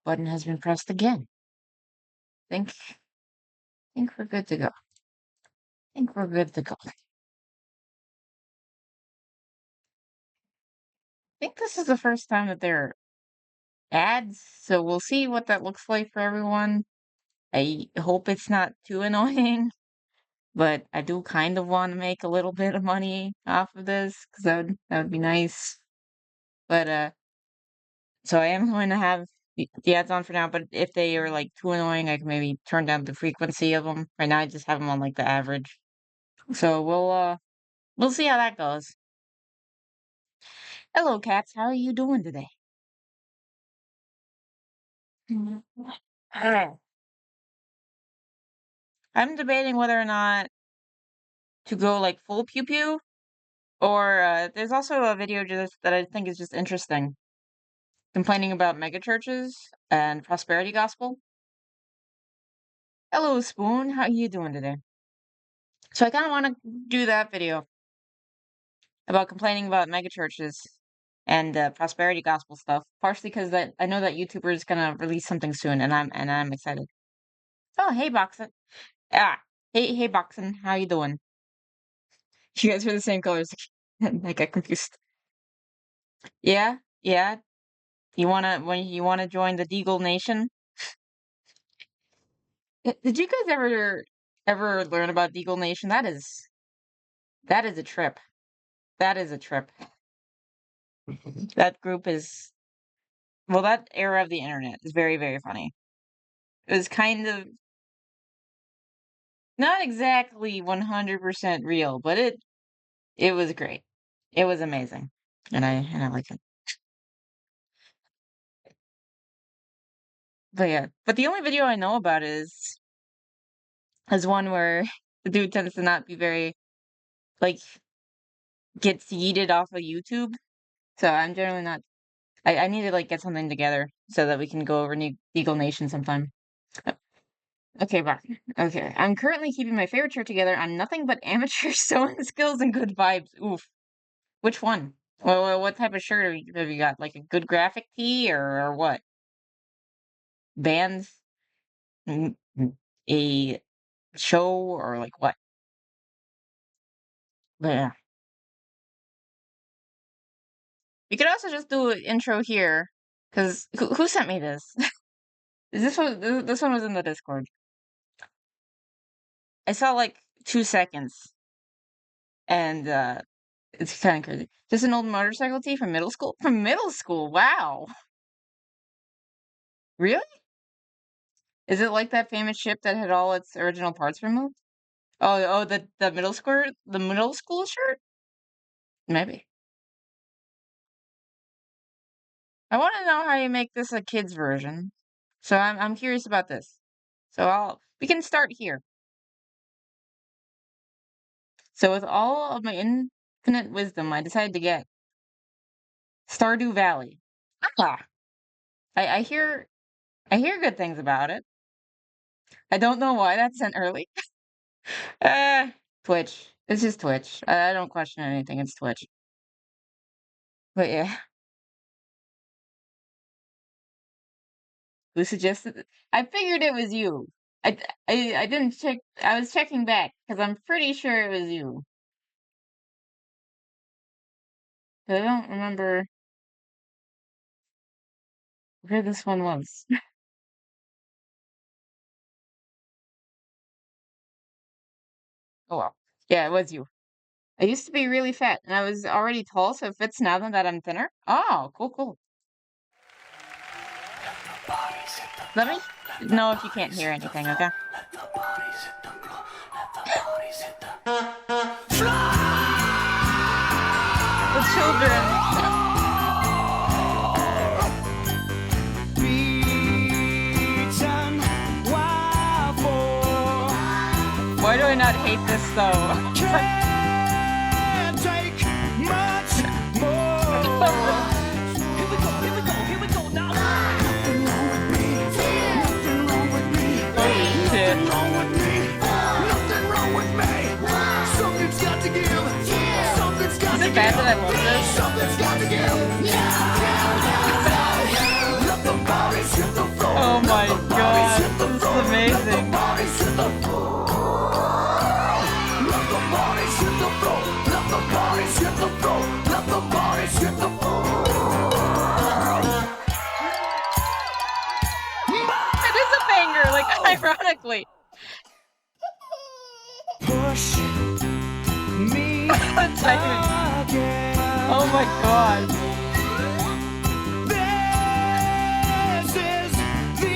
Button has been pressed again. Think we're good to go. Think we're good to go. Think this is the first time that there are ads, so we'll see what that looks like for everyone. I hope it's not too annoying, but I do kind of want to make a little bit of money off of this because that would be nice. But so I am going to have the ads on for now, but if they are like too annoying, I can maybe turn down the frequency of them. Right now, I just have them on like the average. So we'll see how that goes. Hello, cats. How are you doing today? Oh. I'm debating whether or not to go like full pew pew, or there's also a video just that I think is just interesting, complaining about megachurches and prosperity gospel. Hello, Spoon. How are you doing today? So I kind of want to do that video about complaining about megachurches and prosperity gospel stuff, partially because that I know that YouTuber is gonna release something soon, and I'm excited. Oh, hey, Boxin. Ah, hey, Boxin. How you doing? You guys are the same colors. I got confused. Yeah, yeah. You wanna join the Deagle Nation? Did you guys ever learn about Deagle Nation? That is a trip. That is a trip. That group is well, that era of the internet is very, very funny. It was kind of not exactly 100% real, but it was great. It was amazing. And I like it. But yeah. But the only video I know about is one where the dude tends to not be very like gets yeeted off of YouTube. So I'm generally not I need to like get something together so that we can go over Eagle Nation sometime. Uh, Okay, bye. Okay. I'm currently keeping my favorite shirt together on nothing but amateur sewing skills and good vibes. Oof. Which one? Well, what type of shirt have you got? Like a good graphic tee or what? Bands? A show or like what? But yeah. You could also just do an intro here, because who sent me this? Is this one was in the Discord. I saw like 2 seconds, and it's kind of crazy. Just an old motorcycle tee from middle school. From middle school, wow, really? Is it like that famous ship that had all its original parts removed? Oh, the middle school shirt? Maybe. I want to know how you make this a kid's version. So I'm curious about this. So we can start here. So with all of my infinite wisdom, I decided to get Stardew Valley. Ah, I hear good things about it. I don't know why that's sent early. Uh, Twitch. It's just Twitch. I don't question anything. It's Twitch. But yeah, who suggested it? I figured it was you. I didn't check. I was checking back because I'm pretty sure it was you. But I don't remember where this one was. Oh well. Yeah, it was you. I used to be really fat, and I was already tall, so it fits now that I'm thinner. Oh, cool, cool. Let me know if you can't hear anything, okay? The children. Why do I not hate this though? Is it bad that I love this? Something's got to give. Let the bodies hit the my god, this is amazing. It is a banger, like, ironically. Push me again. Oh my god. This is the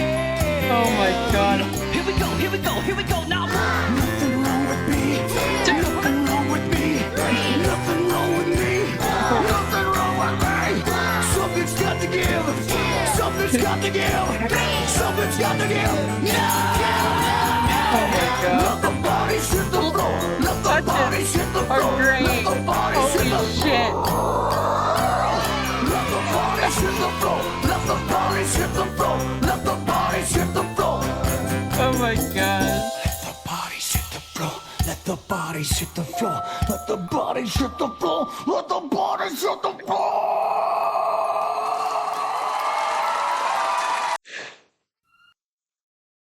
end. Oh my god. Here we go, here we go, here we go now. Nothing wrong with me. Nothing wrong with me. Nothing wrong with me. Nothing wrong with me. Something's got to give. Something's got to give. Something's got to give. No. Oh my god. Touches are great. Holy shit. Oh my god. Let the bodies hit the floor. Let the bodies hit the floor. Let the bodies hit the floor. Let the bodies hit the floor.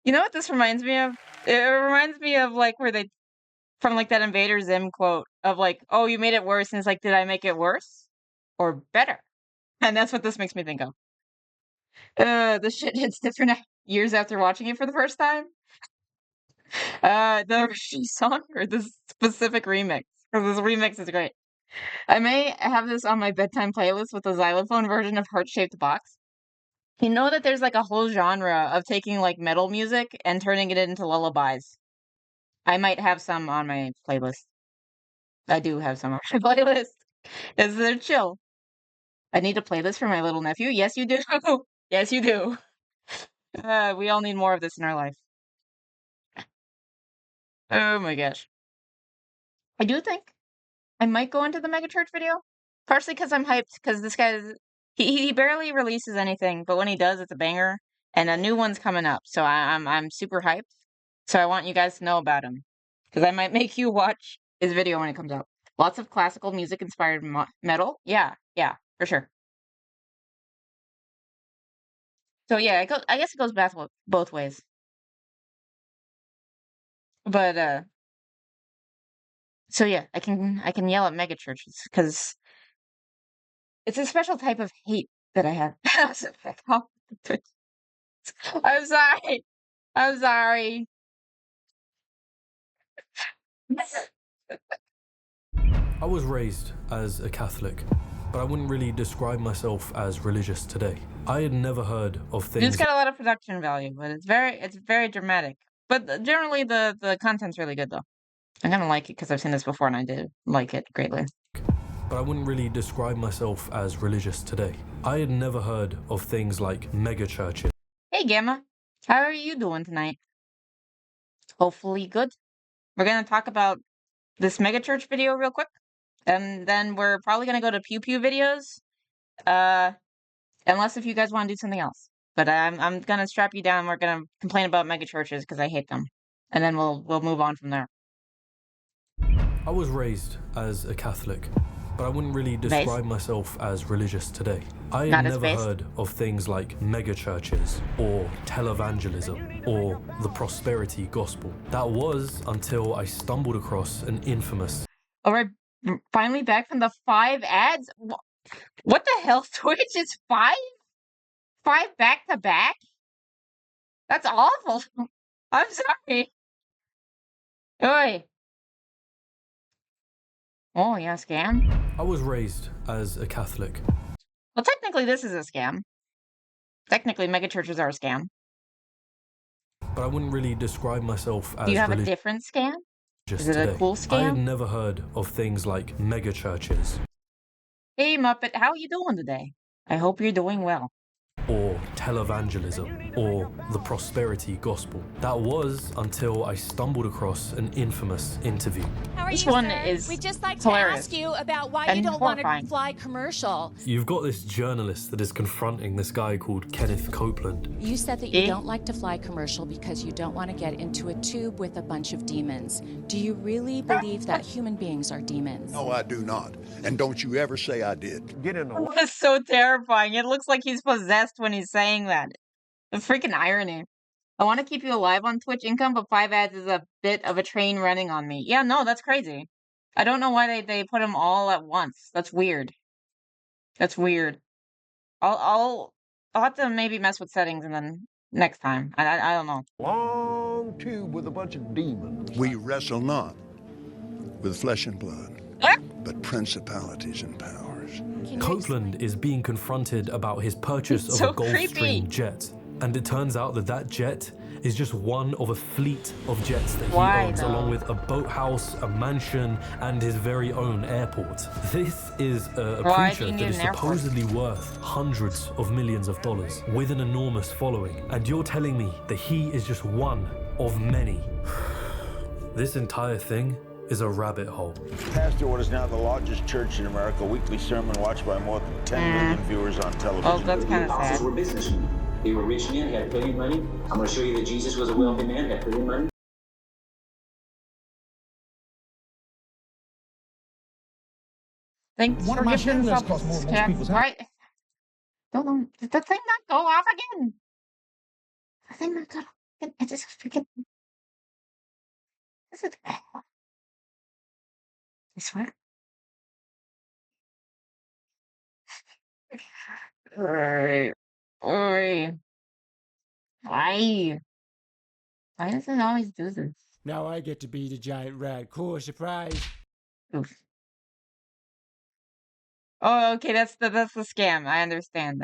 You know what this reminds me of? It reminds me of like where they from like that Invader Zim quote of like, oh, you made it worse, and it's like, did I make it worse or better? And that's what this makes me think of. The shit hits different years after watching it for the first time. The Rishi song or the specific remix. Or this remix is great. I may have this on my bedtime playlist with a xylophone version of Heart Shaped Box. You know that there's like a whole genre of taking like metal music and turning it into lullabies. I might have some on my playlist. I do have some on my playlist. Because they're chill. I need a playlist for my little nephew. Yes, you do. Yes, you do. We all need more of this in our life. Oh my gosh. I do think I might go into the megachurch video. Partially because I'm hyped, because this guy he barely releases anything, but when he does, it's a banger. And a new one's coming up, so I'm super hyped. So I want you guys to know about him, because I might make you watch his video when it comes out. Lots of classical music inspired metal. Yeah, for sure. So yeah, I guess it goes both ways. But so yeah, I can yell at mega churches because it's a special type of hate that I have. I'm sorry. I'm sorry. I was raised as a Catholic, but I wouldn't really describe myself as religious today. I had never heard of It's things got a lot of production value, but it's very dramatic. But generally, the content's really good though. I'm gonna like it because I've seen this before and I did like it greatly. but I wouldn't really describe myself as religious today. I had never heard of things like mega churches. Hey Gamma, how are you doing tonight? Hopefully good. We're gonna talk about this megachurch video real quick, and then we're probably gonna go to Pew Pew videos. Unless if you guys want to do something else. But I'm gonna strap you down. We're gonna complain about megachurches because I hate them, and then we'll move on from there. I was raised as a Catholic, but I wouldn't really describe myself as religious today. I had never heard of things like mega churches or televangelism or the prosperity gospel. That was until I stumbled across an infamous. All right, finally back from the 5 ads. What the hell, Twitch? It's 5 back to back? That's awful. I'm sorry. Oi. Oh, yeah, scam? I was raised as a Catholic. Well, technically, this is a scam. Technically, megachurches are a scam. But I wouldn't really describe myself as Do you have a different scam? Is it a cool scam? I had never heard of things like mega churches. Hey, Muppet, how are you doing today? I hope you're doing well. Or televangelism, or the prosperity gospel. That was until I stumbled across an infamous interview. How are This you, one sir? is We'd just like hilarious to ask you about why and you don't want horrifying. to fly commercial. You've got this journalist that is confronting this guy called Kenneth Copeland. You said that you don't like to fly commercial because you don't want to get into a tube with a bunch of demons. Do you really believe that human beings are demons? No, I do not. And don't you ever say I did. That's so terrifying. It looks like he's possessed when he's saying that. The freaking irony. I want to keep you alive on Twitch income, but 5 ads is a bit of a train running on me. Yeah, no, that's crazy. I don't know why they put them all at once. That's weird. That's weird. I'll have to maybe mess with settings and then next time. I don't know. Long tube with a bunch of demons. We wrestle not with flesh and blood, Ah! but principalities and powers. Copeland is being confronted about his purchase of So a Gulfstream creepy. jet. And it turns out that that jet is just one of a fleet of jets that he Why, owns, though? along with a boathouse, a mansion, and his very own airport. This is a Why do creature you that need is an airport? supposedly worth hundreds of millions of dollars, with an enormous following. And you're telling me that he is just one of many. This entire thing is a rabbit hole. Pastor what is now the largest church in America, weekly sermon watched by more than 10 million viewers on television. Well, that's kind of Apostles sad. were businessmen. They were rich men, had plenty of money. I'm going to show you that Jesus was a wealthy man, had plenty of money. Thanks One for of my gifting chandeliers subs, cost more than most chat. people's house. Right. Don't know. Did the thing not go off again? The thing not go off again. I just freaking. This is. I swear. Alright. Alright. Why? Why does it always do this? Now I get to be the giant rat. Cool surprise. Oof. Oh, okay, that's the scam. I understand.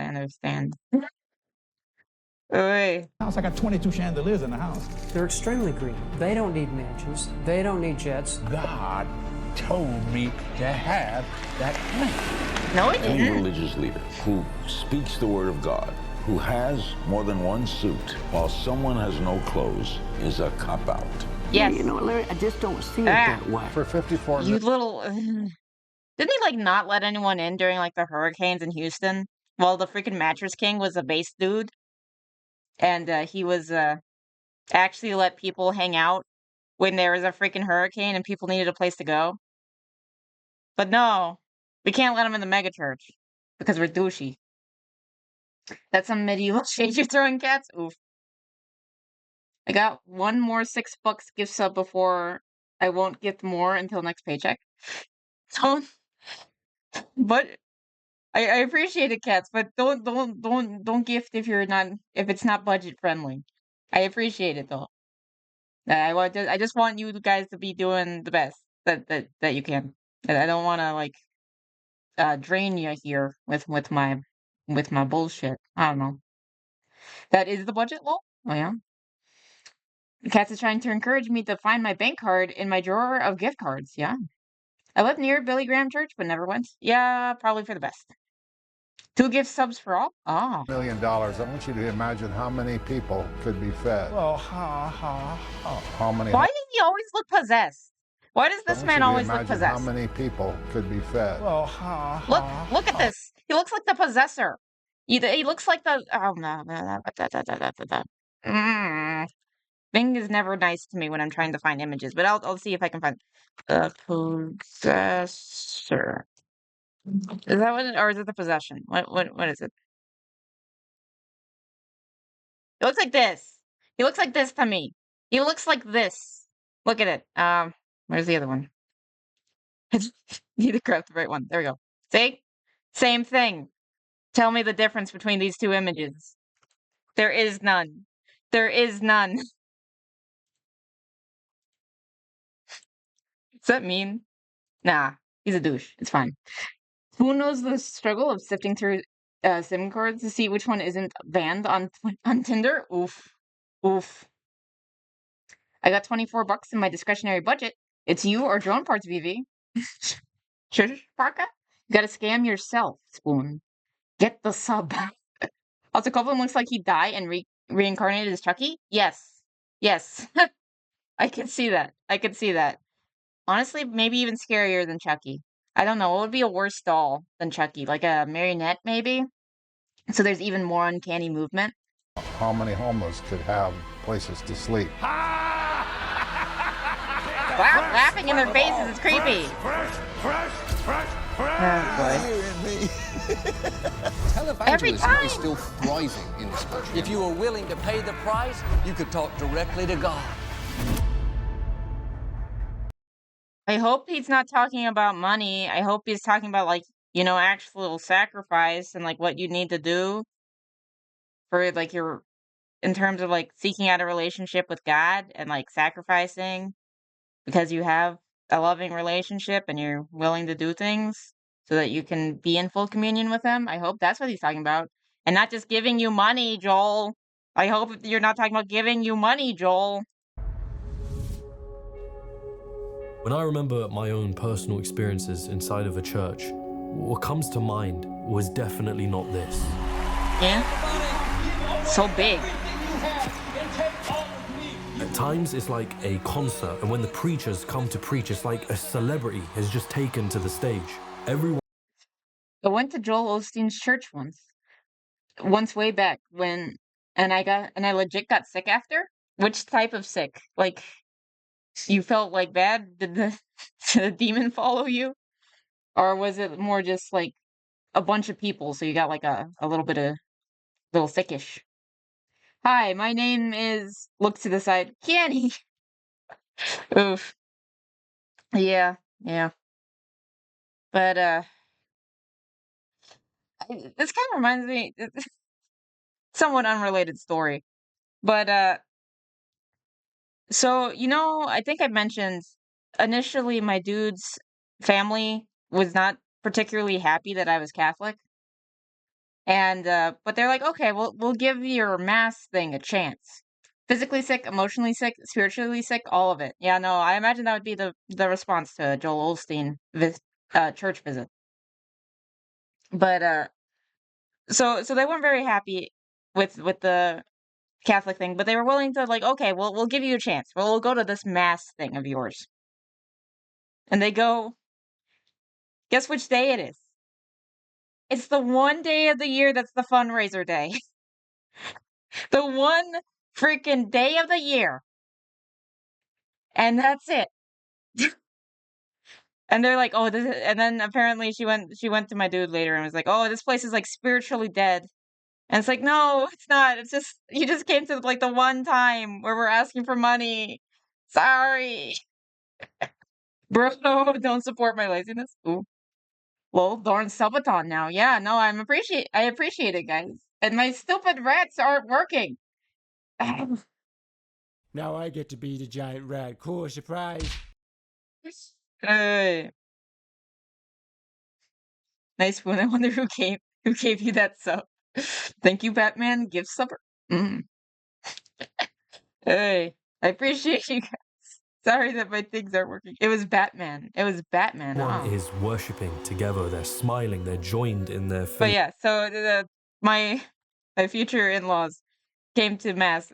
Alright. House, I got 22 chandeliers in the house. They're extremely green. They don't need mansions. They don't need jets. God told me to have that plan. No, it Any didn't. religious leader who speaks the word of God, who has more than one suit, while someone has no clothes, is a cop-out. Yes. You know, Larry, I just don't see it Ah. that way. For 54 You little. Didn't he like not let anyone in during like the hurricanes in Houston? Well, the freaking Mattress King was a base dude, and he was actually let people hang out when there was a freaking hurricane and people needed a place to go. But no, we can't let him in the mega church because we're douchey. That's some medieval shade you're throwing, cats. Oof. I got one more $6 gift sub before I won't gift more until next paycheck. So, but I appreciate it, cats. But don't gift if it's not budget friendly. I appreciate it though. I just want you guys to be doing the best that you can. And I don't want to like drain you here with my bullshit. I don't know. That is the budget, lol. Oh yeah. Cats is trying to encourage me to find my bank card in my drawer of gift cards. Yeah. I live near Billy Graham Church, but never went. Yeah, probably for the best. 2 gift subs for all? Ah. $1 million. I want you to imagine how many people could be fed. Well, how many? Why does he always look possessed? Why does this man always look possessed? How many people could be fed? Well, Look at this. He looks like the possessor. He looks like the oh no. Bing is never nice to me when I'm trying to find images, but I'll see if I can find the possessor. Is that what or is it the possession? What is it? It looks like this. He looks like this to me. He looks like this. Look at it. Where's the other one? Need to grab the right one. There we go. See? Same thing. Tell me the difference between these two images. There is none. There is none. Does that mean? Nah, he's a douche. It's fine. Who knows the struggle of sifting through SIM cards to see which one isn't banned on Tinder? Oof. Oof. I got $24 in my discretionary budget. It's you or drone parts, VV. Shush, Parka. You gotta scam yourself, Spoon. Get the sub. Also, Copeland looks like he died and reincarnated as Chucky. Yes. Yes. I can see that. I can see that. Honestly, maybe even scarier than Chucky. I don't know. What would be a worse doll than Chucky? Like a marionette, maybe? So there's even more uncanny movement. How many homeless could have places to sleep? Laughing in their faces is creepy. Fresh. Oh, boy. Televangelism is still thriving in this country. If you were willing to pay the price, you could talk directly to God. I hope he's not talking about money. I hope he's talking about, like, you know, actual sacrifice and, like, what you need to do for, like, your in terms of, like, seeking out a relationship with God and, like, sacrificing because you have a loving relationship and you're willing to do things so that you can be in full communion with him. I hope that's what he's talking about. And not just giving you money, Joel. I hope you're not talking about giving you money, Joel. When I remember my own personal experiences inside of a church, what comes to mind was definitely not this. Yeah? So big. At times, it's like a concert, and when the preachers come to preach, it's like a celebrity has just taken to the stage. Everyone. I went to Joel Osteen's church once way back and I legit got sick after. Which type of sick? Like, you felt like bad? Did the demon follow you? Or was it more just like a bunch of people, so you got like a little sickish? Hi, my name is, look to the side, Kenny. Oof. Yeah. But, this kind of reminds me, somewhat unrelated story. But, so, you know, I think I mentioned initially my dude's family was not particularly happy that I was Catholic. And, but they're like, okay, we'll give your mass thing a chance. Physically sick, emotionally sick, spiritually sick, all of it. Yeah, no, I imagine that would be the response to Joel Osteen church visit. But so they weren't very happy with the Catholic thing, but they were willing to, like, okay, we'll give you a chance. We'll go to this mass thing of yours. And they go, guess which day it is? It's the one day of the year that's the fundraiser day. The one freaking day of the year. And that's it. And they're like, oh, and then apparently she went to my dude later and was like, oh, this place is like spiritually dead. And it's like, no, it's not. It's just, you just came to like the one time where we're asking for money. Sorry. Bro, don't support my laziness. Ooh. Well, darn subathon now. Yeah, no, I appreciate it, guys. And my stupid rats aren't working. Now I get to be the giant rat. Cool, surprise. Hey. Nice one. I wonder who gave you that sub. Thank you, Batman. Gift supper. Hey, I appreciate you guys. Sorry that my things aren't working. It was Batman. Everyone is worshipping together. They're smiling. They're joined in their faith. But yeah, so my future in-laws came to mass,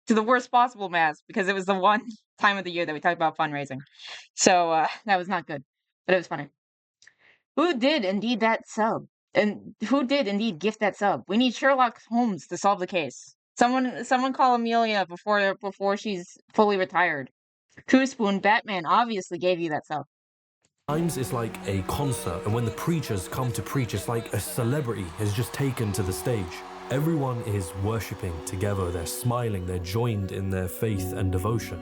to the worst possible mass, because it was the one time of the year that we talked about fundraising. So that was not good, but it was funny. Who did indeed that sub? And who did indeed gift that sub? We need Sherlock Holmes to solve the case. Someone call Amelia before she's fully retired. Spoon, Batman obviously gave you that sub. Times it's like a concert, and when the preachers come to preach, it's like a celebrity has just taken to the stage. Everyone is worshipping together. They're smiling. They're joined in their faith and devotion.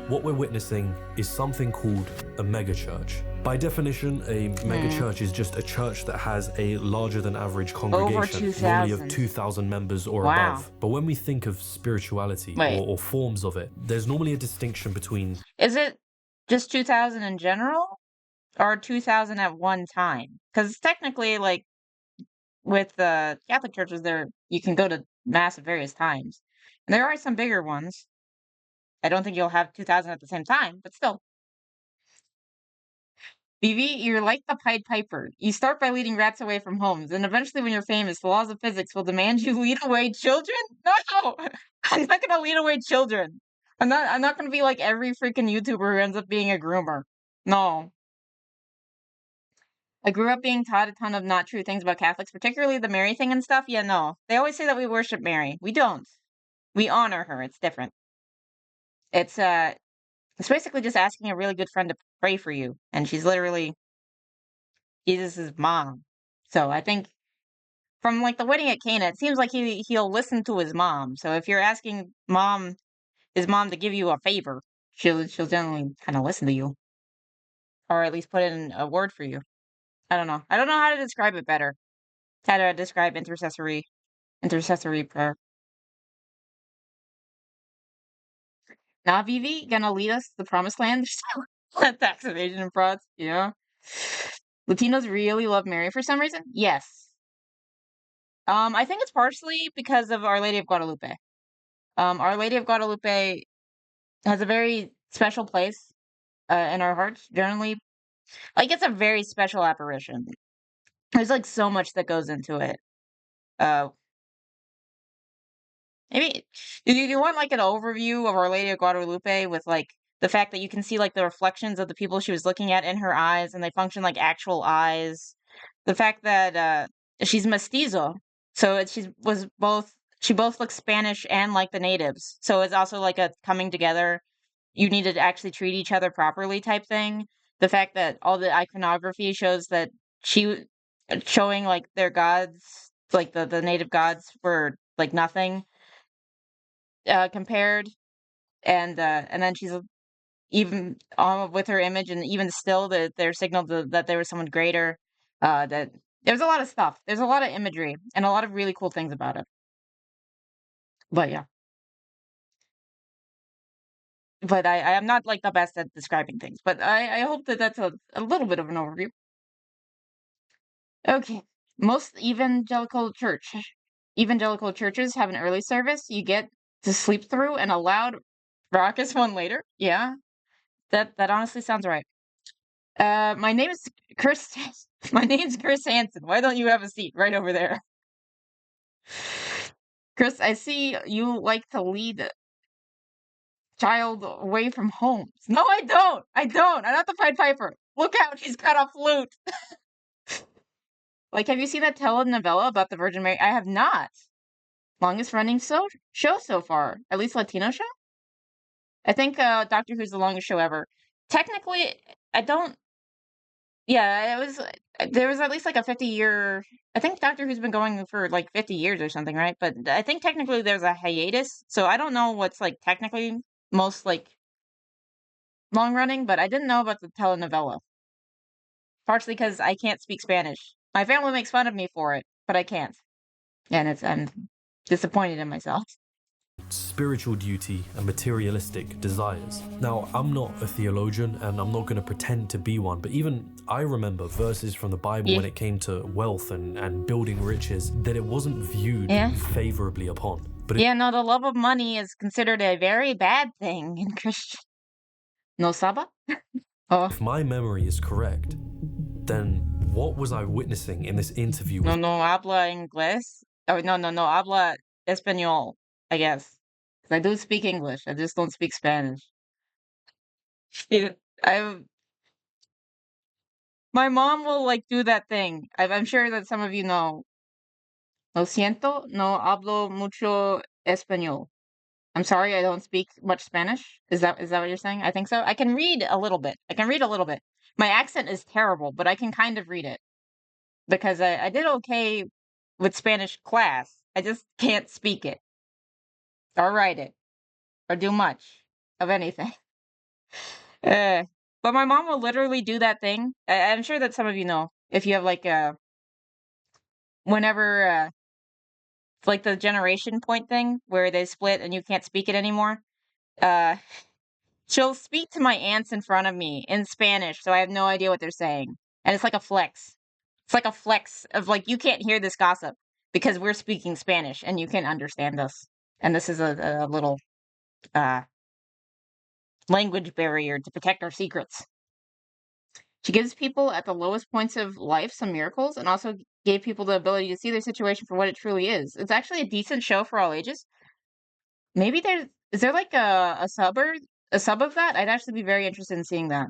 What we're witnessing is something called a megachurch. By definition, a megachurch is just a church that has a larger than average congregation, normally of 2,000 members or above. But when we think of spirituality or forms of it, there's normally a distinction between... Is it just 2,000 in general or 2,000 at one time? Because technically, like, with the Catholic churches, you can go to mass at various times. And there are some bigger ones. I don't think you'll have 2,000 at the same time, but still. BB, you're like the Pied Piper. You start by leading rats away from homes, and eventually when you're famous, the laws of physics will demand you lead away children? No! I'm not gonna lead away children. I'm not gonna be like every freaking YouTuber who ends up being a groomer. No. I grew up being taught a ton of not true things about Catholics, particularly the Mary thing and stuff. Yeah, no. They always say that we worship Mary. We don't. We honor her. It's different. It's basically just asking a really good friend to pray for you, and she's literally Jesus' mom. So I think from like the wedding at Cana, it seems like he'll listen to his mom. So if you're asking his mom to give you a favor, she'll generally kind of listen to you, or at least put in a word for you. I don't know. I don't know how to describe it better. How to describe intercessory prayer. Now, Vivi gonna lead us to the promised land. Tax evasion and frauds. Yeah. Latinos really love Mary for some reason. Yes. I think it's partially because of Our Lady of Guadalupe. Our Lady of Guadalupe has a very special place in our hearts. Generally, like it's a very special apparition. There's like so much that goes into it. Uh, Maybe do you want like an overview of Our Lady of Guadalupe with like the fact that you can see like the reflections of the people she was looking at in her eyes and they function like actual eyes. The fact that she's mestizo, so she both looks Spanish and like the natives. So it's also like a coming together. You need to actually treat each other properly type thing. The fact that all the iconography shows that she showing like their gods, like the native gods were like nothing compared, and then she's even with her image, and even still that they're signaled that there was someone greater. That there's a lot of stuff. There's a lot of imagery and a lot of really cool things about it. But yeah, but I am not like the best at describing things. But I hope that that's a little bit of an overview. Okay, most evangelical churches have an early service you get to sleep through and a loud, raucous one later. Yeah, that honestly sounds right. My name is Chris. My name's Chris Hansen. Why don't you have a seat right over there? Chris, I see you like to lead child away from homes. No, I don't. I don't. I'm not the Pied Piper. Look out, she's got a flute. Like, have you seen that telenovela about the Virgin Mary? I have not. Longest running show so far. At least Latino show? I think Doctor Who's the longest show ever. Technically, I don't. Yeah, it was. There was at least like a 50-year. I think Doctor Who's been going for like 50 years or something, right? But I think technically there's a hiatus, so I don't know what's like technically most like long running. But I didn't know about the telenovela, partially because I can't speak Spanish. My family makes fun of me for it, but I can't, and I'm disappointed in myself. Spiritual duty and materialistic desires. Now, I'm not a theologian and I'm not going to pretend to be one, but even I remember verses from the Bible when it came to wealth and building riches, that it wasn't viewed favorably upon. But no, the love of money is considered a very bad thing in Christian. No saba? Oh. If my memory is correct, then what was I witnessing in this interview? No habla inglés? Oh, no, habla español, I guess. I do speak English. I just don't speak Spanish. My mom will like do that thing. I'm sure that some of you know. Lo siento, no hablo mucho español. I'm sorry, I don't speak much Spanish. Is that what you're saying? I think so. I can read a little bit. My accent is terrible, but I can kind of read it because I did okay with Spanish class. I just can't speak it or write it or do much of anything. But my mom will literally do that thing. I'm sure that some of you know if you have like whenever it's like the generation point thing where they split and you can't speak it anymore. She'll speak to my aunts in front of me in Spanish, so I have no idea what they're saying. And it's like a flex. It's like a flex of like, you can't hear this gossip because we're speaking Spanish and you can't understand us. And this is a little language barrier to protect our secrets. She gives people at the lowest points of life some miracles and also gave people the ability to see their situation for what it truly is. It's actually a decent show for all ages. Maybe is there like a sub of that? I'd actually be very interested in seeing that.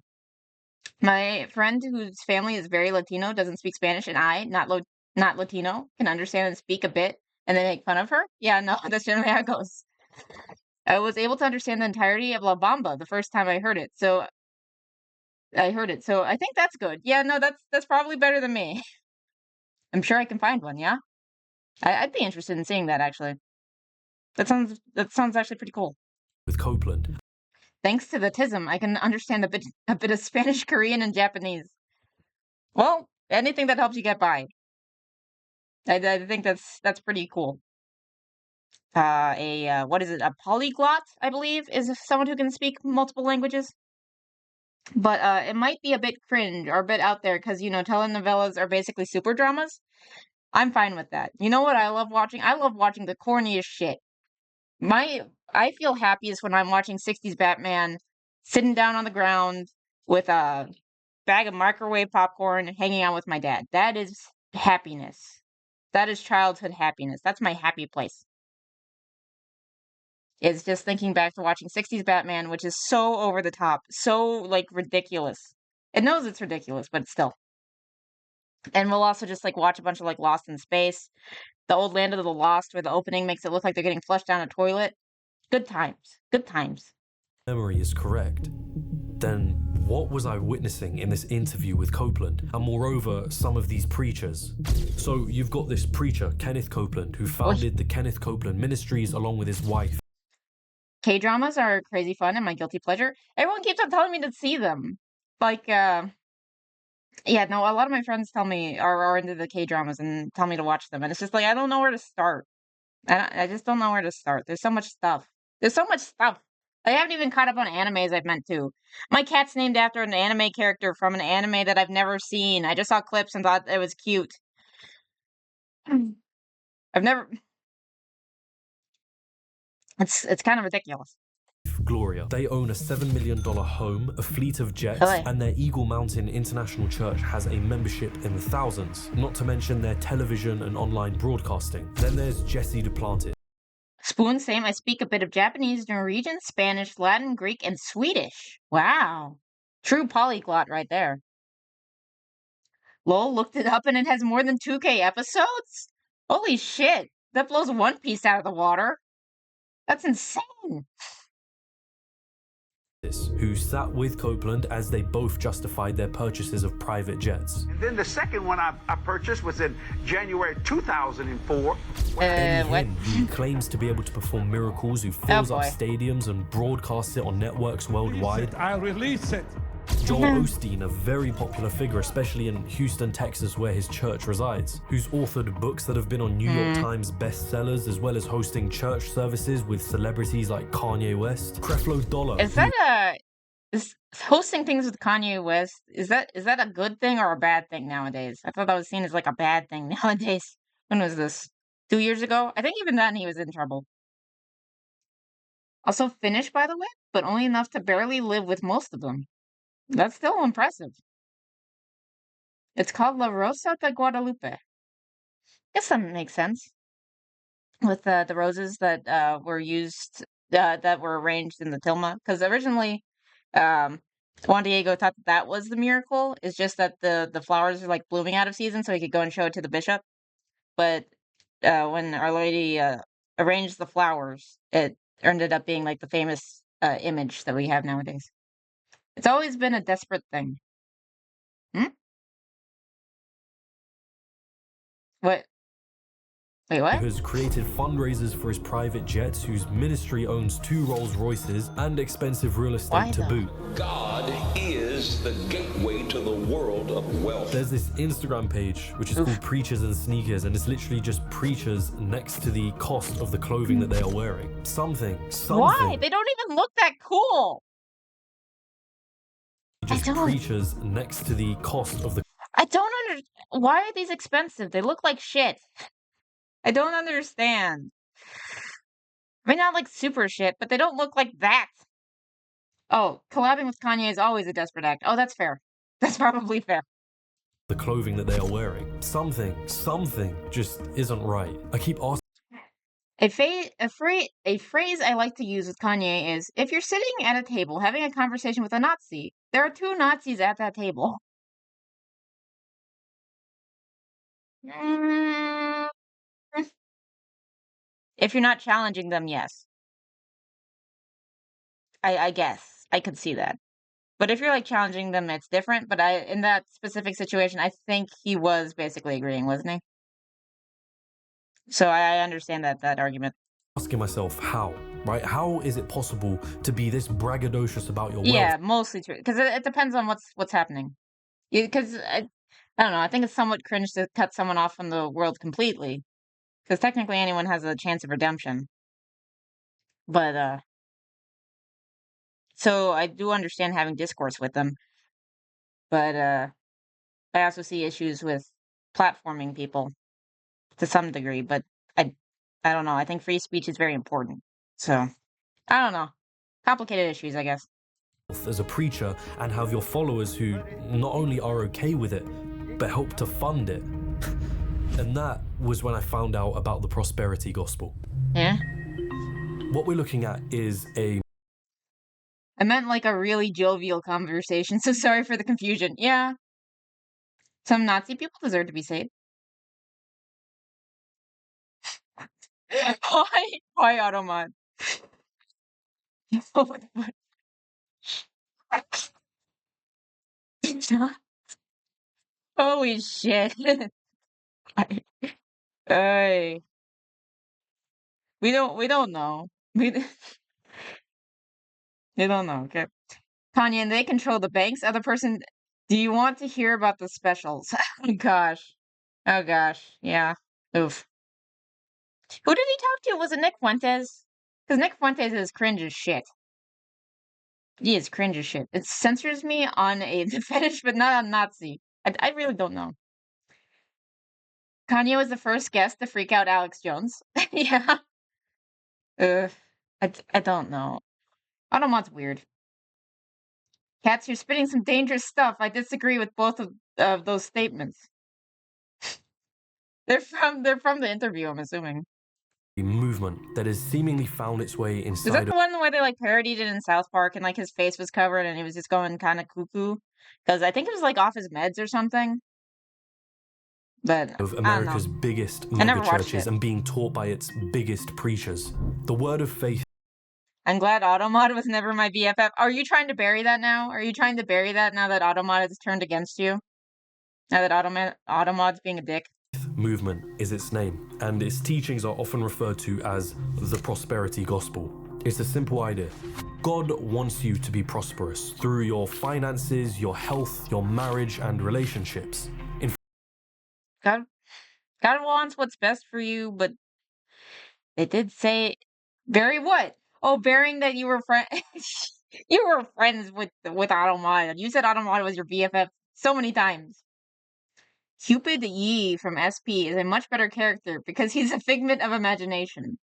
My friend whose family is very Latino doesn't speak Spanish, and I, not Latino, can understand and speak a bit, and they make fun of her. Yeah, no, that's generally how it goes. I was able to understand the entirety of La Bamba the first time I heard it, so I think that's good. Yeah, no, that's probably better than me. I'm sure I can find one, yeah? I'd be interested in seeing that, actually. That sounds actually pretty cool. With Copeland. Thanks to the TISM, I can understand a bit of Spanish, Korean, and Japanese. Well, anything that helps you get by. I think that's pretty cool. What is it? A polyglot, I believe, is someone who can speak multiple languages. But it might be a bit cringe or a bit out there because, telenovelas are basically super dramas. I'm fine with that. You know what I love watching? I love watching the corniest shit. I feel happiest when I'm watching 60s Batman, sitting down on the ground with a bag of microwave popcorn, hanging out with my dad. That is happiness. That is childhood happiness. That's my happy place. It's just thinking back to watching 60s Batman, which is so over the top, so, like, ridiculous. It knows it's ridiculous, but still. And we'll also just, like, watch a bunch of, like, Lost in Space, the old Land of the Lost, where the opening makes it look like they're getting flushed down a toilet. Good times. Good times. Memory is correct. Then what was I witnessing in this interview with Copeland? And moreover, some of these preachers. So you've got this preacher, Kenneth Copeland, who founded the Kenneth Copeland Ministries along with his wife. K-dramas are crazy fun and my guilty pleasure. Everyone keeps on telling me to see them. Like, yeah, no, a lot of my friends tell me are into the K-dramas and tell me to watch them. And it's just like, I don't know where to start. I just don't know where to start. There's so much stuff. I haven't even caught up on animes I've meant to. My cat's named after an anime character from an anime that I've never seen. I just saw clips and thought it was cute. I've never... It's kind of ridiculous. Gloria. They own a $7 million home, a fleet of jets, and their Eagle Mountain International Church has a membership in the thousands, not to mention their television and online broadcasting. Then there's Jesse Duplantis. Spoon, same. I speak a bit of Japanese, Norwegian, Spanish, Latin, Greek, and Swedish. Wow. True polyglot right there. Lol, looked it up and it has more than 2K episodes? Holy shit. That blows One Piece out of the water. That's insane. Who sat with Copeland as they both justified their purchases of private jets. And then the second one I purchased was in January 2004. What? Who claims to be able to perform miracles, who fills up stadiums and broadcasts it on networks worldwide. I'll release it. Joel Osteen, a very popular figure, especially in Houston, Texas, where his church resides, who's authored books that have been on New York Times bestsellers, as well as hosting church services with celebrities like Kanye West. Creflo Dollar. Is hosting things with Kanye West, is that a good thing or a bad thing nowadays? I thought that was seen as like a bad thing nowadays. When was this? 2 years ago? I think even then he was in trouble. Also Finnish, by the way, but only enough to barely live with most of them. That's still impressive. It's called La Rosa de Guadalupe. Guess that makes sense. With the roses that were used, that were arranged in the tilma. Because originally, Juan Diego thought that was the miracle. It's just that the flowers are like blooming out of season, so he could go and show it to the bishop. But when Our Lady arranged the flowers, it ended up being like the famous image that we have nowadays. It's always been a desperate thing. What? Wait, what? Who has created fundraisers for his private jets, whose ministry owns 2 Rolls Royces and expensive real estate to boot. God is the gateway to the world of wealth. There's this Instagram page which is called Preachers and Sneakers, and it's literally just preachers next to the cost of the clothing that they are wearing. Something. Why? They don't even look that cool. Just preachers next to the cost of the... I don't understand. Why are these expensive? They look like shit. I don't understand. I mean, not like super shit, but they don't look like that. Oh, collabing with Kanye is always a desperate act. Oh, that's fair. That's probably fair. The clothing that they are wearing. Something just isn't right. I keep asking. A phrase I like to use with Kanye is, if you're sitting at a table having a conversation with a Nazi, there are 2 Nazis at that table. If you're not challenging them, yes. I guess. I could see that. But if you're, like, challenging them, it's different. But in that specific situation, I think he was basically agreeing, wasn't he? So I understand that argument. Asking myself how, right? How is it possible to be this braggadocious about your wealth? Yeah, mostly true. Because it depends on what's happening. Because I don't know. I think it's somewhat cringe to cut someone off from the world completely. Because technically anyone has a chance of redemption. But so I do understand having discourse with them. But I also see issues with platforming people to some degree. But I don't know. I think free speech is very important. So I don't know. Complicated issues, I guess. As a preacher, and have your followers who not only are okay with it, but help to fund it. And that was when I found out about the prosperity gospel. Yeah? What we're looking at is I meant like a really jovial conversation, so sorry for the confusion. Yeah. Some Nazi people deserve to be saved. Why Automod? Holy shit. Hey. We don't know. We don't know, okay? Kanye, and they control the banks. Other person, do you want to hear about the specials? Oh gosh. Oh gosh. Yeah. Oof. Who did he talk to? Was it Nick Fuentes? Because Nick Fuentes is cringe as shit. He is cringe as shit. It censors me on a fetish, but not on Nazi. I really don't know. Kanye was the first guest to freak out Alex Jones. Yeah. I don't know. Automod's weird. Cats, you're spitting some dangerous stuff. I disagree with both of those statements. They're from the interview, I'm assuming. Movement that has seemingly found its way inside. Is that the one where they like parodied it in South Park and like his face was covered and he was just going kind of cuckoo? Because I think it was like off his meds or something. But of America's biggest megachurches and being taught by its biggest preachers. The word of faith. I'm glad Automod was never my BFF. Are you trying to bury that now? Are you trying to bury that now that Automod has turned against you? Now that Automod's being a dick? Movement is its name, and its teachings are often referred to as the prosperity gospel. It's a simple idea. God wants you to be prosperous through your finances, your health, your marriage, and relationships. God wants what's best for you, but it did say, bury what? Oh, burying that you were you were friends with Automod. You said Automod was your BFF so many times. Cupid Yi from SP is a much better character because he's a figment of imagination.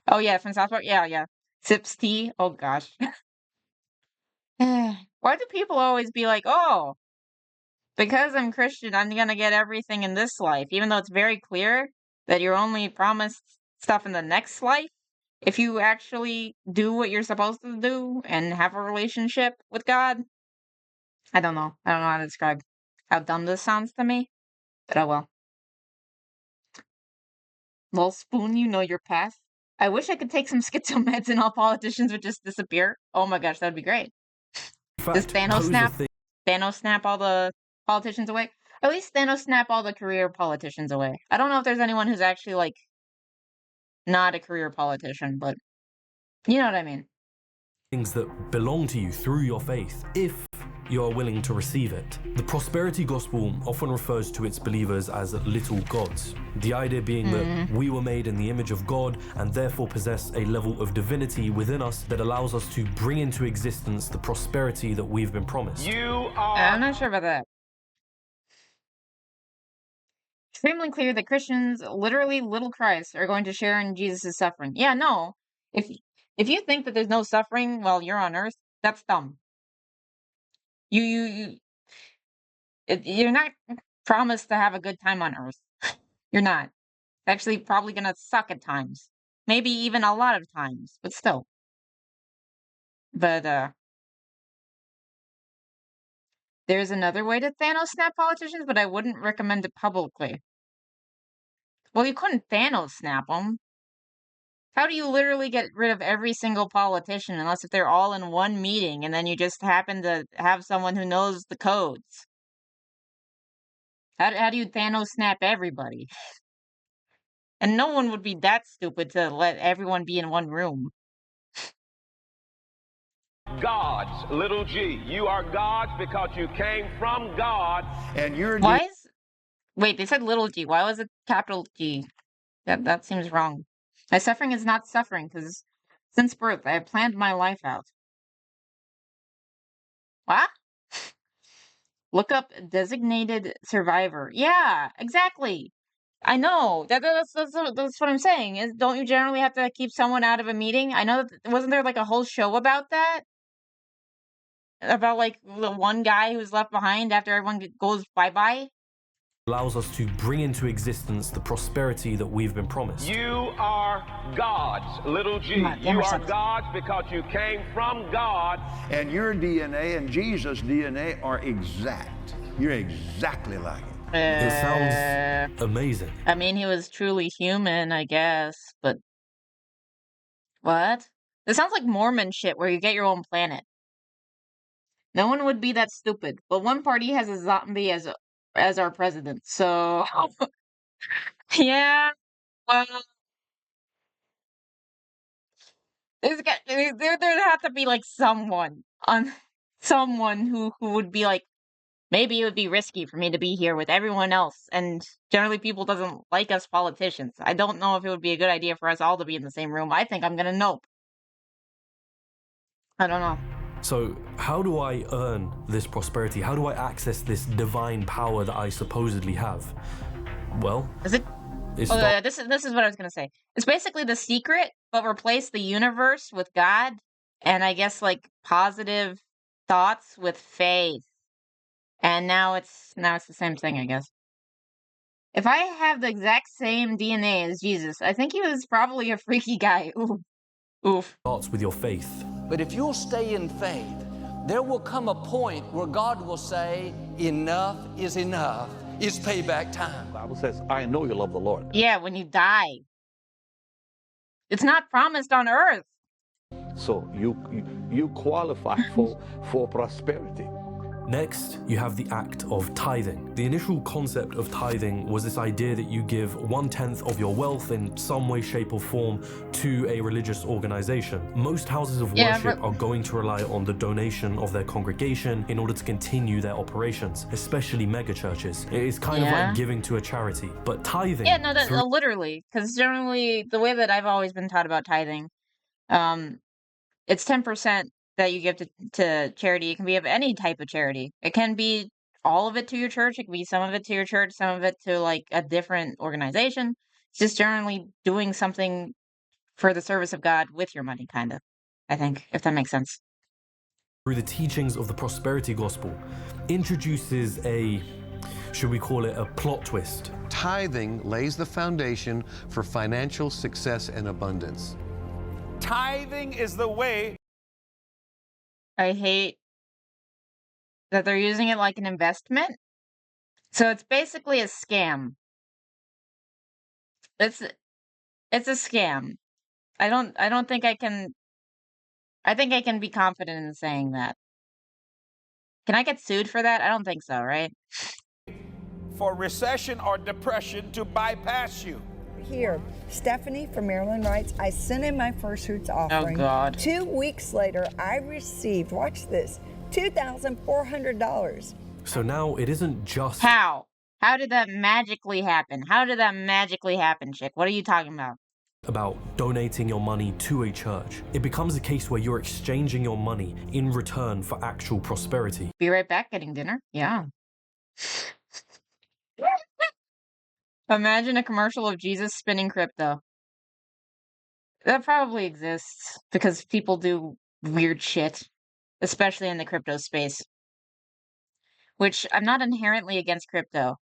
Oh yeah, from South Park? Yeah. Sips tea? Oh gosh. Why do people always be like, oh, because I'm Christian, I'm gonna get everything in this life, even though it's very clear that you're only promised stuff in the next life if you actually do what you're supposed to do and have a relationship with God? I don't know. I don't know how to describe how dumb this sounds to me, but oh well. Well, Spoon, you know your path. I wish I could take some schizo meds and all politicians would just disappear. Oh my gosh, that'd be great. Just Thanos snap? Thanos snap all the politicians away? At least Thanos snap all the career politicians away. I don't know if there's anyone who's actually, like, not a career politician, but you know what I mean. Things that belong to you through your faith, if you are willing to receive it. The prosperity gospel often refers to its believers as little gods. The idea being that we were made in the image of God and therefore possess a level of divinity within us that allows us to bring into existence the prosperity that we've been promised. I'm not sure about that. Extremely clear that Christians, literally little Christ, are going to share in Jesus' suffering. Yeah, no. If you think that there's no suffering while you're on Earth, that's dumb. You're not promised to have a good time on Earth. You're not. Actually, probably gonna suck at times. Maybe even a lot of times, but still. But there's another way to Thanos snap politicians, but I wouldn't recommend it publicly. Well, you couldn't Thanos snap them. How do you literally get rid of every single politician unless if they're all in one meeting and then you just happen to have someone who knows the codes? How do you Thanos snap everybody? And no one would be that stupid to let everyone be in one room. Gods, little g. You are gods because you came from God. And you're... Why is... Wait, they said little g. Why was it capital G? That seems wrong. My suffering is not suffering, because since birth, I have planned my life out. What? Look up designated survivor. Yeah, exactly. I know. That's what I'm saying. Don't you generally have to keep someone out of a meeting? I know that, wasn't there like a whole show about that? About like the one guy who was left behind after everyone goes bye-bye? Allows us to bring into existence the prosperity that we've been promised. You are gods, little g. You are gods because you came from God. And your DNA and Jesus' DNA are exact. You're exactly like it. It sounds amazing. I mean, he was truly human, I guess, but... What? This sounds like Mormon shit where you get your own planet. No one would be that stupid, but one party has a zombie as our president, so... Yeah, well... There'd have to be, like, someone who would be like, maybe it would be risky for me to be here with everyone else, and generally people doesn't like us politicians. I don't know if it would be a good idea for us all to be in the same room. I think I'm gonna nope. I don't know. So, how do I earn this prosperity? How do I access this divine power that I supposedly have? Well, is it? This is what I was gonna say. It's basically The Secret, but replace the universe with God, and I guess like positive thoughts with faith. And now it's the same thing, I guess. If I have the exact same DNA as Jesus, I think he was probably a freaky guy. Oof. Starts with your faith. But if you'll stay in faith, there will come a point where God will say, enough is enough. It's payback time. The Bible says, I know you love the Lord. Yeah, when you die. It's not promised on earth. So you qualify for prosperity. Next, you have the act of tithing. The initial concept of tithing was this idea that you give 1/10 of your wealth in some way, shape, or form to a religious organization. Most houses of worship are going to rely on the donation of their congregation in order to continue their operations, especially mega churches. It is kind of like giving to a charity, but tithing... Yeah, no, literally, because generally, the way that I've always been taught about tithing, it's 10% that you give to charity. It can be of any type of charity. It can be all of it to your church. It can be some of it to your church, some of it to like a different organization. It's just generally doing something for the service of God with your money, kind of. I think, if that makes sense. Through the teachings of the prosperity gospel, introduces a, should we call it a plot twist? Tithing lays the foundation for financial success and abundance. Tithing is the way. I hate that they're using it like an investment. So it's basically a scam. It's a scam. I think I can be confident in saying that. Can I get sued for that? I don't think so, right? For recession or depression to bypass you. Here, Stephanie from Maryland writes, I sent in my first fruits offering. Oh, God. 2 weeks later, I received, watch this, $2,400. So now it isn't just... How? How did that magically happen? How did that magically happen, chick? What are you talking about? About donating your money to a church. It becomes a case where you're exchanging your money in return for actual prosperity. Be right back, getting dinner. Yeah. Imagine a commercial of Jesus spinning crypto. That probably exists because people do weird shit, especially in the crypto space. Which I'm not inherently against crypto,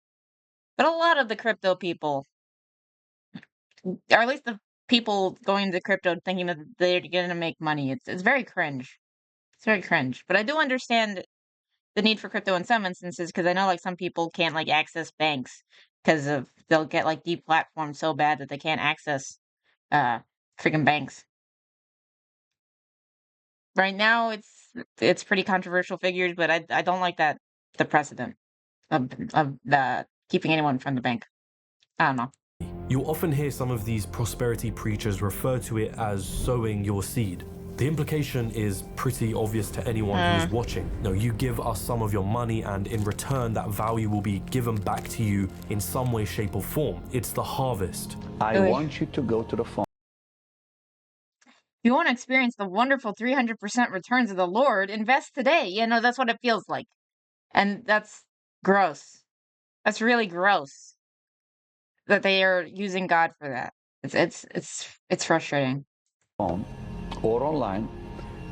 but a lot of the crypto people, or at least the people going into crypto thinking that they're going to make money, it's very cringe. It's very cringe. But I do understand the need for crypto in some instances because I know like some people can't like access banks because of they'll get like deplatformed so bad that they can't access freaking banks. Right now it's pretty controversial figures, but I don't like that the precedent of the keeping anyone from the bank. I don't know. You'll often hear some of these prosperity preachers refer to it as sowing your seed. The implication is pretty obvious to anyone who's watching. No, you give us some of your money, and in return, that value will be given back to you in some way, shape, or form. It's the harvest. I want you to go to the phone. If you want to experience the wonderful 300% returns of the Lord, invest today. You know, that's what it feels like. And that's gross. That's really gross that they are using God for that. It's frustrating. Phone or online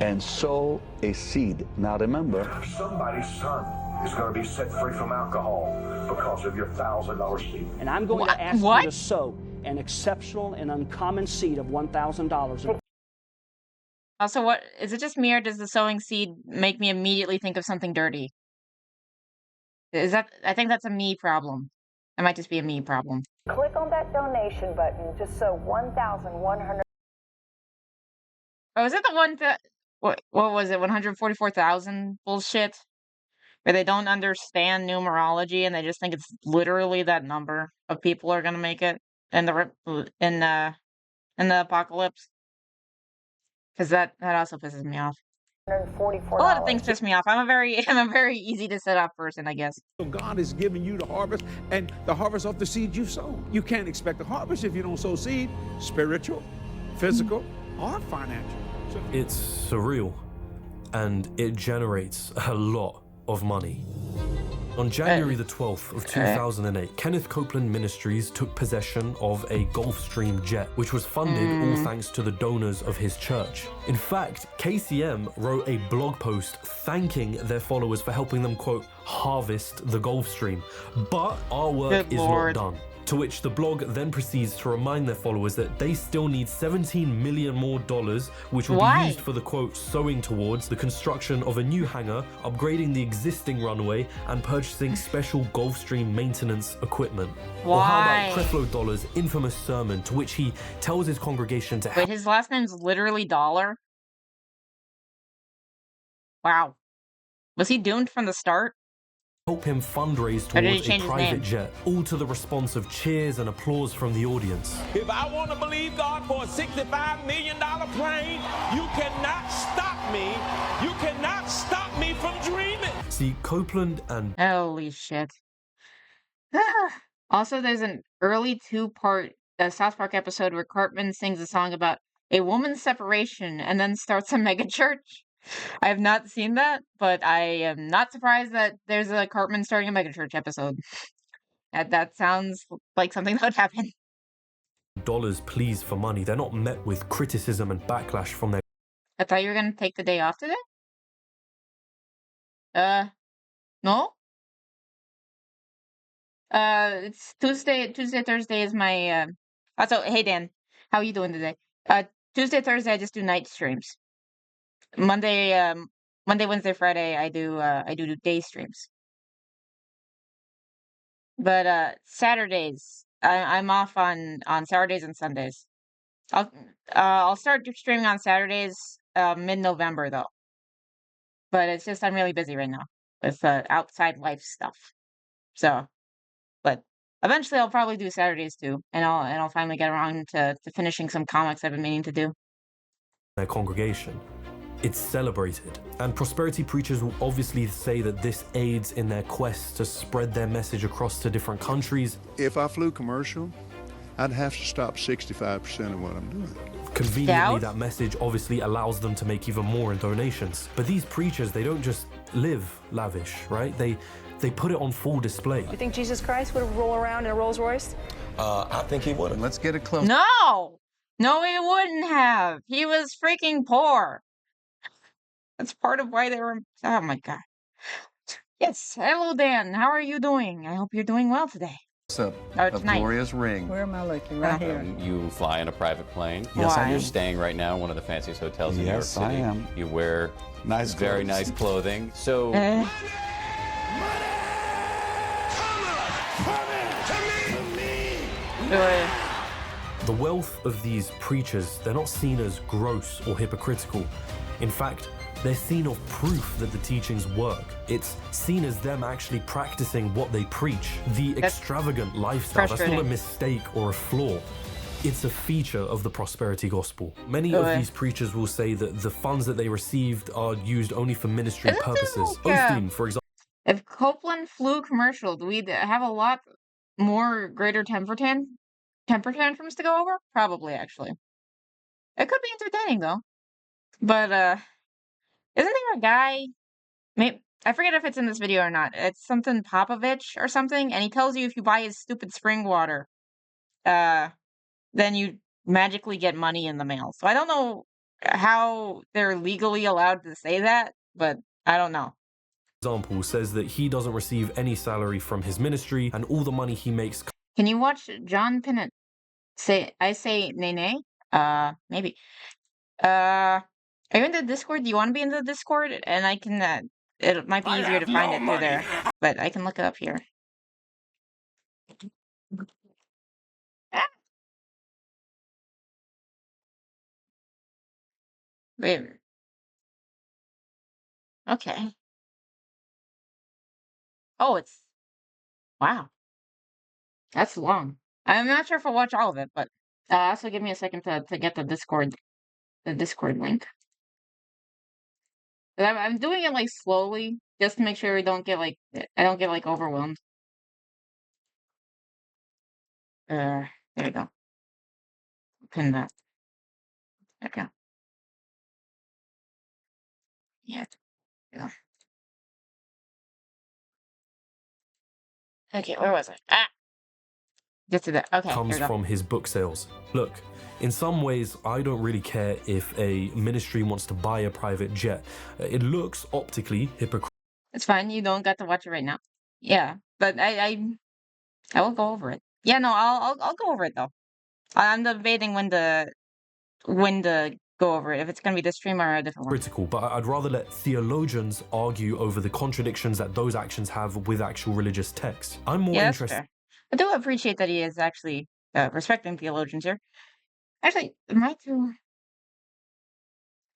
and sow a seed. Now remember, somebody's son is going to be set free from alcohol because of your $1,000 seed. And I'm going to ask you to sow an exceptional and uncommon seed of $1,000. Also, what is it just me, or does the sowing seed make me immediately think of something dirty? Is that, I think that's a me problem. It might just be a me problem. Click on that donation button. Just sow 1,100. Oh, is it the one that, what was it, 144,000 bullshit? Where they don't understand numerology and they just think it's literally that number of people are gonna make it in the apocalypse? Because that also pisses me off. $144. A lot of things piss me off. I'm a very easy to set off person, I guess. So God is giving you the harvest, and the harvest of the seed you've sown. You can't expect a harvest if you don't sow seed, spiritual, physical, or financial. It's surreal, and it generates a lot of money. On January the 12th of 2008, Kenneth Copeland Ministries took possession of a Gulfstream jet, which was funded all thanks to the donors of his church. In fact, KCM wrote a blog post thanking their followers for helping them, quote, harvest the Gulfstream. But our work is not done. To which the blog then proceeds to remind their followers that they still need $17 million more, which will be used for the, quote, sowing towards the construction of a new hangar, upgrading the existing runway, and purchasing special Gulfstream maintenance equipment. Or how about Creflo Dollar's infamous sermon, to which he tells his congregation to... Wait, his last name's literally Dollar? Wow. Was he doomed from the start? Help him fundraise towards a private jet, all to the response of cheers and applause from the audience. If I want to believe God for a $65 million plane, you cannot stop me. You cannot stop me from dreaming. See, Copeland and... Holy shit. Also, there's an early two-part South Park episode where Cartman sings a song about a woman's separation and then starts a megachurch. I have not seen that, but I am not surprised that there's a Cartman starting a megachurch episode. That sounds like something that would happen. Dollars pleas for money. They're not met with criticism and backlash from their... I thought you were going to take the day off today? No? It's Tuesday, Thursday is my, Also, hey Dan, how are you doing today? Tuesday, Thursday, I just do night streams. Monday, Wednesday, Friday, I do day streams. But Saturdays, I'm off on Saturdays and Sundays. I'll start streaming on Saturdays mid-November though. But it's just I'm really busy right now with outside life stuff. So, but eventually I'll probably do Saturdays too, and I'll finally get around to finishing some comics I've been meaning to do. Their congregation. It's celebrated, and prosperity preachers will obviously say that this aids in their quest to spread their message across to different countries. If I flew commercial, I'd have to stop 65% of what I'm doing. Conveniently, that message obviously allows them to make even more in donations. But these preachers, they don't just live lavish, right? They put it on full display. You think Jesus Christ would roll around in a Rolls Royce? I think he would. Let's get it close. No, he wouldn't have. He was freaking poor. That's part of why they were... Oh, my God. Yes. Hello, Dan. How are you doing? I hope you're doing well today. It's a glorious ring. Where am I looking? Right here. You fly in a private plane. Yes, I do. You're staying right now in one of the fanciest hotels in New York City. Yes, I am. You wear very nice clothing. So... The wealth of these preachers, they're not seen as gross or hypocritical. In fact, They're seen as proof that the teachings work. It's seen as them actually practicing what they preach. The extravagant lifestyle, that's not a mistake or a flaw. It's a feature of the prosperity gospel. Many of these preachers will say that the funds that they received are used only for ministry purposes. Osteen, for example. If Copeland flew commercial, do we have a lot more greater temper tantrums to go over? Probably, actually. It could be entertaining, though. But, isn't there a guy, I forget if it's in this video or not, it's something Popovich or something, and he tells you if you buy his stupid spring water, then you magically get money in the mail. So I don't know how they're legally allowed to say that, but I don't know. Example says that he doesn't receive any salary from his ministry, and all the money he makes. Can you watch John Pinnett say, I say nay? Maybe. Are you in the Discord? Do you want to be in the Discord? And I can, it might be easier to find it through there, but I can look it up here. Ah. Wait. Okay. Oh, it's, wow. That's long. I'm not sure if I'll watch all of it, but also give me a second to get the Discord link. I'm doing it like slowly, just to make sure I don't get like overwhelmed. There you go. Pin that. Okay. Yeah. Yeah. Okay, where was I? Ah! Just to that. Okay. Comes from his book sales. Look, in some ways, I don't really care if a ministry wants to buy a private jet. It looks optically hypocritical. It's fine. You don't got to watch it right now. Yeah, but I will go over it. Yeah, no, I'll go over it though. I'm debating when to go over it, if it's gonna be this stream or a different one. Critical, but I'd rather let theologians argue over the contradictions that those actions have with actual religious texts. I'm more interested. Fair. I do appreciate that he is actually respecting theologians here. Actually, am I too?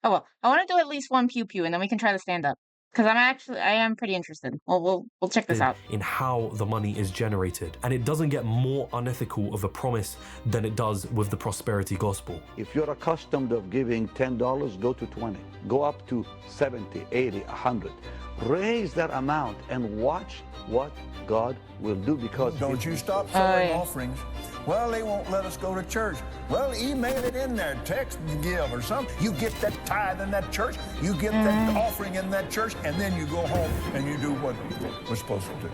Oh well, I want to do at least one pew pew, and then we can try to stand up. Because I am pretty interested. We'll check this out. In how the money is generated. And it doesn't get more unethical of a promise than it does with the prosperity gospel. If you're accustomed of giving $10, go to 20. Go up to 70, 80, 100. Raise that amount and watch what God will do, because don't you stop sowing offerings. Well, they won't let us go to church. Well, email it in there, text and give or something. You get that tithe in that church, you get that offering in that church, and then you go home and you do what we're supposed to do.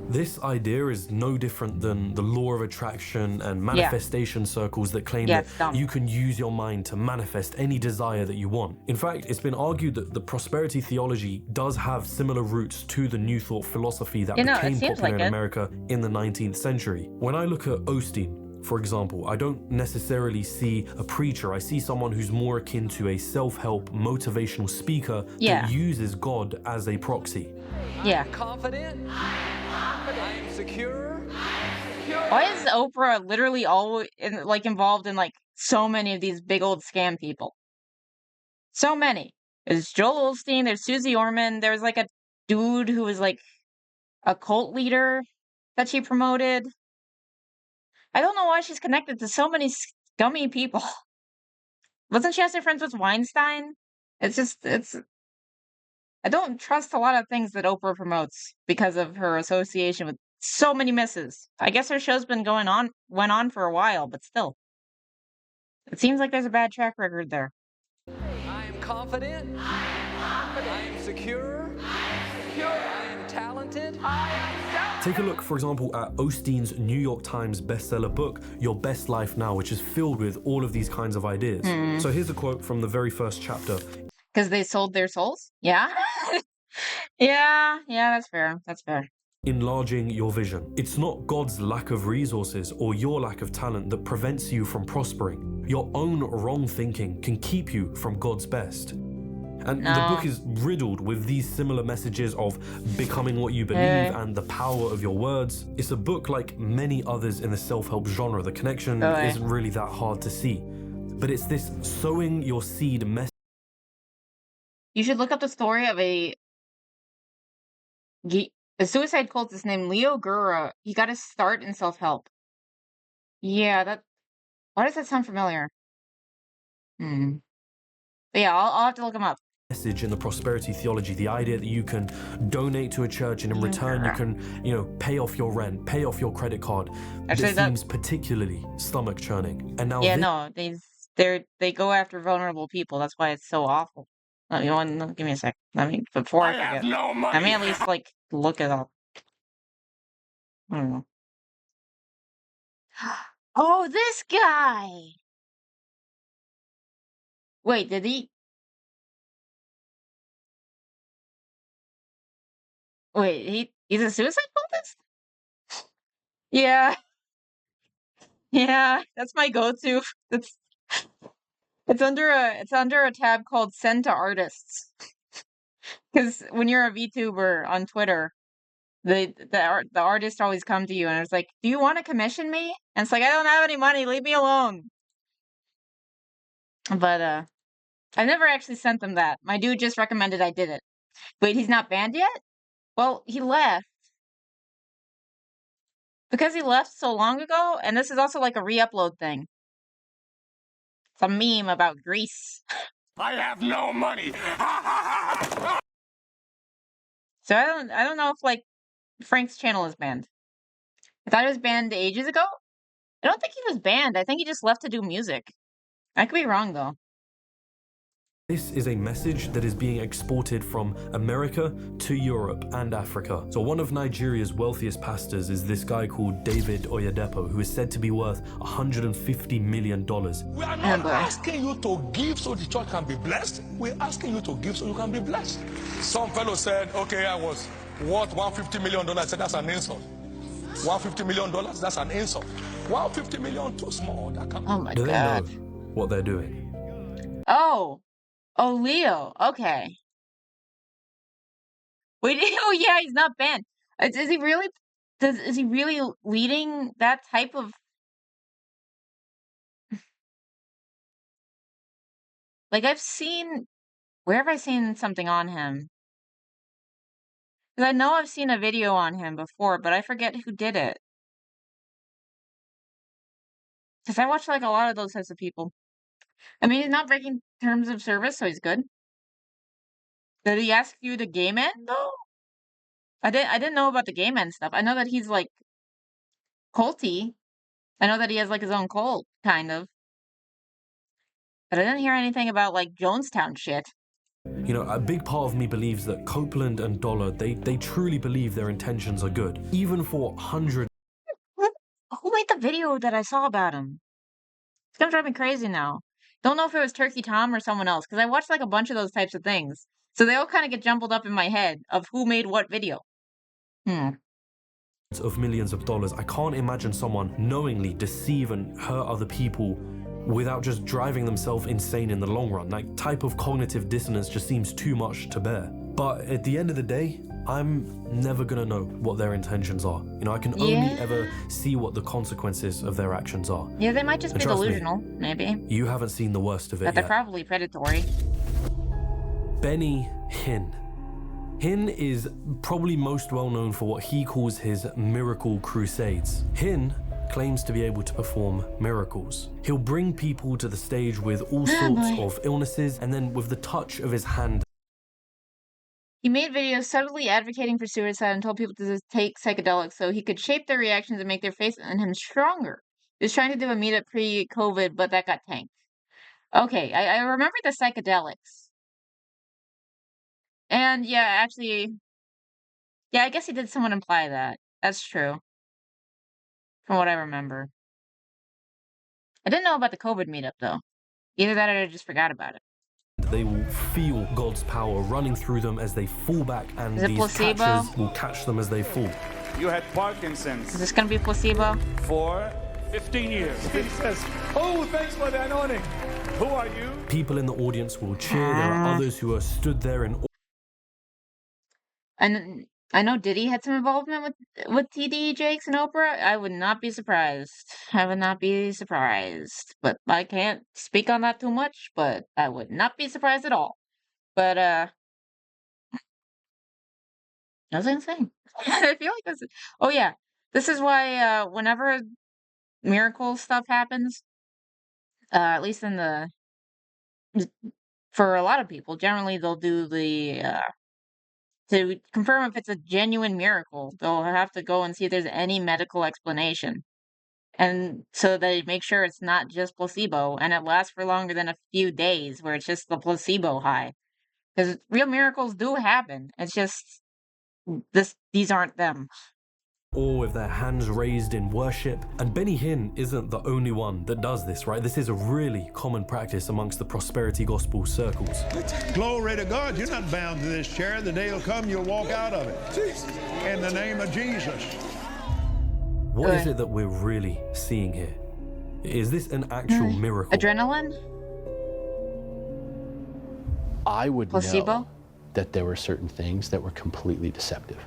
This idea is no different than the law of attraction and manifestation circles that claim that you can use your mind to manifest any desire that you want. In fact, it's been argued that the prosperity theology does have similar roots to the New Thought philosophy that became popular in America in the 19th century. When I look at Osteen, for example, I don't necessarily see a preacher. I see someone who's more akin to a self-help motivational speaker that uses God as a proxy. Yeah. Confident. I am secure. Why is Oprah literally always involved in so many of these big old scam people? So many. There's Joel Osteen, there's Susie Orman, there's a dude who was a cult leader that she promoted. I don't know why she's connected to so many scummy people. Wasn't she also friends with Weinstein? I don't trust a lot of things that Oprah promotes because of her association with so many misses. I guess her show's went on for a while, but still. It seems like there's a bad track record there. I am confident. I am secure. I am talented. Take a look, for example, at Osteen's New York Times bestseller book, Your Best Life Now, which is filled with all of these kinds of ideas. So here's a quote from the very first chapter. Because they sold their souls? Yeah? yeah, that's fair. That's fair. Enlarging your vision. It's not God's lack of resources or your lack of talent that prevents you from prospering. Your own wrong thinking can keep you from God's best. And the book is riddled with these similar messages of becoming what you believe and the power of your words. It's a book like many others in the self-help genre. The connection isn't really that hard to see. But it's this sowing your seed message You should look up the story of a suicide cultist named Leo Gura. He got his start in self-help. Yeah, why does that sound familiar? But yeah, I'll have to look him up. Message in the prosperity theology, the idea that you can donate to a church and in return you can, pay off your rent, pay off your credit card. Actually, this seems particularly stomach churning. And now they go after vulnerable people. That's why it's so awful. You know what? Give me a sec. Before I forget, no money. I may at least look it up. I don't know. Oh, this guy! Wait, did he? Wait, he's a suicide cultist? Yeah. Yeah, that's my go-to. It's under a tab called Send to Artists. Because when you're a VTuber on Twitter, the artists always come to you and it's like, do you want to commission me? And it's like, I don't have any money, leave me alone. But I never actually sent them that. My dude just recommended I did it. Wait, he's not banned yet? Well, he left. Because he left so long ago, and this is also like a re-upload thing. It's a meme about Greece. I have no money. So I don't know if Frank's channel is banned. I thought it was banned ages ago. I don't think he was banned. I think he just left to do music. I could be wrong though. This is a message that is being exported from America to Europe and Africa. So one of Nigeria's wealthiest pastors is this guy called David Oyedepo, who is said to be worth $150 million. We are not asking you to give so the church can be blessed. We're asking you to give so you can be blessed. Some fellow said, okay, I was worth $150 million. I said, that's an insult. $150 million, that's an insult. $150 million, too small. That can't Oh my Do God. they know what they're doing? Oh, Leo. Okay. Wait, oh yeah, he's not banned. Is he really? Is he really leading that type of? I've seen. Where have I seen something on him? Because I know I've seen a video on him before, but I forget who did it. Because I watch a lot of those types of people. I mean, he's not breaking terms of service, so he's good. Did he ask you to game it though? I didn't know about the game end stuff. I know that he's culty. I know that he has his own cult, kind of. But I didn't hear anything about Jonestown shit. You know, a big part of me believes that Copeland and Dollar, they truly believe their intentions are good. Even for hundreds. Who made the video that I saw about him? It's gonna drive me crazy now. Don't know if it was Turkey Tom or someone else, because I watched a bunch of those types of things. So they all kind of get jumbled up in my head of who made what video. Of millions of dollars. I can't imagine someone knowingly deceive and hurt other people without just driving themselves insane in the long run. Type of cognitive dissonance just seems too much to bear. But at the end of the day, I'm never gonna know what their intentions are. You know, I can only ever see what the consequences of their actions are. Yeah, they might just And be trust me, delusional, maybe. You haven't seen the worst of it But they're yet. probably predatory. Benny Hinn. Hinn is probably most well known for what he calls his miracle crusades. Hinn claims to be able to perform miracles. He'll bring people to the stage with all sorts of illnesses, and then with the touch of his hand. He made videos subtly advocating for suicide and told people to take psychedelics so he could shape their reactions and make their faith in him stronger. He was trying to do a meetup pre-COVID, but that got tanked. Okay, I remember the psychedelics. And yeah, actually, yeah, I guess he did somewhat imply that. That's true. From what I remember. I didn't know about the COVID meetup, though. Either that or I just forgot about it. They will feel God's power running through them as they fall back, and Is it these placebo? catchers will catch them as they fall. You had Parkinson's. Is this gonna be placebo? For 15 years. He says, oh, thanks for the anointing. Who are you? People in the audience will cheer. There are others who are stood there in awe. And I know Diddy had some involvement with TD Jakes and Oprah. I would not be surprised. I would not be surprised. But I can't speak on that too much, but I would not be surprised at all. But I was insane. I feel like this. Oh yeah, this is why whenever miracle stuff happens, at least in the for a lot of people, generally they'll do the to confirm if it's a genuine miracle. They'll have to go and see if there's any medical explanation, and so they make sure it's not just placebo, and it lasts for longer than a few days, where it's just the placebo high. Because real miracles do happen. It's just these aren't them. Or with their hands raised in worship. And Benny Hinn isn't the only one that does this, right? This is a really common practice amongst the prosperity gospel circles. Glory to God. You're not bound to this chair. The day will come, you'll walk out of it. In the name of Jesus. What is it that we're really seeing here? Is this an actual miracle? Adrenaline? I would Placebo? know that there were certain things that were completely deceptive.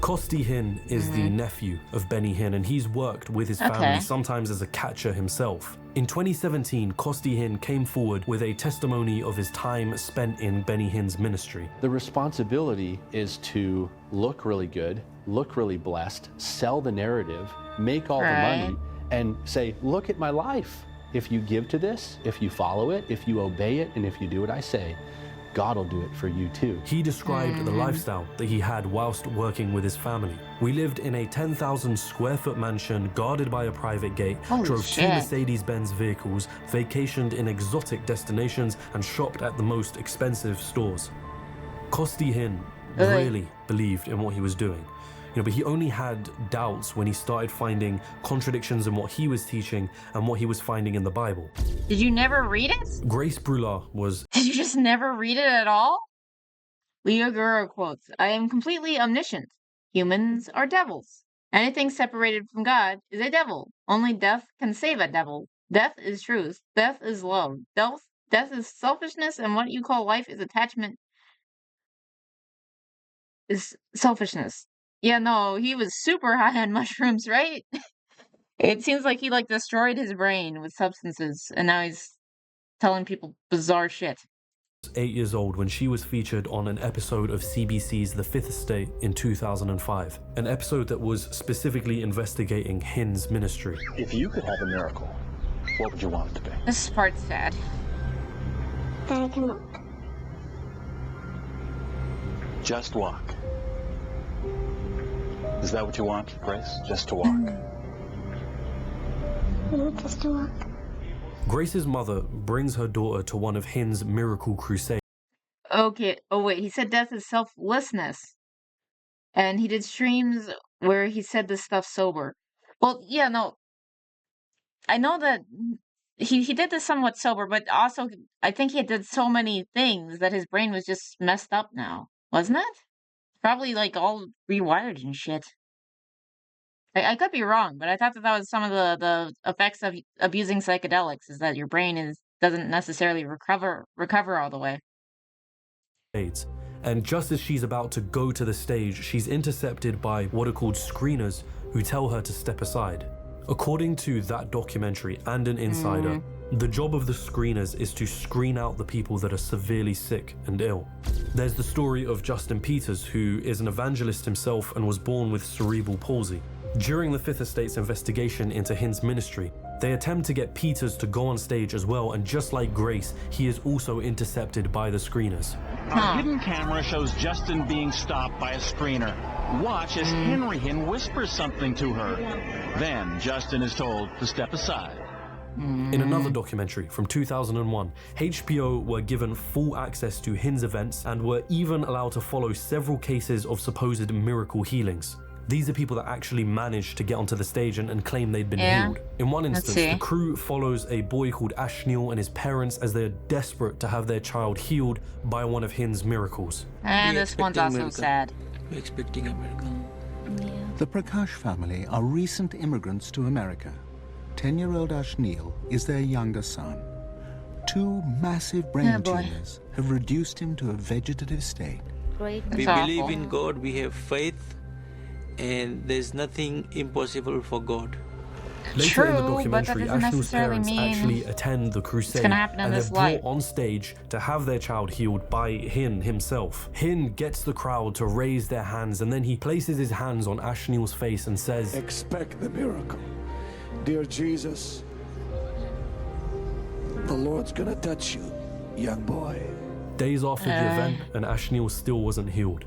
Costi Hinn is the nephew of Benny Hinn, and he's worked with his family, sometimes as a catcher himself. In 2017, Costi Hinn came forward with a testimony of his time spent in Benny Hinn's ministry. The responsibility is to look really good, look really blessed, sell the narrative, make all the money, and say, look at my life. If you give to this, if you follow it, if you obey it, and if you do what I say, God will do it for you too. He described the lifestyle that he had whilst working with his family. We lived in a 10,000 square foot mansion guarded by a private gate, drove 2 Mercedes-Benz vehicles, vacationed in exotic destinations, and shopped at the most expensive stores. Costi Hinn really believed in what he was doing. But he only had doubts when he started finding contradictions in what he was teaching and what he was finding in the Bible. Did you never read it? Grace Brulard was... Did you just never read it at all? Leo Guru quotes, I am completely omniscient. Humans are devils. Anything separated from God is a devil. Only death can save a devil. Death is truth. Death is love. Death is selfishness, and what you call life is attachment. Is selfishness. Yeah, no, he was super high on mushrooms, right? It seems like he destroyed his brain with substances, and now he's telling people bizarre shit. 8 years old when she was featured on an episode of CBC's The Fifth Estate in 2005, an episode that was specifically investigating Hinn's ministry. If you could have a miracle, what would you want it to be? This part's sad. That I can walk. Just walk. Is that what you want, Grace? Just to walk? Just to walk. Grace's mother brings her daughter to one of Hinn's miracle crusades. Okay, oh wait, he said death is selflessness. And he did streams where he said this stuff sober. Well, yeah, no. I know that he did this somewhat sober, but also I think he did so many things that his brain was just messed up now. Wasn't it? Probably all rewired and shit. I could be wrong, but I thought that was some of the effects of abusing psychedelics, is that your brain doesn't necessarily recover all the way. And just as she's about to go to the stage, she's intercepted by what are called screeners who tell her to step aside. According to that documentary and an insider, the job of the screeners is to screen out the people that are severely sick and ill. There's the story of Justin Peters, who is an evangelist himself and was born with cerebral palsy. During the Fifth Estate's investigation into Hinn's ministry, they attempt to get Peters to go on stage as well, and just like Grace, he is also intercepted by the screeners. A hidden camera shows Justin being stopped by a screener. Watch as Henry Hinn whispers something to her. Then Justin is told to step aside. In another documentary from 2001, HBO were given full access to Hinn's events and were even allowed to follow several cases of supposed miracle healings. These are people that actually managed to get onto the stage and claim they'd been healed. In one instance, the crew follows a boy called Ash Neal and his parents as they're desperate to have their child healed by one of Hinn's miracles. And this one's also sad. We're expecting a miracle. Yeah. The Prakash family are recent immigrants to America. 10-year-old Ash Neal is their younger son. 2 massive brain tumors have reduced him to a vegetative state. We believe in God, we have faith, and there's nothing impossible for God. Later in the True, but that documentary, doesn't Ashnel's necessarily parents mean actually attend the crusade, gonna happen in and they're this brought life. on stage to have their child healed by Hin himself. Hin gets the crowd to raise their hands, and then he places his hands on Ashnel's face and says, "Expect the miracle. Dear Jesus, the Lord's gonna touch you, young boy." Days after the event, and Ashnel still wasn't healed.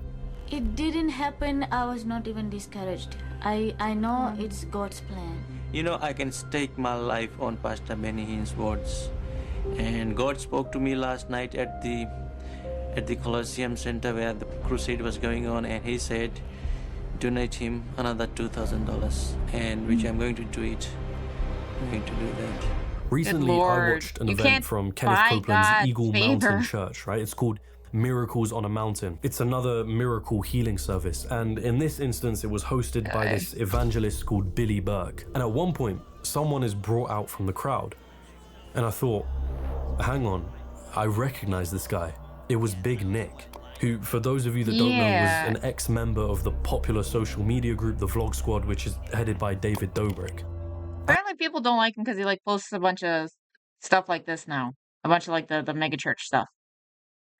It didn't happen. I was not even discouraged. I know it's God's plan. You know, I can stake my life on Pastor Benny Hinn's words. And God spoke to me last night at the Colosseum Center where the crusade was going on, and he said, donate him another $2,000, and which I'm going to do it. I'm going to do that. Recently, I watched an event from Kenneth Copeland's Eagle Mountain Church, right? It's called Miracles on a Mountain. It's another miracle healing service, and in this instance it was hosted by this evangelist called Billy Burke. And at one point someone is brought out from the crowd, and I thought, hang on, I recognize this guy. It was Big Nick, who, for those of you that don't know, was an ex-member of the popular social media group The Vlog Squad, which is headed by David Dobrik. Apparently people don't like him because he like posts a bunch of stuff like this now, a bunch of like the mega church stuff.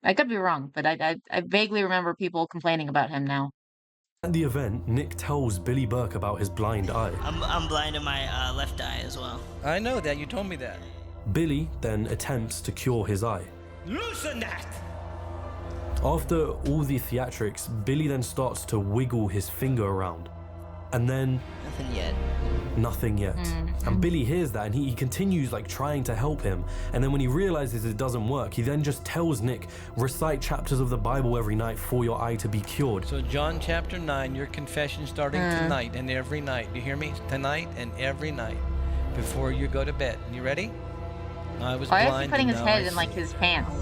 I could be wrong, but I vaguely remember people complaining about him now. At the event, Nick tells Billy Burke about his blind eye. I'm blind in my left eye as well. I know that, you told me that. Billy then attempts to cure his eye. Loosen that! After all the theatrics, Billy then starts to wiggle his finger around. And then... Nothing yet. Nothing yet. And Billy hears that, and he continues like trying to help him. And then when he realizes it doesn't work, he then just tells Nick, recite chapters of the Bible every night for your eye to be cured. So John chapter 9, your confession starting tonight and every night. You hear me? Tonight and every night before you go to bed. You ready? I was blind. Why is he putting his head in like his pants?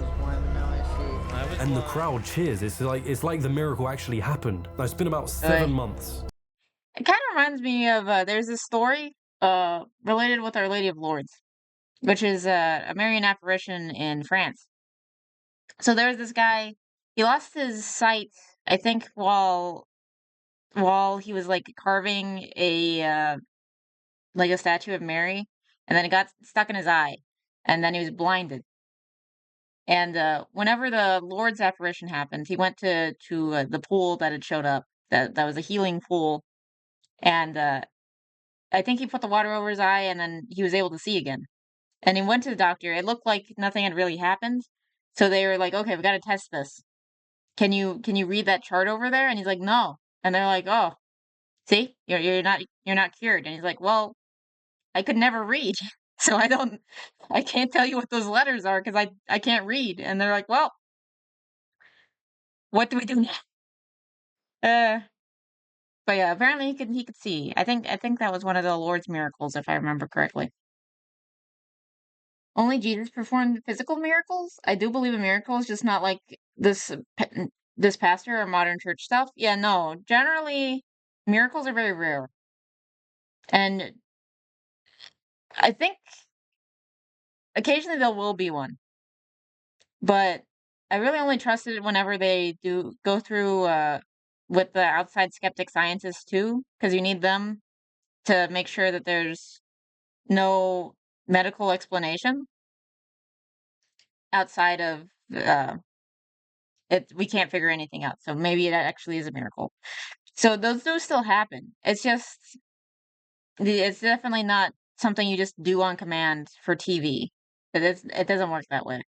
And the crowd cheers. It's like the miracle actually happened. Now, it's been about 7 months. It kind of reminds me of there's this story related with Our Lady of Lourdes, which is a Marian apparition in France. So there's this guy. He lost his sight, I think, while he was like carving a statue of Mary, and then it got stuck in his eye, and then he was blinded. And whenever the Lourdes apparition happened, he went to the pool that had showed up. That was a healing pool. And I think he put the water over his eye, and then he was able to see again. And he went to the doctor. It looked like nothing had really happened. So they were like, okay, we got to test this. Can you read that chart over there? And he's like, no. And they're like, oh, see, you're not cured. And he's like, well, I could never read. So I can't tell you what those letters are because I can't read. And they're like, well, what do we do now? But yeah, apparently he could see. I think that was one of the Lord's miracles, if I remember correctly. Only Jesus performed physical miracles? I do believe in miracles, just not like this pastor or modern church stuff. Yeah, no. Generally, miracles are very rare. And I think occasionally there will be one. But I really only trust it whenever they do go through with the outside skeptic scientists too, because you need them to make sure that there's no medical explanation outside of it. We can't figure anything out, so maybe it actually is a miracle. So those do still happen. It's definitely not something you just do on command for TV. It doesn't work that way.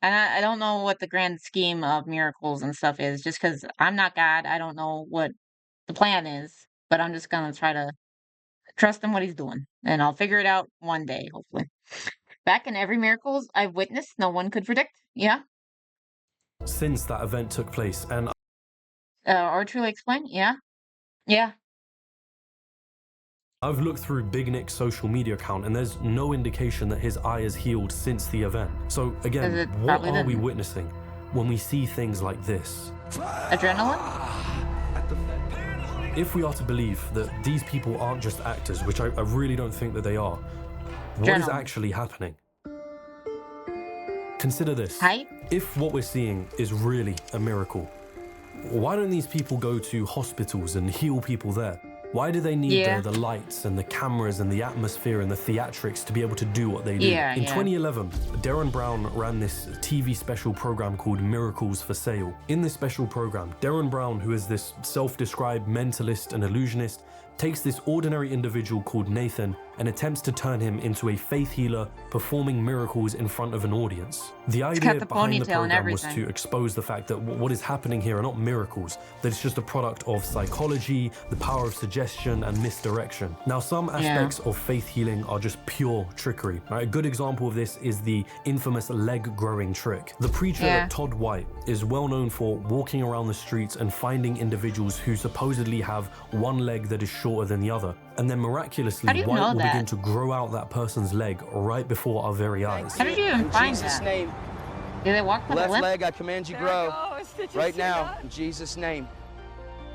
And I don't know what the grand scheme of miracles and stuff is, just because I'm not God. I don't know what the plan is, but I'm just going to try to trust in what he's doing. And I'll figure it out one day, hopefully. Back in every miracles I've witnessed, no one could predict. Yeah? Since that event took place, and... or truly explain? Yeah? Yeah. I've looked through Big Nick's social media account, and there's no indication that his eye is healed since the event. So again, what are we witnessing when we see things like this? Adrenaline? If we are to believe that these people aren't just actors, which I really don't think that they are, what is actually happening? Consider this. If what we're seeing is really a miracle, why don't these people go to hospitals and heal people there? Why do they need the lights and the cameras and the atmosphere and the theatrics to be able to do what they do? In 2011, Darren Brown ran this TV special program called Miracles for Sale. In this special program, Darren Brown, who is this self-described mentalist and illusionist, takes this ordinary individual called Nathan and attempts to turn him into a faith healer performing miracles in front of an audience. The idea behind the program was to expose the fact that what is happening here are not miracles, that it's just a product of psychology, the power of suggestion, and misdirection. Now, some aspects of faith healing are just pure trickery. Right? A good example of this is the infamous leg growing trick. The preacher Todd White is well known for walking around the streets and finding individuals who supposedly have one leg that is shorter than the other. And then miraculously, White will begin to grow out that person's leg right before our very eyes. How did you even find that? In Jesus' name. Did they walk with Left a limp? leg, I command you grow. Right now, in Jesus' name.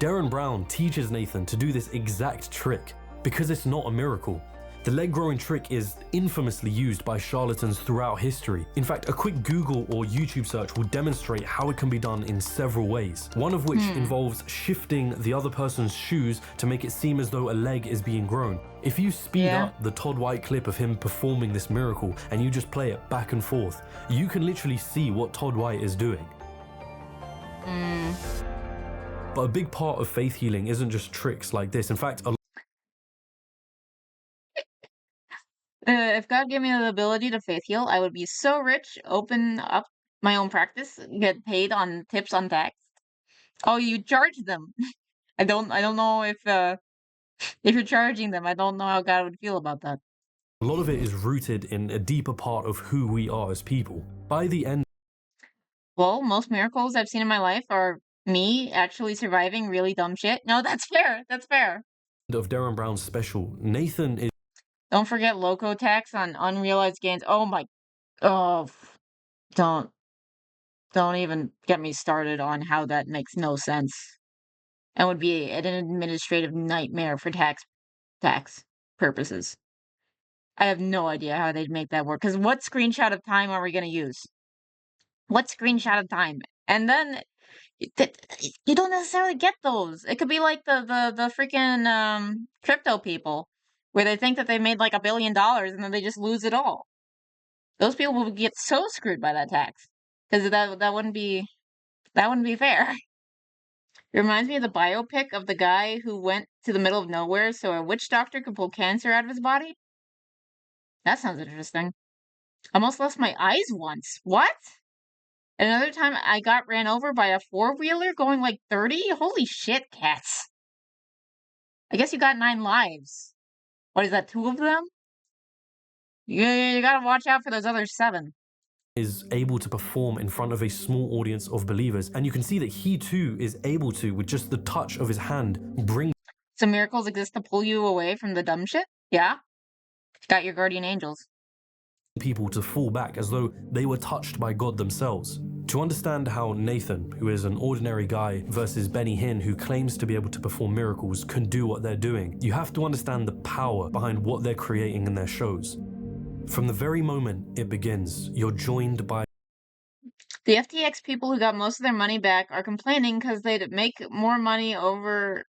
Darren Brown teaches Nathan to do this exact trick because it's not a miracle. The leg growing trick is infamously used by charlatans throughout history. In fact, a quick Google or YouTube search will demonstrate how it can be done in several ways, one of which involves shifting the other person's shoes to make it seem as though a leg is being grown. If you speed up the Todd White clip of him performing this miracle and you just play it back and forth, you can literally see what Todd White is doing. But a big part of faith healing isn't just tricks like this. In fact, if God gave me the ability to faith heal, I would be so rich, open up my own practice, get paid on tips on tax. Oh, you charge them. I don't know if you're charging them. I don't know how God would feel about that. A lot of it is rooted in a deeper part of who we are as people. By the end, well, most miracles I've seen in my life are me actually surviving really dumb shit. No, that's fair. That's fair. Of Darren Brown's special, Nathan is. Don't forget loco tax on unrealized gains. Oh my, oh, don't even get me started on how that makes no sense. And would be an administrative nightmare for tax purposes. I have no idea how they'd make that work. Because what screenshot of time are we going to use? What screenshot of time? And then you don't necessarily get those. It could be like the freaking crypto people, where they think that they made like $1 billion and then they just lose it all. Those people would get so screwed by that tax, because that wouldn't be fair. It reminds me of the biopic of the guy who went to the middle of nowhere so a witch doctor could pull cancer out of his body. That sounds interesting. Almost lost my eyes once. What? Another time I got ran over by a four-wheeler going like 30? Holy shit, cats. I guess you got 9 lives. What is that, 2 of them? You gotta watch out for those other 7. Is able to perform in front of a small audience of believers, and you can see that he too is able to, with just the touch of his hand, bring. So miracles exist to pull you away from the dumb shit? Yeah? Got your guardian angels. People to fall back as though they were touched by God themselves. To understand how Nathan, who is an ordinary guy, versus Benny Hinn, who claims to be able to perform miracles, can do what they're doing, you have to understand the power behind what they're creating in their shows. From the very moment it begins, you're joined by. The FTX people who got most of their money back are complaining because they'd make more money over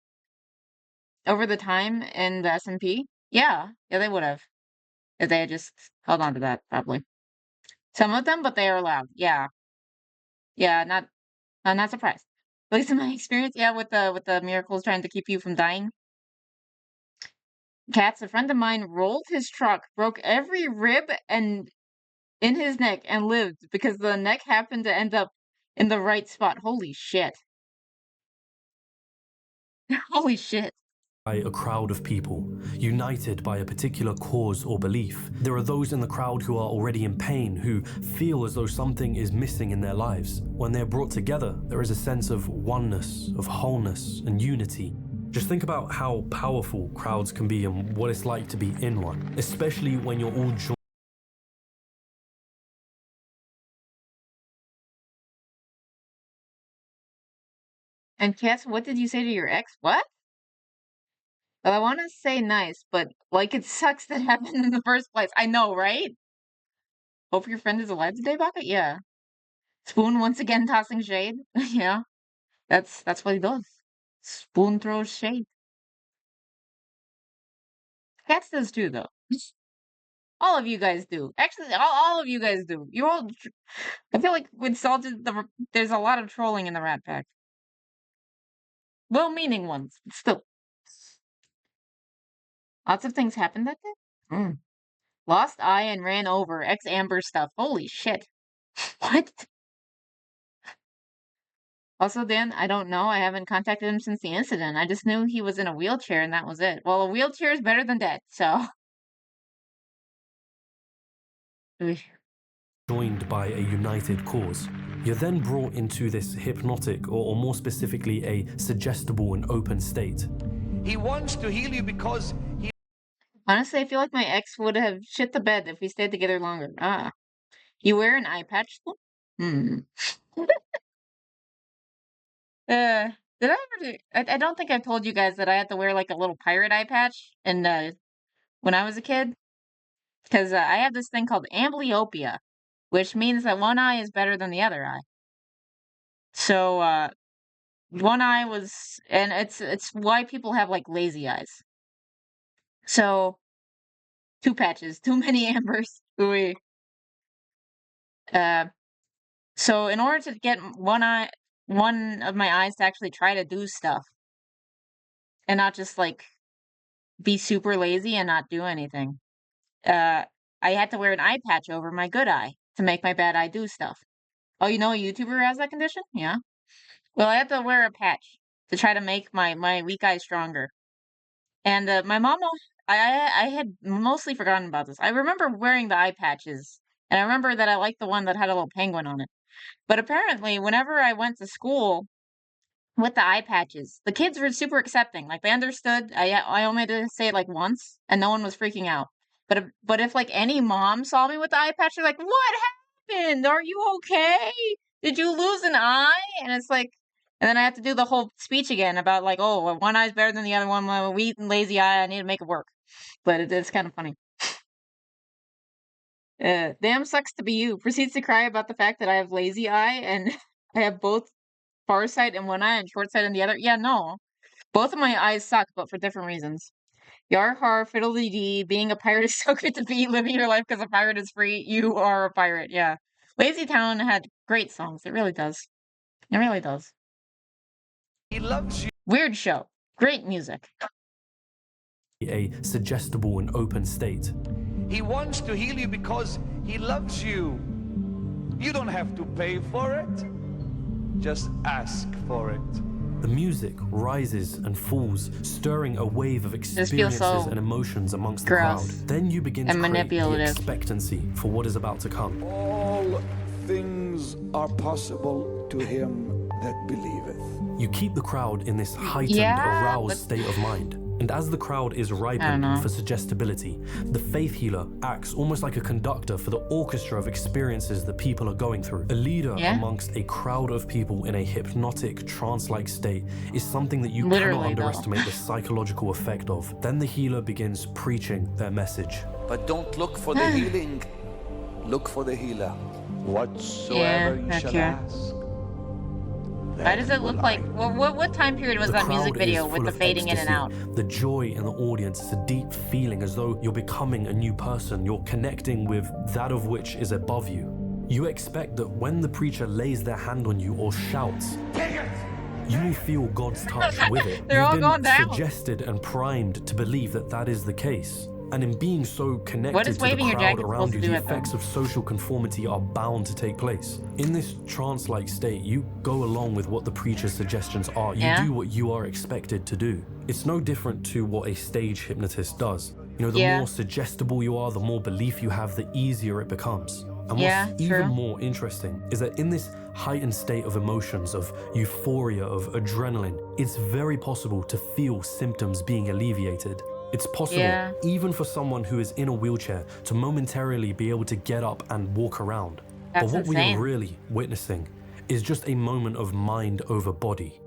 the time in the S&P. Yeah, they would have. If they had just held on to that, probably. Some of them, but they are allowed. Yeah. Yeah, I'm not surprised. At least in my experience, yeah, with the miracles trying to keep you from dying. Cats, a friend of mine rolled his truck, broke every rib and in his neck, and lived because the neck happened to end up in the right spot. Holy shit. Holy shit. By a crowd of people, united by a particular cause or belief. There are those in the crowd who are already in pain, who feel as though something is missing in their lives. When they're brought together, there is a sense of oneness, of wholeness, and unity. Just think about how powerful crowds can be and what it's like to be in one, especially when you're all joined. And Cass, what did you say to your ex? What? Well, I want to say nice, but like it sucks that happened in the first place. I know, right? Hope your friend is alive today, Baka? Yeah. Spoon once again tossing shade. Yeah. That's what he does. Spoon throws shade. Cats does too, though. All of you guys do. Actually, all of you guys do. You all. I feel like with Salted, there's a lot of trolling in the Rat Pack. Well-meaning ones, but still. Lots of things happened that day. Lost eye and ran over. Ex-Amber stuff. Holy shit. What? Also, Dan, I don't know. I haven't contacted him since the incident. I just knew he was in a wheelchair and that was it. Well, a wheelchair is better than dead, so. Joined by a united cause. You're then brought into this hypnotic, or more specifically, a suggestible and open state. He wants to heal you because he... Honestly, I feel like my ex would have shit the bed if we stayed together longer. Ah. You wear an eye patch? Did I ever do... I don't think I told you guys that I had to wear like a little pirate eye patch and when I was a kid. Because I have this thing called amblyopia, which means that one eye is better than the other eye. So, one eye was... And it's why people have like lazy eyes. So, 2 patches. Too many ambers. Ooh. So in order to get one of my eyes to actually try to do stuff and not just like be super lazy and not do anything, I had to wear an eye patch over my good eye to make my bad eye do stuff. Oh, you know a YouTuber has that condition? Yeah. Well, I had to wear a patch to try to make my weak eye stronger. And my mom, I had mostly forgotten about this. I remember wearing the eye patches, and I remember that I liked the one that had a little penguin on it. But apparently, whenever I went to school with the eye patches, the kids were super accepting. Like, they understood. I only had to say it, like, once, and no one was freaking out. But if, like, any mom saw me with the eye patch, they're like, "What happened? Are you okay? Did you lose an eye?" And it's like... And then I have to do the whole speech again about, like, oh, one eye's better than the other one. My weak and lazy eye, I need to make it work. But it's kind of funny. Damn sucks to be you. Proceeds to cry about the fact that I have lazy eye and I have both far sight in one eye and short sight in the other. Yeah, no. Both of my eyes suck, but for different reasons. Yar har, fiddly dee, being a pirate is so good to be, living your life because a pirate is free. You are a pirate, yeah. Lazy Town had great songs. It really does. It really does. He loves you. Weird show. Great music. A suggestible and open state. He wants to heal you because he loves you. You don't have to pay for it. Just ask for it. The music rises and falls, stirring a wave of experiences and emotions amongst the crowd. Then you begin to create the expectancy for what is about to come. All things are possible to him that believeth. You keep the crowd in this heightened, aroused state of mind. And as the crowd is ripened for suggestibility, the faith healer acts almost like a conductor for the orchestra of experiences that people are going through. A leader amongst a crowd of people in a hypnotic, trance-like state is something that you cannot underestimate the psychological effect of. Then the healer begins preaching their message. But don't look for the healing. Look for the healer. Whatsoever you shall ask. Why does it look like... What time period was that music video with the fading in and out? The joy in the audience is a deep feeling as though you're becoming a new person. You're connecting with that of which is above you. You expect that when the preacher lays their hand on you or shouts, you will feel God's touch with it. You've been suggested and primed to believe that that is the case. And in being so connected to the crowd around you, the effects of social conformity are bound to take place. In this trance-like state, you go along with what the preacher's suggestions are. You do what you are expected to do. It's no different to what a stage hypnotist does. You know, the more suggestible you are, the more belief you have, the easier it becomes. And what's even more interesting is that in this heightened state of emotions, of euphoria, of adrenaline, it's very possible to feel symptoms being alleviated. It's possible, even for someone who is in a wheelchair, to momentarily be able to get up and walk around. But what we are really witnessing is just a moment of mind over body.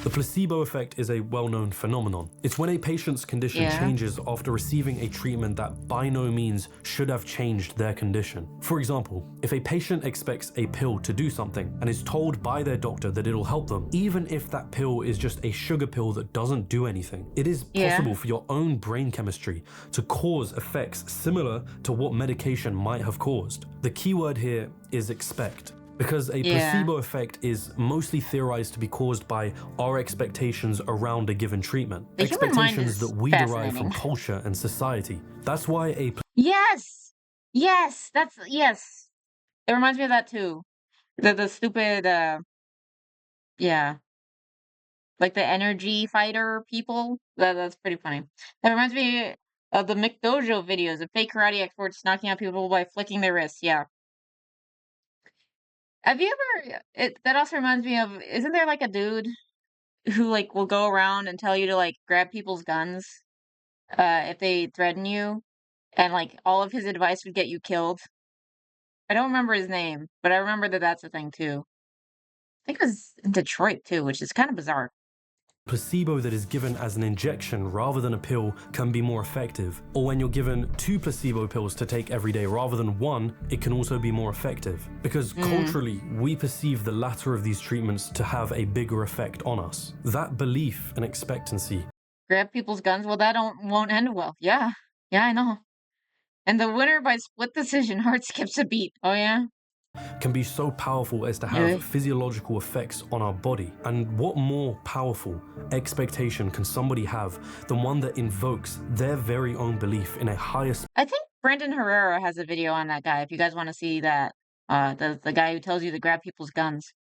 The placebo effect is a well-known phenomenon. It's when a patient's condition changes after receiving a treatment that by no means should have changed their condition. For example, if a patient expects a pill to do something and is told by their doctor that it'll help them, even if that pill is just a sugar pill that doesn't do anything, it is possible for your own brain chemistry to cause effects similar to what medication might have caused. The key word here is expect. Because a placebo effect is mostly theorized to be caused by our expectations around a given treatment. The human mind Expectations is that we derive from fascinating. culture and society. That's why a Yes! Yes! Yes! It reminds me of that too. The stupid, yeah. Like the energy fighter people. That's pretty funny. That reminds me of the McDojo videos of fake karate experts knocking out people by flicking their wrists. Yeah. Have you ever, that also reminds me of, isn't there like a dude who like will go around and tell you to like grab people's guns if they threaten you, and like all of his advice would get you killed? I don't remember his name, but I remember that that's a thing too. I think it was in Detroit too, which is kind of bizarre. placebo that is given as an injection rather than a pill can be more effective. Or when you're given 2 placebo pills to take every day rather than 1, it can also be more effective. Because culturally, we perceive the latter of these treatments to have a bigger effect on us. That belief and expectancy. Grab people's guns? Well, that won't end well. Yeah. Yeah, I know. And the winner by split decision, heart skips a beat. Oh, yeah? Can be so powerful as to have physiological effects on our body. And what more powerful expectation can somebody have than one that invokes their very own belief in a higher... I think Brandon Herrera has a video on that guy, if you guys want to see that. The guy who tells you to grab people's guns.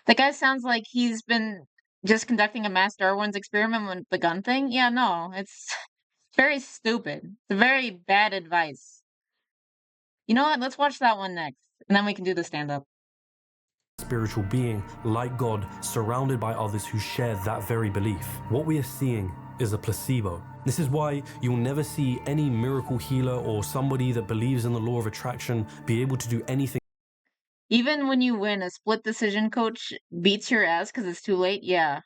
The guy sounds like he's been just conducting a mass Darwin's experiment with the gun thing. Yeah, no, it's very stupid. It's very bad advice. You know what? Let's watch that one next, and then we can do the stand-up. Spiritual being, like God, surrounded by others who share that very belief. What we are seeing is a placebo. This is why you'll never see any miracle healer or somebody that believes in the law of attraction be able to do anything. Even when you win, a split decision coach beats your ass because it's too late? Yeah.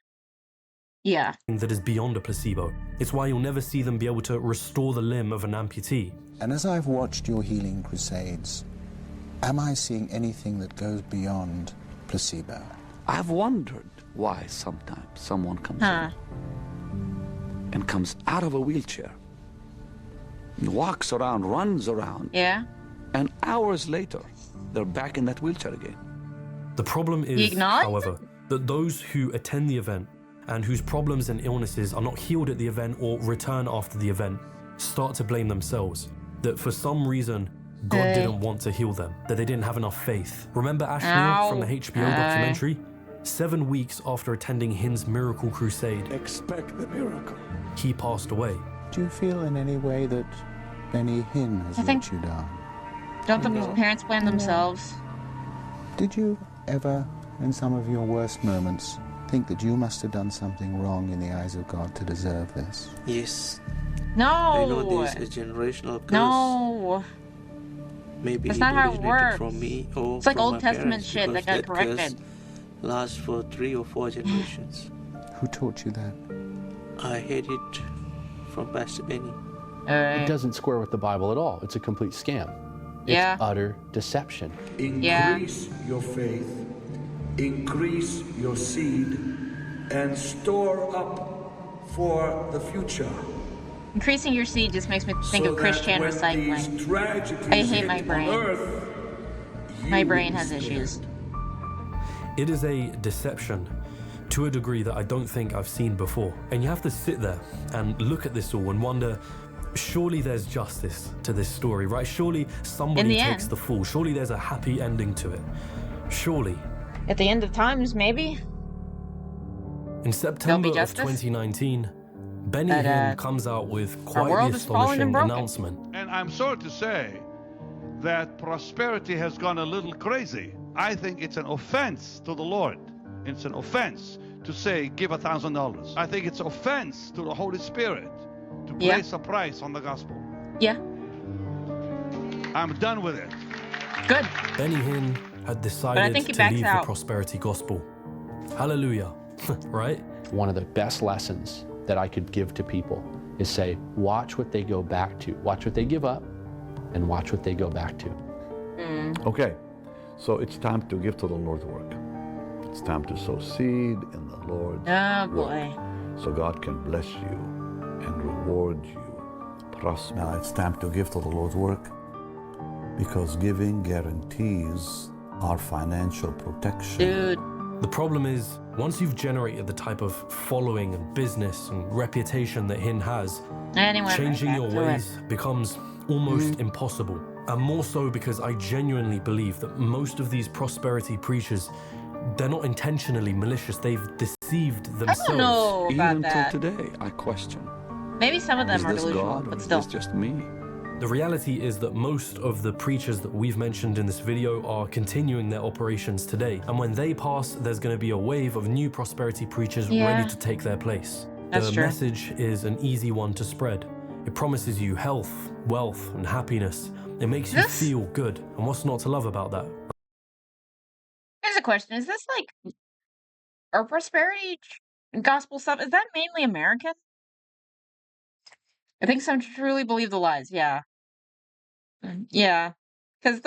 Yeah. That is beyond a placebo. It's why you'll never see them be able to restore the limb of an amputee. And as I've watched your healing crusades, am I seeing anything that goes beyond placebo? I've wondered why sometimes someone comes in and comes out of a wheelchair and walks around, runs around. Yeah. And hours later, they're back in that wheelchair again. The problem is, however, that those who attend the event and whose problems and illnesses are not healed at the event or return after the event start to blame themselves. That for some reason, God didn't want to heal them, that they didn't have enough faith. Remember Ashneer from the HBO documentary? 7 weeks after attending Hin's miracle crusade, expect the miracle. He passed away. Do you feel in any way that Benny Hinn has let you down? Don't the parents blame themselves? Did you ever, in some of your worst moments, think that you must have done something wrong in the eyes of God to deserve this? Yes. No. I know this is a generational curse. No. Maybe that's it not how it originated works. from me or it's like from Old my Testament parents, shit that got corrected. Curse lasts for 3 or 4 generations. Who taught you that? I heard it from Pastor Benny. It doesn't square with the Bible at all. It's a complete scam. It's utter deception. Increase your faith, increase your seed, and store up for the future. Increasing your seed just makes me think of Christian recycling. I hate my brain. My brain has issues. It is a deception to a degree that I don't think I've seen before. And you have to sit there and look at this all and wonder, surely there's justice to this story, right? Surely somebody takes the fall. Surely there's a happy ending to it. Surely. At the end of times, maybe? In September of 2019, Benny Hinn comes out with quite the astonishing announcement. And I'm sorry to say that prosperity has gone a little crazy. I think it's an offense to the Lord. It's an offense to say, give $1,000. I think it's offense to the Holy Spirit to place a price on the gospel. Yeah. I'm done with it. Good. Benny Hinn had decided to leave the prosperity gospel. Hallelujah. right? One of the best lessons that I could give to people is say, watch what they go back to. Watch what they give up and watch what they go back to. Okay, so it's time to give to the Lord's work. It's time to sow seed in the Lord's work. So God can bless you and reward you. Prosper. Now it's time to give to the Lord's work, because giving guarantees our financial protection. Dude. The problem is, once you've generated the type of following and business and reputation that Hin has, changing your ways becomes almost impossible. And more so because I genuinely believe that most of these prosperity preachers, they're not intentionally malicious. They've deceived themselves. I don't know about Even that. till today, I question. Maybe some of them are Is this delusional, God or but is still. this just me? The reality is that most of the preachers that we've mentioned in this video are continuing their operations today. And when they pass, there's going to be a wave of new prosperity preachers ready to take their place. The message is an easy one to spread. It promises you health, wealth, and happiness. It makes you feel good. And what's not to love about that? Here's a question. Is this like, our prosperity gospel stuff, is that mainly American? I think some truly believe the lies, yeah. Yeah. Because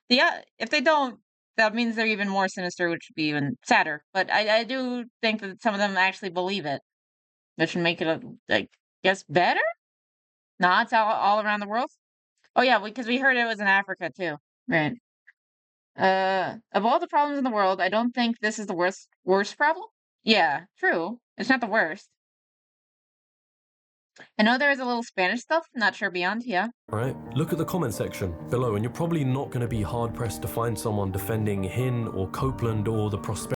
if they don't, that means they're even more sinister, which would be even sadder. But I do think that some of them actually believe it. That should make it, I guess, better? Nah, it's all around the world? Oh yeah, because we heard it was in Africa too. Right. Of all the problems in the world, I don't think this is the worst problem. Yeah, true. It's not the worst. I know there is a little Spanish stuff, not sure beyond, yeah. Right? Look at the comment section below, and you're probably not going to be hard-pressed to find someone defending Hin or Copeland or the prosperity.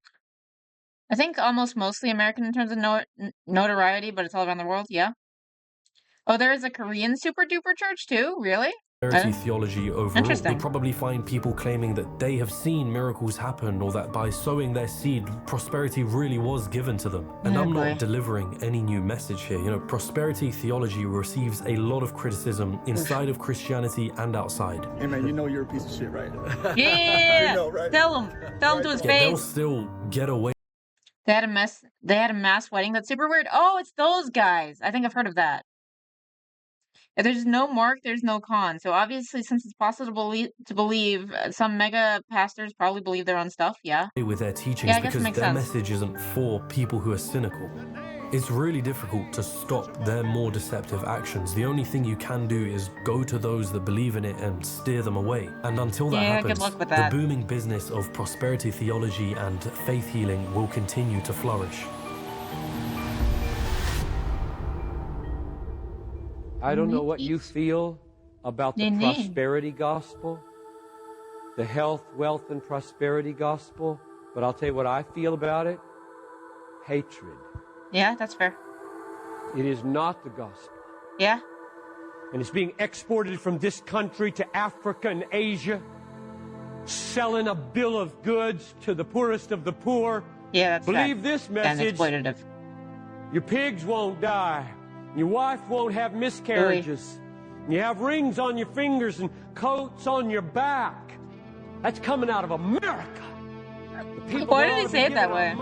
I think almost mostly American in terms of notoriety, but it's all around the world, yeah. Oh, there is a Korean super-duper church too? Really? Theology overall. You'll probably find people claiming that they have seen miracles happen, or that by sowing their seed, prosperity really was given to them. And I'm not delivering any new message here. You know, prosperity theology receives a lot of criticism inside of Christianity and outside. Hey man, you know you're a piece of shit, right? Yeah! You know, right? Tell him to his face. They'll still get away. They had a mass wedding. That's super weird. Oh, it's those guys. I think I've heard of that. If there's no Mark, there's no Con. So obviously, since it's possible to believe, some mega pastors probably believe their own stuff, yeah? With their teachings, because their message isn't for people who are cynical. It's really difficult to stop their more deceptive actions. The only thing you can do is go to those that believe in it and steer them away. And until that happens, good luck with that. The booming business of prosperity theology and faith healing will continue to flourish. I don't know what you feel about the prosperity gospel, the health, wealth, and prosperity gospel, but I'll tell you what I feel about it. Hatred. Yeah, that's fair. It is not the gospel. Yeah. And it's being exported from this country to Africa and Asia, selling a bill of goods to the poorest of the poor. Yeah, that's Believe this message. Exploitative. Your pigs won't die. Your wife won't have miscarriages. You have rings on your fingers and coats on your back. That's coming out of America. Why did he say it that way?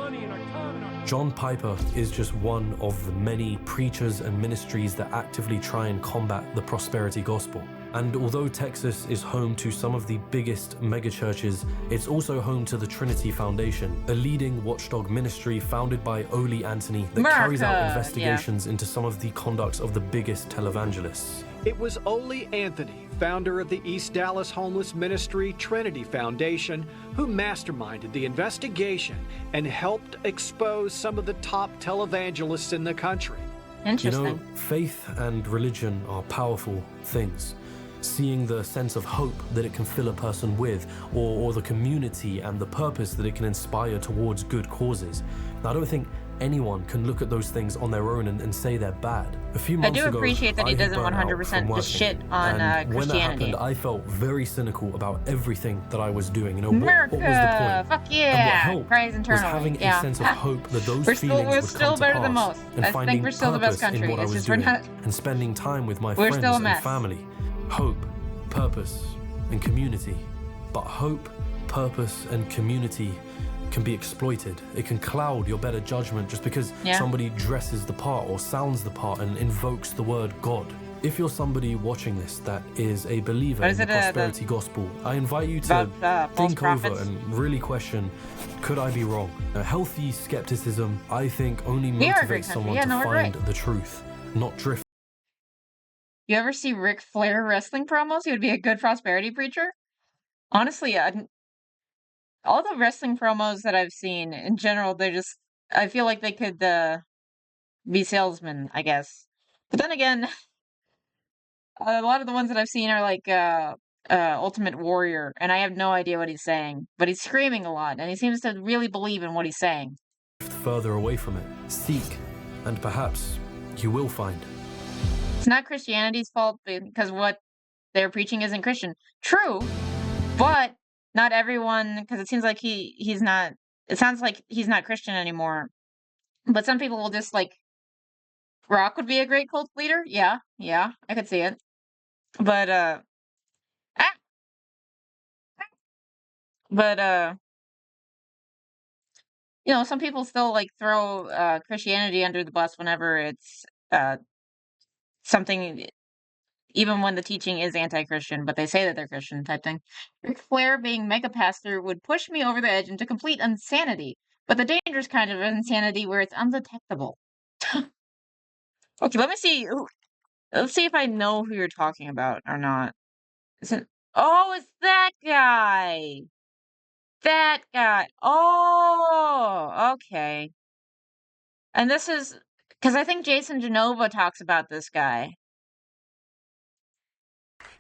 John Piper is just one of the many preachers and ministries that actively try and combat the prosperity gospel. And although Texas is home to some of the biggest megachurches, it's also home to the Trinity Foundation, a leading watchdog ministry founded by Ole Anthony that carries out investigations into some of the conducts of the biggest televangelists. It was Ole Anthony, founder of the East Dallas Homeless Ministry Trinity Foundation, who masterminded the investigation and helped expose some of the top televangelists in the country. Interesting. You know, faith and religion are powerful things. Seeing the sense of hope that it can fill a person with, or the community and the purpose that it can inspire towards good causes. Now, I don't think anyone can look at those things on their own and say they're bad. A few months ago, I do appreciate that he doesn't 100% just shit on Christianity. When that happened, I felt very cynical about everything that I was doing. You know, America, what was the point? Fuck yeah! And what Cries internally. was having a sense of hope that those feelings we're would still come to better pass, than most. and I finding think we're still the best purpose in country. what I It's was just doing, and spending time with my friends and family. Hope, purpose, and community. But hope, purpose, and community can be exploited. It can cloud your better judgment just because somebody dresses the part or sounds the part and invokes the word God. If you're somebody watching this that is a believer in the prosperity gospel, I invite you to think over and really question, could I be wrong? A healthy skepticism, I think, only motivates someone to find the truth, not drift. You ever see Ric Flair wrestling promos? He would be a good prosperity preacher. Honestly, all the wrestling promos that I've seen in general, I feel like they could be salesmen, I guess. But then again, a lot of the ones that I've seen are like Ultimate Warrior, and I have no idea what he's saying, but he's screaming a lot, and he seems to really believe in what he's saying. Further away from it, seek, and perhaps you will find. It's not Christianity's fault because what they're preaching isn't Christian. True, but not everyone, because it seems like he's not. It sounds like he's not Christian anymore. But some people will just like. Rock would be a great cult leader. Yeah, I could see it. But you know, some people still like throw Christianity under the bus whenever it's something, even when the teaching is anti-Christian, but they say that they're Christian type thing. Ric Flair being mega pastor would push me over the edge into complete insanity, but the dangerous kind of insanity where it's undetectable. Okay, let me see. Let's see if I know who you're talking about or not. Oh, it's that guy. That guy. Oh, okay. And this is because I think Jason Genova talks about this guy.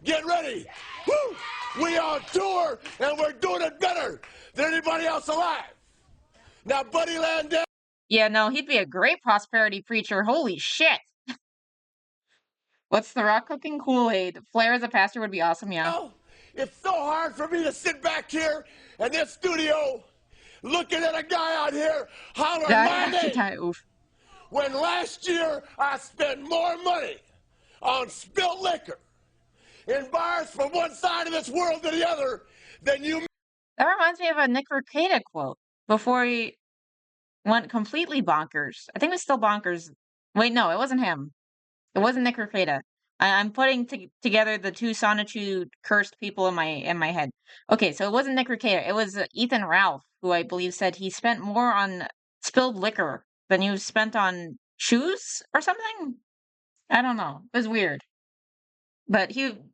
Get ready! Woo! We are on tour, and we're doing it better than anybody else alive. Now, Buddy Landell. Yeah, no, he'd be a great prosperity preacher. Holy shit! What's the Rock cooking Kool-Aid? Flair as a pastor would be awesome. Yeah. It's so hard for me to sit back here in this studio, looking at a guy out here hollering my name. When last year I spent more money on spilled liquor in bars from one side of this world to the other than you. That reminds me of a Nick Rekieta quote before he went completely bonkers. I think it was still bonkers. Wait, no, it wasn't him. It wasn't Nick Rekieta. I'm putting together the two Sonichu cursed people in my head. Okay, so it wasn't Nick Rekieta. It was Ethan Ralph, who I believe said he spent more on spilled liquor than you spent on shoes or something. I don't know. It was weird. But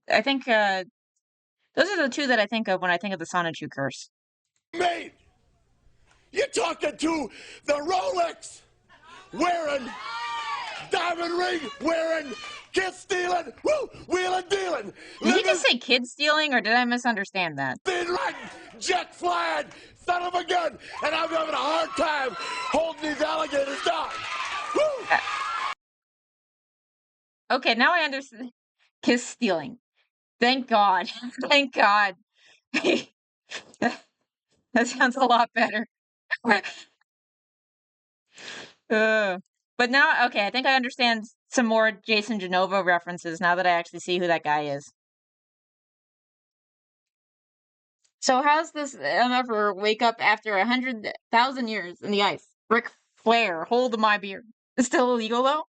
I think those are the two that I think of when I think of the Sonichu curse. Mate, you're talking to the Rolex wearing, diamond ring wearing, kid stealing, woo, wheeling dealing. Did he just say kid stealing, or did I misunderstand that? Jet flying, son of a gun, and I'm having a hard time holding these alligators down. Woo! Okay, now I understand. Kiss stealing. Thank God. Thank God. That sounds a lot better. But now, okay, I think I understand some more Jason Genova references now that I actually see who that guy is. So how's this ever wake up after 100,000 years in the ice? Ric Flair, hold my beer. It's still illegal though?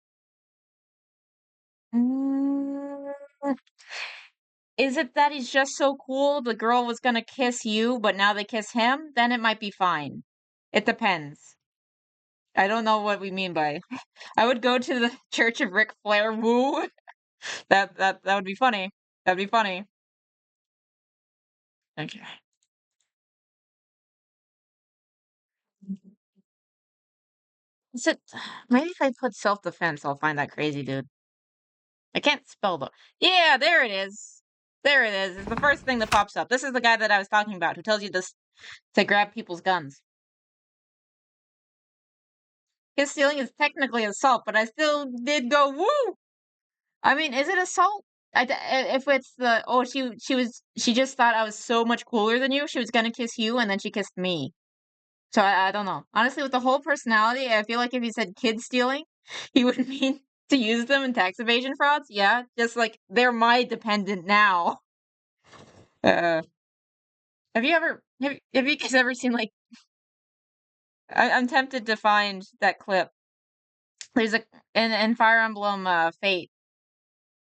Is it that he's just so cool? The girl was gonna kiss you, but now they kiss him? Then it might be fine. It depends. I don't know what we mean by. I would go to the Church of Ric Flair. Woo. That would be funny. That'd be funny. Okay. Is it? Maybe if I put self-defense, I'll find that crazy dude. I can't spell though. Yeah, there it is. There it is. It's the first thing that pops up. This is the guy that I was talking about who tells you this to grab people's guns. His stealing is technically assault, but I still did go woo. I mean, is it assault? If it's the she just thought I was so much cooler than you. She was gonna kiss you, and then she kissed me. So I don't know. Honestly, with the whole personality, I feel like if he said kid stealing, he would mean to use them in tax evasion frauds. Yeah, just like they're my dependent now. Have you guys ever seen like I'm tempted to find that clip. There's in Fire Emblem Fate.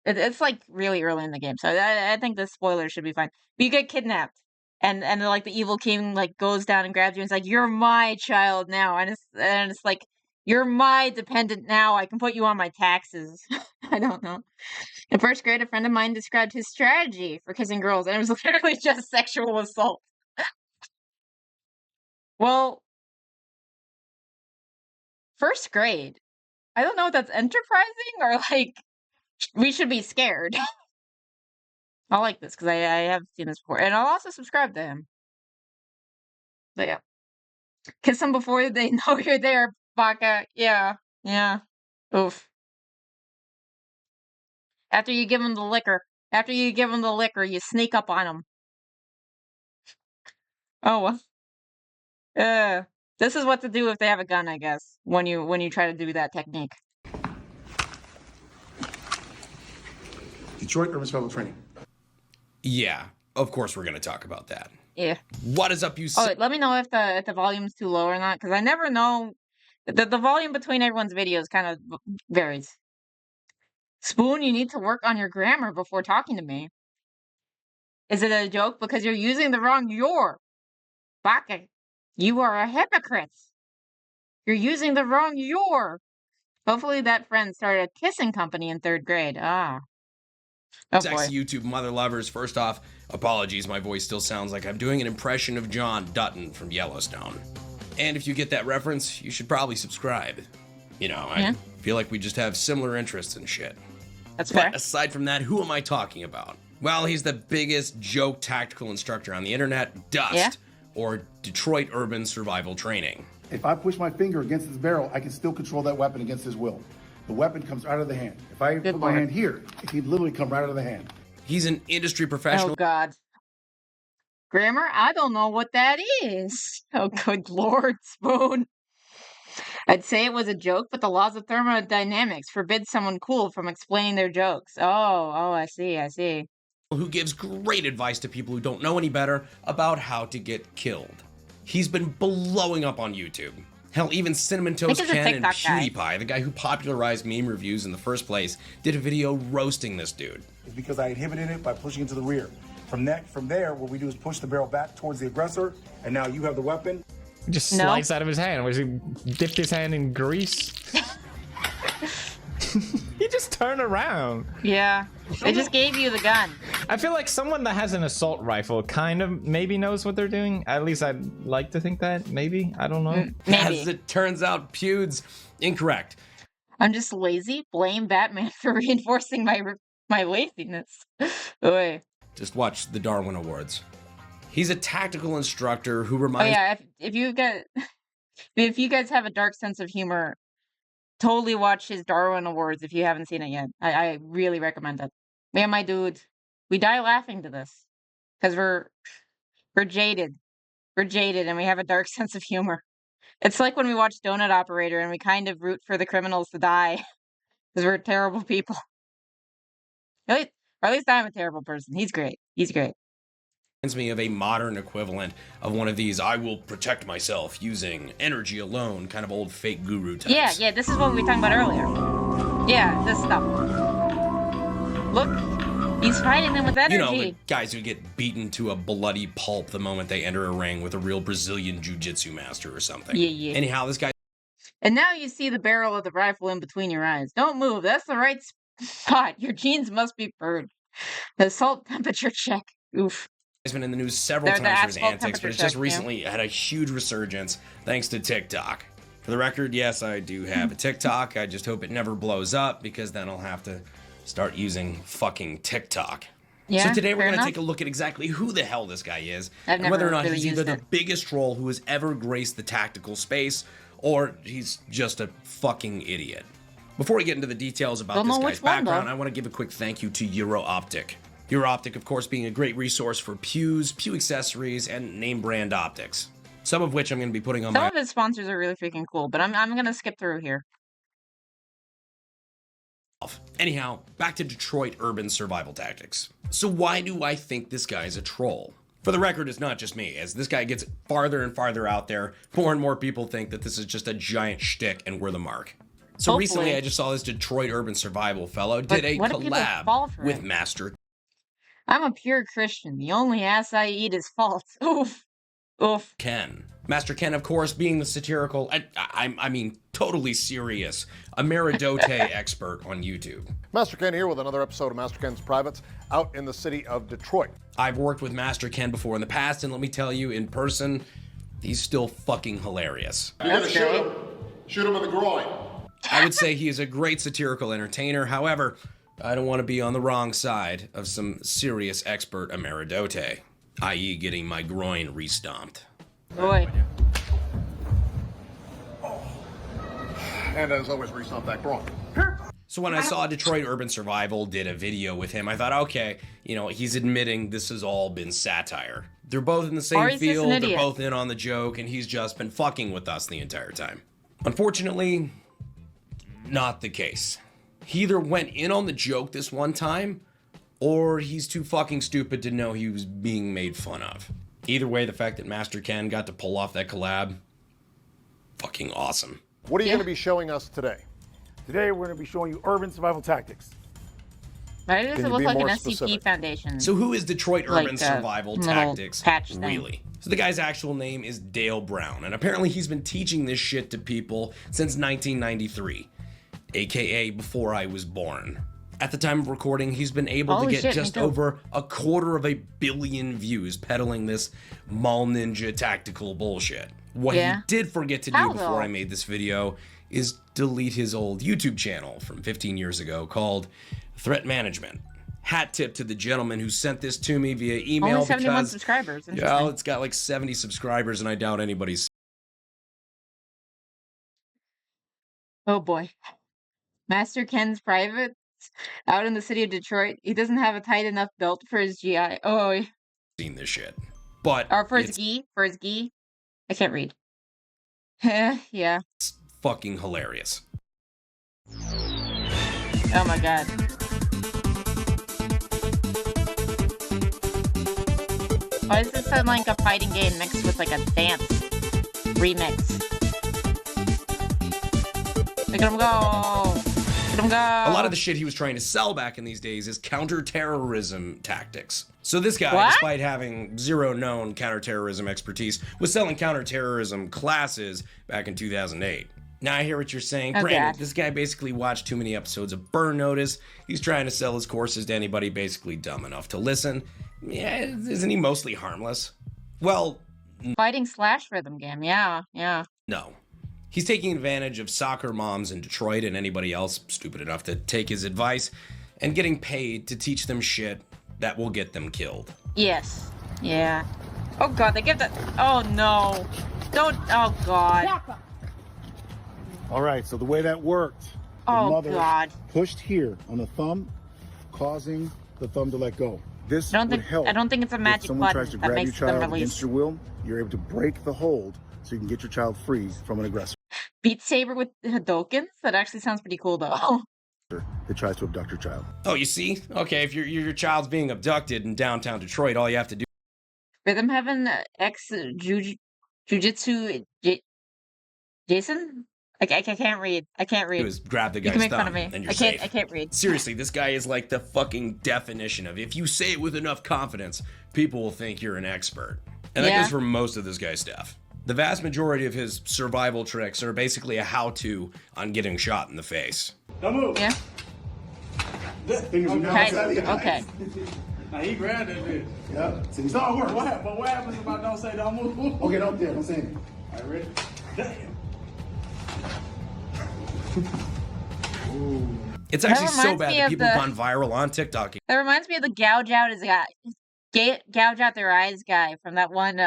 It's like really early in the game, so I think the spoiler should be fine. But you get kidnapped, and like the evil king like goes down and grabs you and it's like, "You're my child now," and it's like, "You're my dependent now. I can put you on my taxes." I don't know. In first grade, a friend of mine described his strategy for kissing girls, and it was literally just sexual assault. Well, first grade. I don't know if that's enterprising or like we should be scared. I like this because I have seen this before, and I'll also subscribe to him. But yeah, kiss them before they know you're there, Baka. Yeah, yeah. Oof. After you give them the liquor, you sneak up on them. Oh well. This is what to do if they have a gun, I guess. When you try to do that technique. Detroit Urban Survival Training. Yeah, of course we're gonna talk about that. Yeah. What is up, you? Oh, let me know if the volume's too low or not, because I never know. The volume between everyone's videos kind of varies. Spoon, you need to work on your grammar before talking to me. Is it a joke? Because you're using the wrong your. Baka, you are a hypocrite. You're using the wrong your. Hopefully that friend started a kissing company in 3rd grade. Ah. Oh, Sexy YouTube mother lovers. First off, apologies, my voice still sounds like I'm doing an impression of John Dutton from Yellowstone. And if you get that reference, you should probably subscribe. You know, I feel like we just have similar interests and shit. That's fair. But aside from that, who am I talking about? Well, he's the biggest joke tactical instructor on the internet, Dust, or Detroit Urban Survival Training. If I push my finger against his barrel, I can still control that weapon against his will. The weapon comes out of the hand. If I put my hand here, it can literally come right out of the hand. He's an industry professional. Oh, God. Grammar? I don't know what that is. Oh, good Lord, Spoon. I'd say it was a joke, but the laws of thermodynamics forbid someone cool from explaining their jokes. Oh, I see. Who gives great advice to people who don't know any better about how to get killed. He's been blowing up on YouTube. Hell, even Cinnamon Toast Ken and PewDiePie, the guy who popularized meme reviews in the first place, did a video roasting this dude. It's because I inhibited it by pushing it to the rear. From there, what we do is push the barrel back towards the aggressor, and now you have the weapon. Just slice out of his hand. Was he dipped his hand in grease? He just turned around. Yeah, they just gave you the gun. I feel like someone that has an assault rifle kind of maybe knows what they're doing. At least I'd like to think that. Maybe. I don't know. Maybe. As it turns out, Pewd's incorrect. I'm just lazy. Blame Batman for reinforcing my laziness. Oy. Just watch the Darwin Awards. He's a tactical instructor who reminds... Oh yeah, if you guys have a dark sense of humor, totally watch his Darwin Awards if you haven't seen it yet. I really recommend it. Me and my dude, we die laughing to this because we're jaded. We're jaded and we have a dark sense of humor. It's like when we watch Donut Operator and we kind of root for the criminals to die because we're terrible people. Or at least I'm a terrible person. He's great. He's great. Me of a modern equivalent of one of these I will protect myself using energy alone kind of old fake guru types. Yeah, this is what we were talking about earlier. Yeah, this stuff. Look, he's fighting them with energy. You know, the guys who get beaten to a bloody pulp the moment they enter a ring with a real Brazilian jiu-jitsu master or something. Yeah. Anyhow, this guy... And now you see the barrel of the rifle in between your eyes. Don't move. That's the right spot. Your jeans must be burned. The salt temperature check. Oof. He's been in the news several times for his antics, but it's just recently had a huge resurgence thanks to TikTok. For the record, yes, I do have a TikTok. I just hope it never blows up because then I'll have to start using fucking TikTok. Yeah, so today we're going to enough. take a look at exactly who the hell this guy is I've and whether or not really he's either used the it. biggest troll who has ever graced the tactical space or he's just a fucking idiot. Before we get into the details about Don't this know guy's which one, background, though. I want to give a quick thank you to EuroOptic. EuroOptic, of course, being a great resource for pews, pew accessories, and name brand optics. Some of which I'm going to be putting on Some my... of his sponsors are really freaking cool, but I'm going to skip through here. Anyhow, back to Detroit Urban Survival Tactics. So why do I think this guy's a troll? For the record, it's not just me. As this guy gets farther and farther out there, more and more people think that this is just a giant shtick and we're the mark. So Hopefully. recently, I just saw this Detroit urban survival fellow did a collab with Master. I'm a pure Christian. The only ass I eat is false. Oof. Oof. Ken. Master Ken, of course, being the satirical, I mean, totally serious, Emeridote expert on YouTube. Master Ken here with another episode of Master Ken's Privates out in the city of Detroit. I've worked with Master Ken before in the past, and let me tell you, in person, he's still fucking hilarious. You're gonna shoot him. Shoot him in the groin. I would say he is a great satirical entertainer. However, I don't want to be on the wrong side of some serious expert Emeridote, i.e. getting my groin restomped. Boy. And as always, restomp that groin. So when I saw Detroit Urban Survival did a video with him, I thought, okay, you know, he's admitting this has all been satire. They're both in the same field, they're both in on the joke, and he's just been fucking with us the entire time. Unfortunately, not the case. He either went in on the joke this one time, or he's too fucking stupid to know he was being made fun of. Either way, the fact that Master Ken got to pull off that collab, fucking awesome. What are you going to be showing us today? Today we're going to be showing you urban survival tactics. Why does it look like an SCP Foundation? So who is Detroit Urban Survival Tactics, really? So the guy's actual name is Dale Brown, and apparently he's been teaching this shit to people since 1993, aka before I was born. At the time of recording, he's been able to get just over 250 million views peddling this mall ninja tactical bullshit. What he did forget to do before I made this video is delete his old YouTube channel from 15 years ago called Threat Management. Hat tip to the gentleman who sent this to me via email. Only 71 subscribers. Yeah, it's got like 70 subscribers, and I doubt anybody's. Oh boy. Master Ken's Privates out in the city of Detroit. He doesn't have a tight enough belt for his GI. Oh. Seen this shit. But. Or for his gi. For his gi. I can't read. Yeah. It's fucking hilarious. Oh my god. Why does this sound like a fighting game mixed with like a dance remix? Look at him go! Look at him go! A lot of the shit he was trying to sell back in these days is counterterrorism tactics. So this guy, despite having zero known counterterrorism expertise, was selling counterterrorism classes back in 2008. Now I hear what you're saying. Granted, this guy basically watched too many episodes of Burn Notice. He's trying to sell his courses to anybody basically dumb enough to listen. Yeah, isn't he mostly harmless? Well... Fighting slash rhythm game, yeah. No. He's taking advantage of soccer moms in Detroit and anybody else stupid enough to take his advice and getting paid to teach them shit that will get them killed. Yes. Yeah. Oh god, they give that... Oh no. Don't... Oh god. All right, so the way that worked, the mother pushed here on the thumb, causing the thumb to let go. This would help. I don't think it's a magic someone button tries to that grab makes your them child release. against your will, you're able to break the hold so you can get your child free from an aggressor. Beat Saber with Hadokens? That actually sounds pretty cool though. That tries to abduct your child. Oh, you see? Okay, if your child's being abducted in downtown Detroit, all you have to do... Rhythm Heaven X Jujitsu Jason? I can't read. I can't read. Is grab the guy's you can make thumb fun of me. and you're I safe. can't read. Seriously, this guy is like the fucking definition of if you say it with enough confidence, people will think you're an expert. And that goes for most of this guy's stuff. The vast majority of his survival tricks are basically a how-to on getting shot in the face. Don't move. Yeah. Okay. Now he grabbed that bitch. Yeah. So it's all work. What happens if I don't say don't move? Okay, don't say anything. All right, ready? Damn. It's actually so bad that people have gone viral on TikTok. That reminds me of the gouge out their eyes guy from that one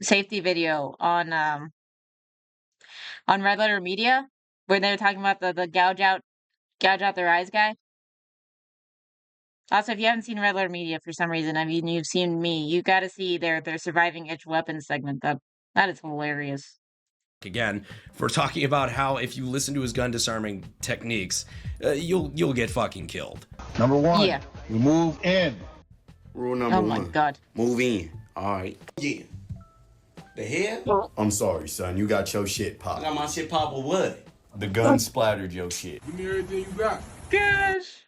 safety video on Red Letter Media, where they were talking about the gouge out their eyes guy. Also, if you haven't seen Red Letter Media for some reason, I mean, you've seen me, you got to see their surviving itch weapons segment. That is hilarious. Again, for talking about how if you listen to his gun disarming techniques, you'll get fucking killed. Number one, we move in. Rule number one. Oh my god. Move in. All right. Yeah. The hell? I'm sorry, son. You got your shit popped. I got my shit popped with what? The gun splattered your shit. Give me everything you got. Gosh.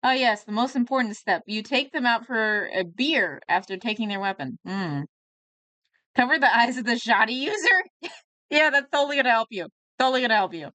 Oh yes, the most important step. You take them out for a beer after taking their weapon. Cover the eyes of the shoddy user? Yeah, that's totally gonna help you. Totally gonna help you.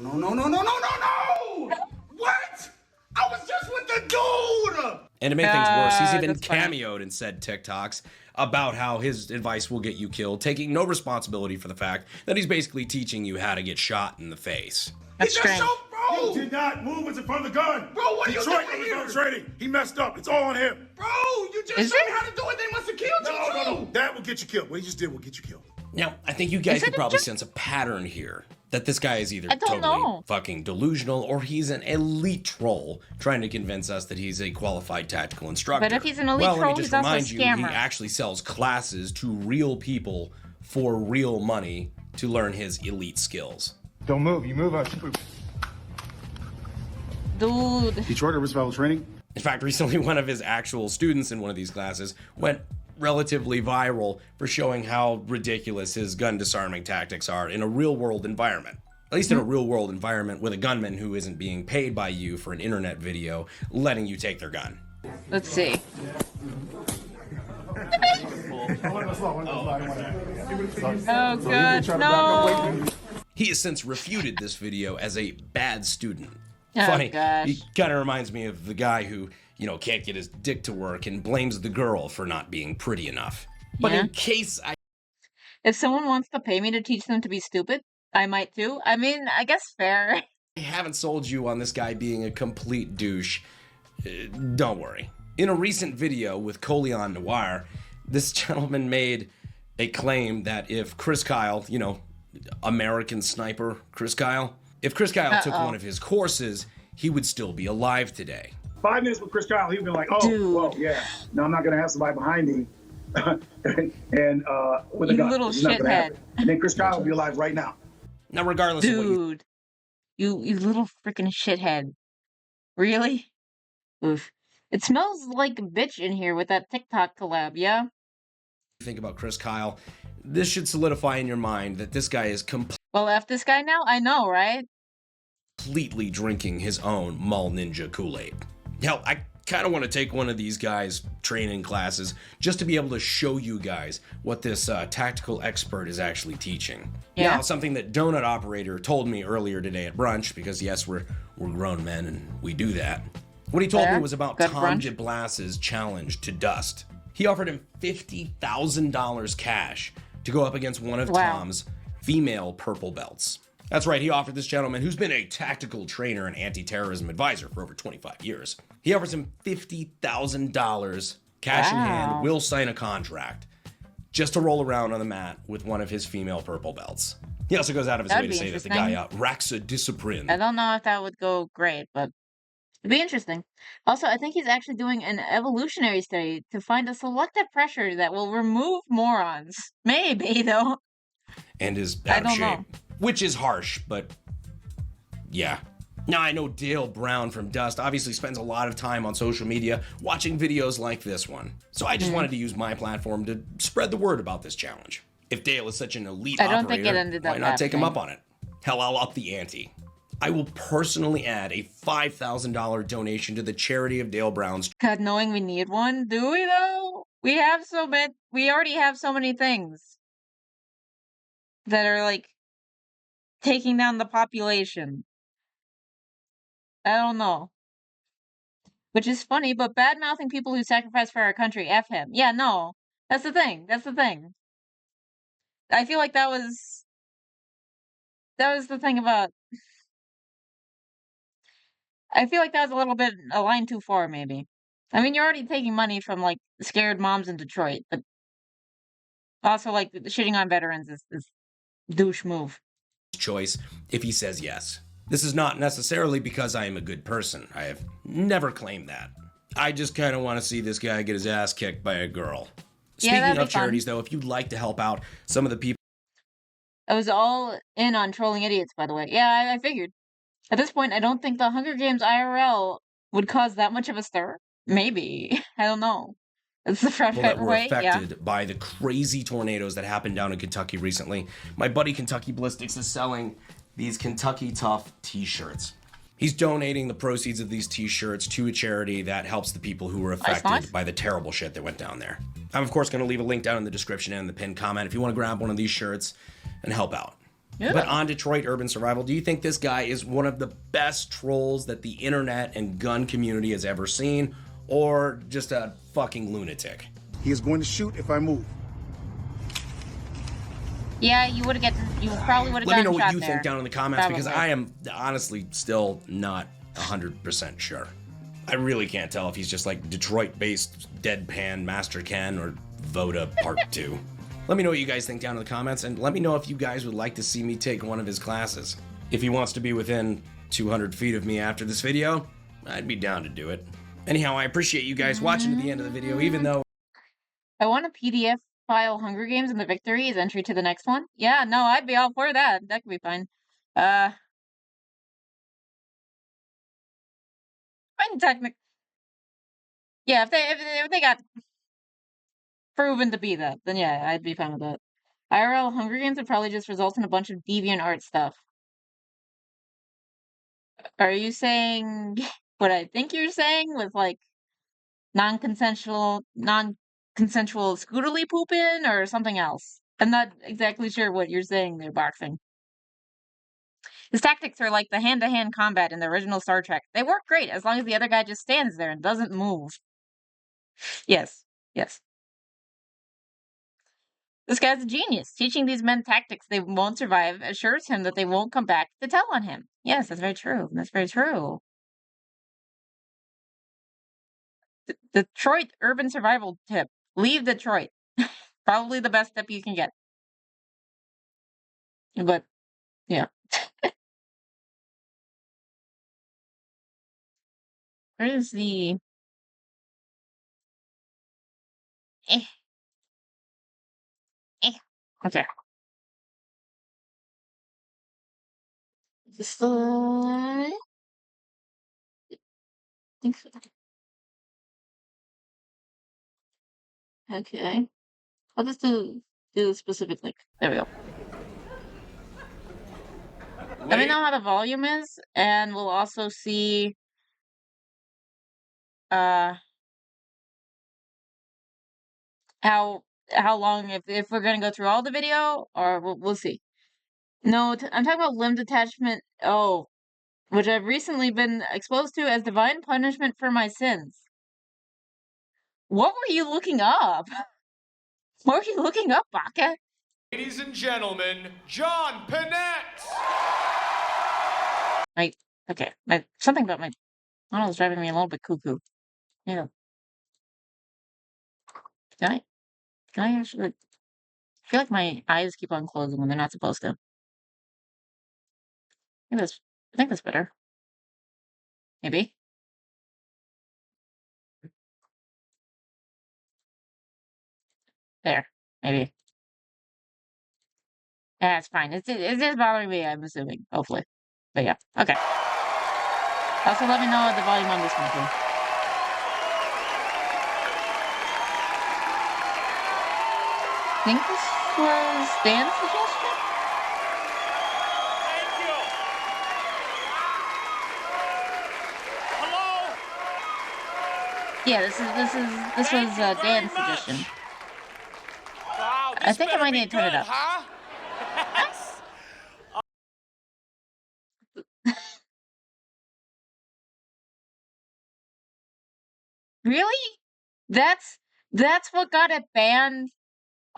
No, no, no, no, no, no, no! What? I was just with the dude! And to make things worse, he's even cameoed and said TikToks about how his advice will get you killed, taking no responsibility for the fact that he's basically teaching you how to get shot in the face. That's strange. Bro! You did not move us in front of the gun. Bro, what are you Detroit doing here? trading. He messed up. It's all on him. Bro, you just showed me how to do it. They must have killed you, No. That will get you killed. What he just did will get you killed. Now, I think you guys could probably sense a pattern here. That this guy is either totally fucking delusional or he's an elite troll trying to convince us that he's a qualified tactical instructor. But if he's an elite troll, he's also a scammer. He actually sells classes to real people for real money to learn his elite skills. Don't move. You move, Dude. Detroit Roosevelt training. In fact, recently one of his actual students in one of these classes went relatively viral for showing how ridiculous his gun disarming tactics are in a real world environment. At least in a real world environment with a gunman who isn't being paid by you for an internet video letting you take their gun. Let's see. Oh god, no! He has since refuted this video as a bad student. Oh, Funny, gosh. he kind of reminds me of the guy who, you know, can't get his dick to work and blames the girl for not being pretty enough. But in case if someone wants to pay me to teach them to be stupid, I might too. I mean, I guess fair. I haven't sold you on this guy being a complete douche, don't worry. In a recent video with Coleon Noir, this gentleman made a claim that if Chris Kyle, you know, American sniper Chris Kyle, if Chris Kyle took one of his courses, he would still be alive today. 5 minutes with Chris Kyle, he'd be like, well, yeah. No, I'm not going to have somebody behind me and with a gun. Little shithead. And then Chris Kyle will be alive right now. Now, regardless of what you little freaking shithead. Really? Oof. It smells like a bitch in here with that TikTok collab, yeah? Think about Chris Kyle, this should solidify in your mind that this guy is Well, F this guy now? I know, right? completely drinking his own Mall Ninja Kool-Aid. Hell, I kind of want to take one of these guys' training classes just to be able to show you guys what this tactical expert is actually teaching. Yeah. Now, something that Donut Operator told me earlier today at brunch, because yes, we're grown men and we do that. What he told me was about Tom DeBlass's challenge to Dust. He offered him $50,000 cash to go up against one of Tom's female purple belts. That's right, he offered this gentleman, who's been a tactical trainer and anti-terrorism advisor for over 25 years. He offers him $50,000 cash in hand, will sign a contract, just to roll around on the mat with one of his female purple belts. He also goes out of his way to say that the guy racks a discipline. I don't know if that would go great, but it'd be interesting. Also, I think he's actually doing an evolutionary study to find a selective pressure that will remove morons. Maybe, though. And is out of shape. Which is harsh, but yeah. Now, I know Dale Brown from Dust obviously spends a lot of time on social media watching videos like this one. So I just wanted to use my platform to spread the word about this challenge. If Dale is such an elite operator, why not take him up on it? Hell, I'll up the ante. I will personally add a $5,000 donation to the charity of Dale Brown's. God, knowing we need one, do we though? We have so many. We already have so many things that are like taking down the population. I don't know. Which is funny, but bad-mouthing people who sacrifice for our country, F him. Yeah, no. That's the thing. That's the thing. I feel like that was the thing about... I feel like that was a little bit a line too far, maybe. I mean, you're already taking money from, like, scared moms in Detroit, but also, like, shitting on veterans is douche move. Choice if he says yes. This is not necessarily because I am a good person. I have never claimed that. I just kind of want to see this guy get his ass kicked by a girl. Speaking of charities, though, if you'd like to help out some of the people... I was all in on trolling idiots, by the way. Yeah, I figured. At this point, I don't think the Hunger Games IRL would cause that much of a stir. Maybe. I don't know. It's the front that were way, affected by the crazy tornadoes that happened down in Kentucky recently. My buddy Kentucky Ballistics is selling these Kentucky Tough t-shirts. He's donating the proceeds of these t-shirts to a charity that helps the people who were affected by the terrible shit that went down there. I'm of course going to leave a link down in the description and in the pinned comment if you want to grab one of these shirts and help out. Yeah. But on Detroit Urban Survival, do you think this guy is one of the best trolls that the internet and gun community has ever seen, or just a fucking lunatic? He is going to shoot if I move. Yeah, you probably would have gotten shot. Let me know what you think down in the comments, because I am honestly still not 100% sure. I really can't tell if he's just like Detroit-based deadpan Master Ken or VOTA Part 2. Let me know what you guys think down in the comments, and let me know if you guys would like to see me take one of his classes. If he wants to be within 200 feet of me after this video, I'd be down to do it. Anyhow, I appreciate you guys watching to the end of the video, even though I want a PDF file Hunger Games and the victory is entry to the next one. Yeah, no, I'd be all for that. That could be fine. Fine, technic. Yeah, if they got proven to be that, then yeah, I'd be fine with that. IRL Hunger Games would probably just result in a bunch of deviant art stuff. Are you saying what I think you're saying with like non-consensual scooterly pooping or something else? I'm not exactly sure what you're saying there, Boxing. His tactics are like the hand-to-hand combat in the original Star Trek. They work great as long as the other guy just stands there and doesn't move. Yes, yes. This guy's a genius. Teaching these men tactics they won't survive assures him that they won't come back to tell on him. Yes, that's very true. That's very true. Detroit urban survival tip. Leave Detroit. Probably the best tip you can get. But, yeah. Where is the... Okay. This I think so. Okay. I'll just do the specific link. There we go. Let me know how the volume is, and we'll also see how long, if we're gonna go through all the video, or we'll see. No, I'm talking about limb detachment. Oh, which I've recently been exposed to as divine punishment for my sins. What were you looking up? What were you looking up, Baka? Ladies and gentlemen, John Panette! Something about my model is driving me a little bit cuckoo. Yeah. Can I actually... I feel like my eyes keep on closing when they're not supposed to. I think that's better. Maybe. There. Maybe. Yeah, it's fine. It's just bothering me, I'm assuming. Hopefully. But yeah. Okay. Also, let me know the volume on this one, too. I think this was Dan's suggestion? Thank you! Hello? Yeah, this was Dan's suggestion. Wow, I think I might need to turn it up. Huh? Really? That's what got it banned?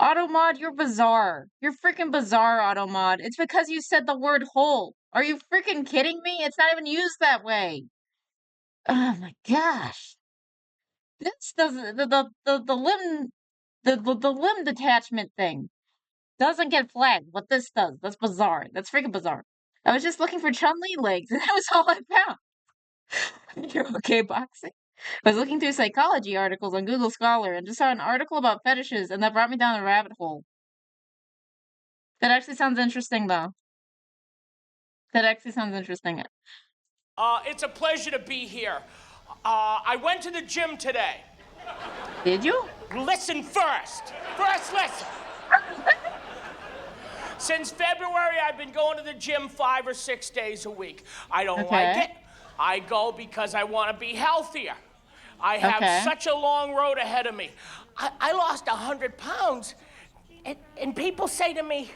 Automod, you're bizarre. You're freaking bizarre, Automod. It's because you said the word hole. Are you freaking kidding me? It's not even used that way. Oh my gosh. This doesn't the limb detachment thing doesn't get flagged, but this does. That's bizarre. That's freaking bizarre. I was just looking for Chun-Li legs, and that was all I found. You're okay, Boxing? I was looking through psychology articles on Google Scholar and just saw an article about fetishes, and that brought me down a rabbit hole. That actually sounds interesting, though. That actually sounds interesting. It's a pleasure to be here. I went to the gym today. Did you? Listen first. First, listen. Since February, I've been going to the gym 5 or 6 days a week. I don't like it. I go because I want to be healthier. I have such a long road ahead of me. I lost 100 pounds, and people say to me,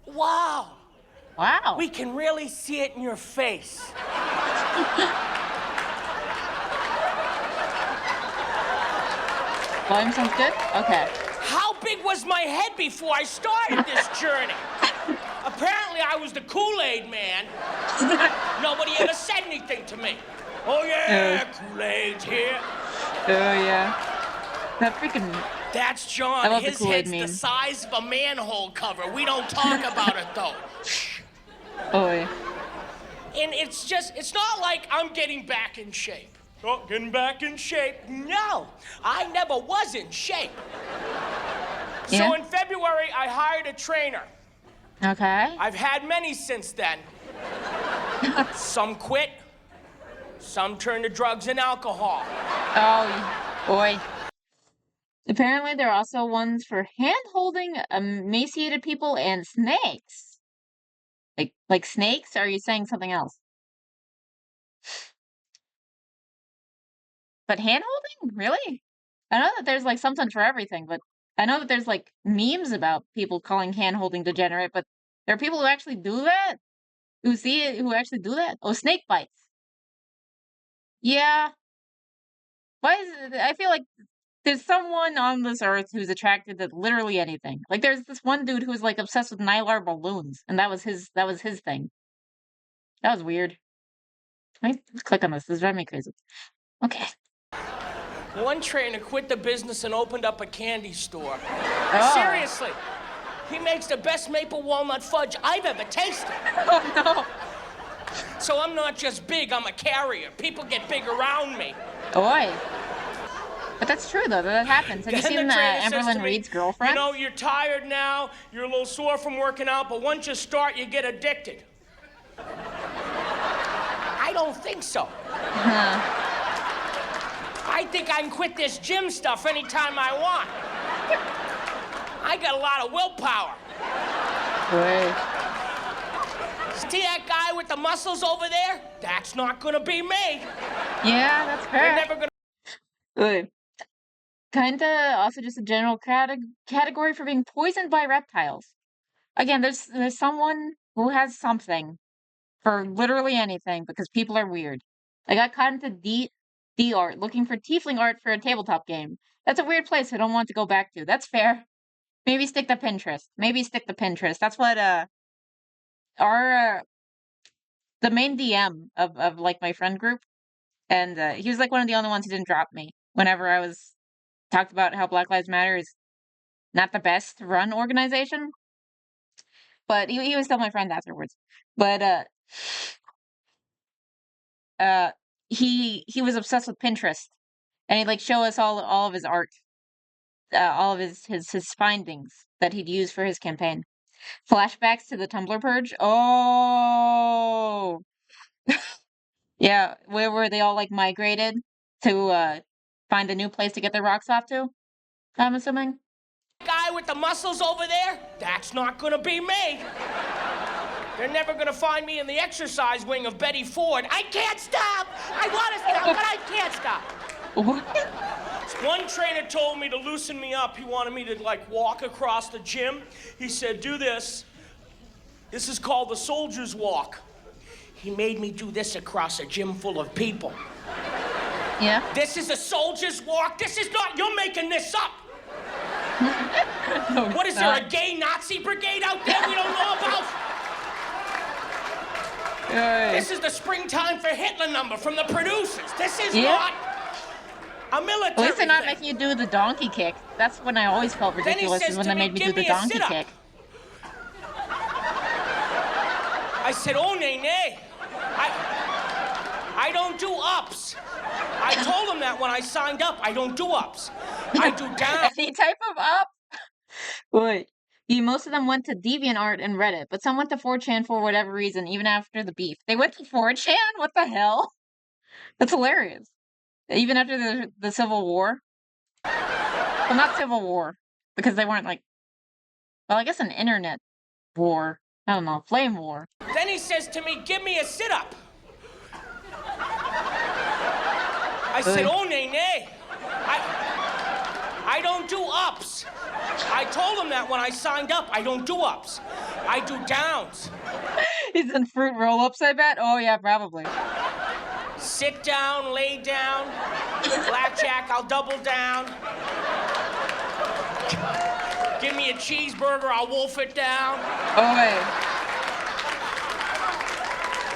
wow. Wow. We can really see it in your face. Volume sounds good? Okay. How big was my head before I started this journey? Apparently, I was the Kool-Aid man. Nobody ever said anything to me. Oh, yeah, Kool-Aid's here. Oh, yeah. That freaking... That's John. I love His the Kool-Aid head's meme. the size of a manhole cover. We don't talk about it, though. Oh, yeah. And it's not like I'm getting back in shape. Oh, getting back in shape. No, I never was in shape. Yeah. So in February, I hired a trainer. Okay. I've had many since then. Some quit, some turned to drugs and alcohol. Oh, boy. Apparently, there are also ones for hand-holding emaciated people and snakes. Like snakes? Or are you saying something else? But hand-holding? Really? I know that there's like something for everything, but I know that there's like memes about people calling hand-holding degenerate, but there are people who actually do that? Who see it, who actually do that? Oh, snake bites. Yeah. Why is it, I feel like there's someone on this earth who's attracted to literally anything. Like there's this one dude who was like obsessed with Nylar balloons, and that was his thing. That was weird. Let's click on this. This is driving me crazy. Okay. One trainer quit the business and opened up a candy store. Oh. Seriously. He makes the best maple walnut fudge I've ever tasted. Oh, no. So I'm not just big, I'm a carrier. People get big around me. Boy. But that's true, though. That happens. Have you seen Amberlynn Reed's girlfriend? You know, you're tired now, you're a little sore from working out, but once you start, you get addicted. I don't think so. I think I can quit this gym stuff anytime I want. I got a lot of willpower. Right. See that guy with the muscles over there? That's not gonna be me. Yeah, that's correct. They're never gonna... Good. Kinda also just a general category for being poisoned by reptiles. Again, there's someone who has something for literally anything because people are weird. I got caught into D art, looking for tiefling art for a tabletop game. That's a weird place I don't want to go back to. That's fair. Maybe stick to Pinterest. That's what our the main DM of like my friend group, and he was like one of the only ones who didn't drop me whenever I was talked about how Black Lives Matter is not the best run organization. But he was still my friend afterwards. But he was obsessed with Pinterest, and he'd like show us all of his art, all of his findings that he'd use for his campaign. Flashbacks to the Tumblr purge. Oh, yeah, where they all like migrated to find a new place to get their rocks off to. I'm assuming. Guy with the muscles over there? That's not gonna be me. They're never gonna find me in the exercise wing of Betty Ford. I can't stop! I wanna stop, but I can't stop. What? One trainer told me to loosen me up. He wanted me to like walk across the gym. He said, do this. This is called the soldier's walk. He made me do this across a gym full of people. Yeah. This is a soldier's walk. This is not, you're making this up. No, what is there, a gay Nazi brigade out there we don't know about? This is the springtime for Hitler number from the producers. This is not a military At least they're not thing. making you do the donkey kick. That's when I always felt ridiculous, is when they made me do the donkey kick. I said, oh, nay. I don't do ups. I told him that when I signed up. I don't do ups. I do down. Any type of up? Wait. Most of them went to DeviantArt and Reddit, but some went to 4chan for whatever reason, even after the beef. They went to 4chan? What the hell? That's hilarious. Even after the Civil War. Well, not Civil War, because they weren't like. Well, I guess an internet war. I don't know, flame war. Then he says to me, "Give me a sit-up." I said, "Oh, nay. I don't do ups." I told him that when I signed up. I don't do ups. I do downs. He's in fruit roll-ups, I bet. Oh, yeah, probably. Sit down, lay down. Blackjack, I'll double down. Give me a cheeseburger, I'll wolf it down. Oh, wait.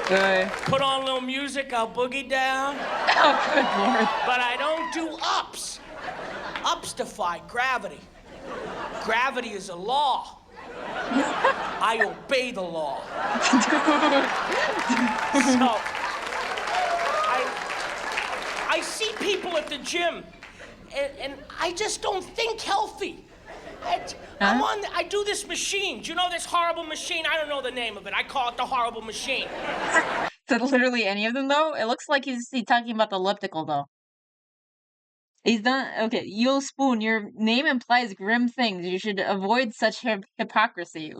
Good. Put on a little music, I'll boogie down. Oh, good Lord. But I don't do ups. Ups defy gravity. Gravity is a law. I obey the law. So, I see people at the gym, and I just don't think healthy. I do this machine. Do you know this horrible machine? I don't know the name of it. I call it the horrible machine. Is it literally any of them, though? It looks like he's talking about the elliptical, though. He's done. Okay, Yule Spoon, your name implies grim things. You should avoid such hypocrisy.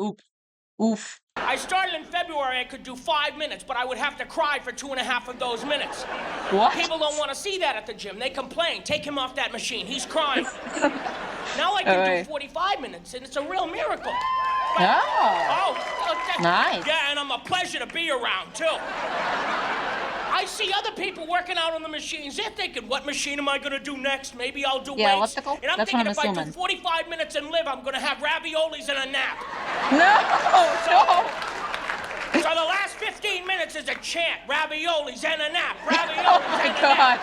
Oof. I started in February. I could do 5 minutes, but I would have to cry for 2.5 of those minutes. What? People don't want to see that at the gym. They complain. Take him off that machine. He's crying. Now I can do 45 minutes, and it's a real miracle. Nice. Yeah, and I'm a pleasure to be around, too. I see other people working out on the machines. They're thinking, what machine am I going to do next? Maybe I'll do weights. Elliptical? And I'm That's thinking what I'm if I assuming. do 45 minutes and live, I'm going to have raviolis and a nap. No. So the last 15 minutes is a chant. Raviolis and a nap. Raviolis and a nap.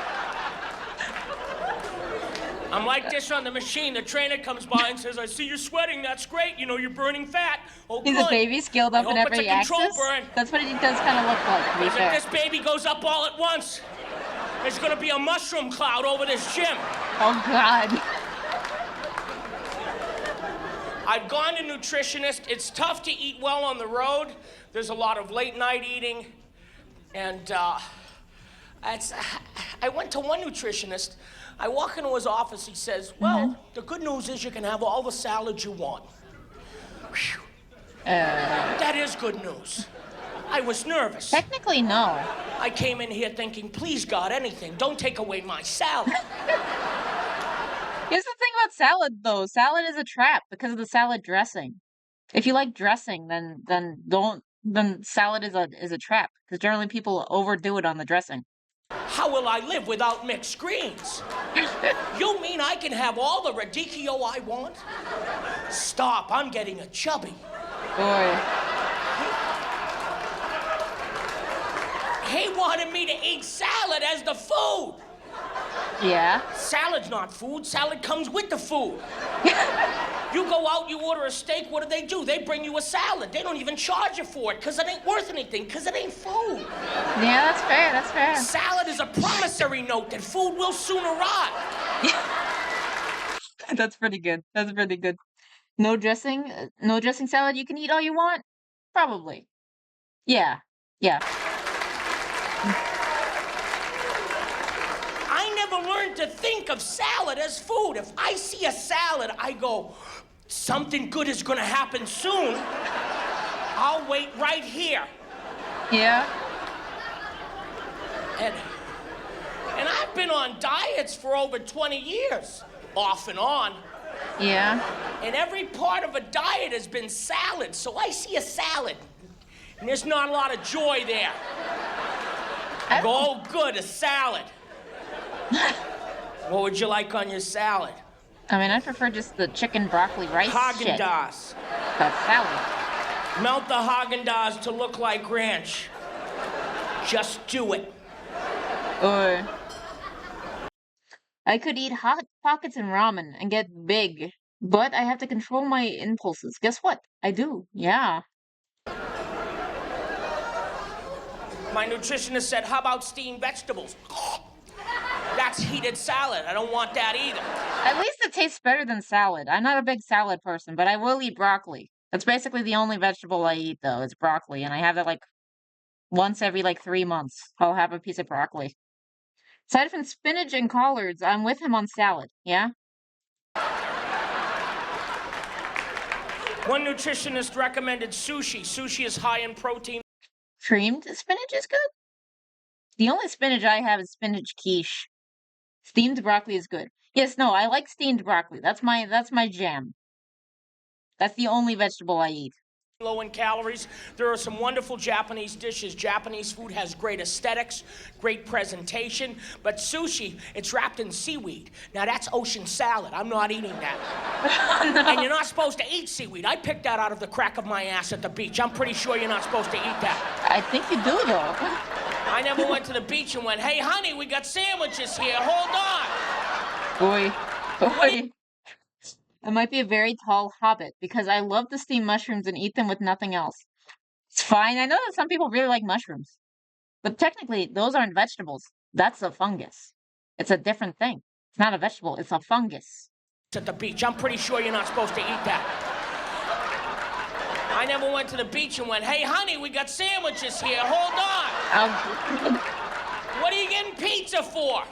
I'm like this on the machine. The trainer comes by and says, "I see you're sweating. That's great. You know, you're burning fat." Oh, He's good. a baby scaled up in I hope it's every a control axis. burn. That's what he does kind of look like, to be fair. If this baby goes up all at once, there's going to be a mushroom cloud over this gym. Oh, God. I've gone to nutritionist. It's tough to eat well on the road. There's a lot of late night eating. And I went to one nutritionist. I walk into his office. He says, "Well, the good news is you can have all the salads you want." That is good news. I was nervous. Technically, no. I came in here thinking, please, God, anything. Don't take away my salad. Here's the thing about salad, though. Salad is a trap because of the salad dressing. If you like dressing, then salad is a trap because generally people overdo it on the dressing. How will I live without mixed greens? You mean I can have all the radicchio I want? Stop, I'm getting a chubby. Boy. He wanted me to eat salad as the food. Yeah. Salad's not food. Salad comes with the food. You go out, you order a steak, what do? They bring you a salad. They don't even charge you for it because it ain't worth anything, because it ain't food. Yeah, that's fair. Salad is a promissory note that food will soon arrive. That's pretty good. No dressing salad. You can eat all you want? Probably. Yeah. I never learned to think of salad as food. If I see a salad, I go, something good is gonna happen soon. I'll wait right here. Yeah. And I've been on diets for over 20 years, off and on. Yeah. And every part of a diet has been salad, so I see a salad, and there's not a lot of joy there. I go, oh, good, a salad. What would you like on your salad? I mean, I prefer just the chicken broccoli rice shit. Haagen-Dazs. That's salad. Melt the Haagen-Dazs to look like ranch. Just do it. Or I could eat Hot Pockets and ramen and get big, but I have to control my impulses. Guess what? I do. Yeah. My nutritionist said, how about steamed vegetables? That's heated salad. I don't want that either. At least it tastes better than salad. I'm not a big salad person, but I will eat broccoli. That's basically the only vegetable I eat, though, is broccoli, and I have it, like, once every, 3 months. I'll have a piece of broccoli. Aside from spinach and collards, I'm with him on salad, yeah? One nutritionist recommended sushi. Sushi is high in protein. Creamed spinach is good? The only spinach I have is spinach quiche. Steamed broccoli is good. Yes, no, I like steamed broccoli. That's my jam. That's the only vegetable I eat. Low in calories. There are some wonderful Japanese dishes. Japanese food has great aesthetics, great presentation, but sushi, it's wrapped in seaweed. Now that's ocean salad. I'm not eating that. No. And you're not supposed to eat seaweed. I picked that out of the crack of my ass at the beach. I'm pretty sure you're not supposed to eat that. I think you do, though. I never went to the beach and went, hey, honey, we got sandwiches here. Hold on. Boy. I might be a very tall hobbit because I love to steam mushrooms and eat them with nothing else. It's fine. I know that some people really like mushrooms. But technically, those aren't vegetables. That's a fungus. It's a different thing. It's not a vegetable. It's a fungus. At the beach. I'm pretty sure you're not supposed to eat that. I never went to the beach and went, hey, honey, we got sandwiches here. Hold on. What are you getting pizza for?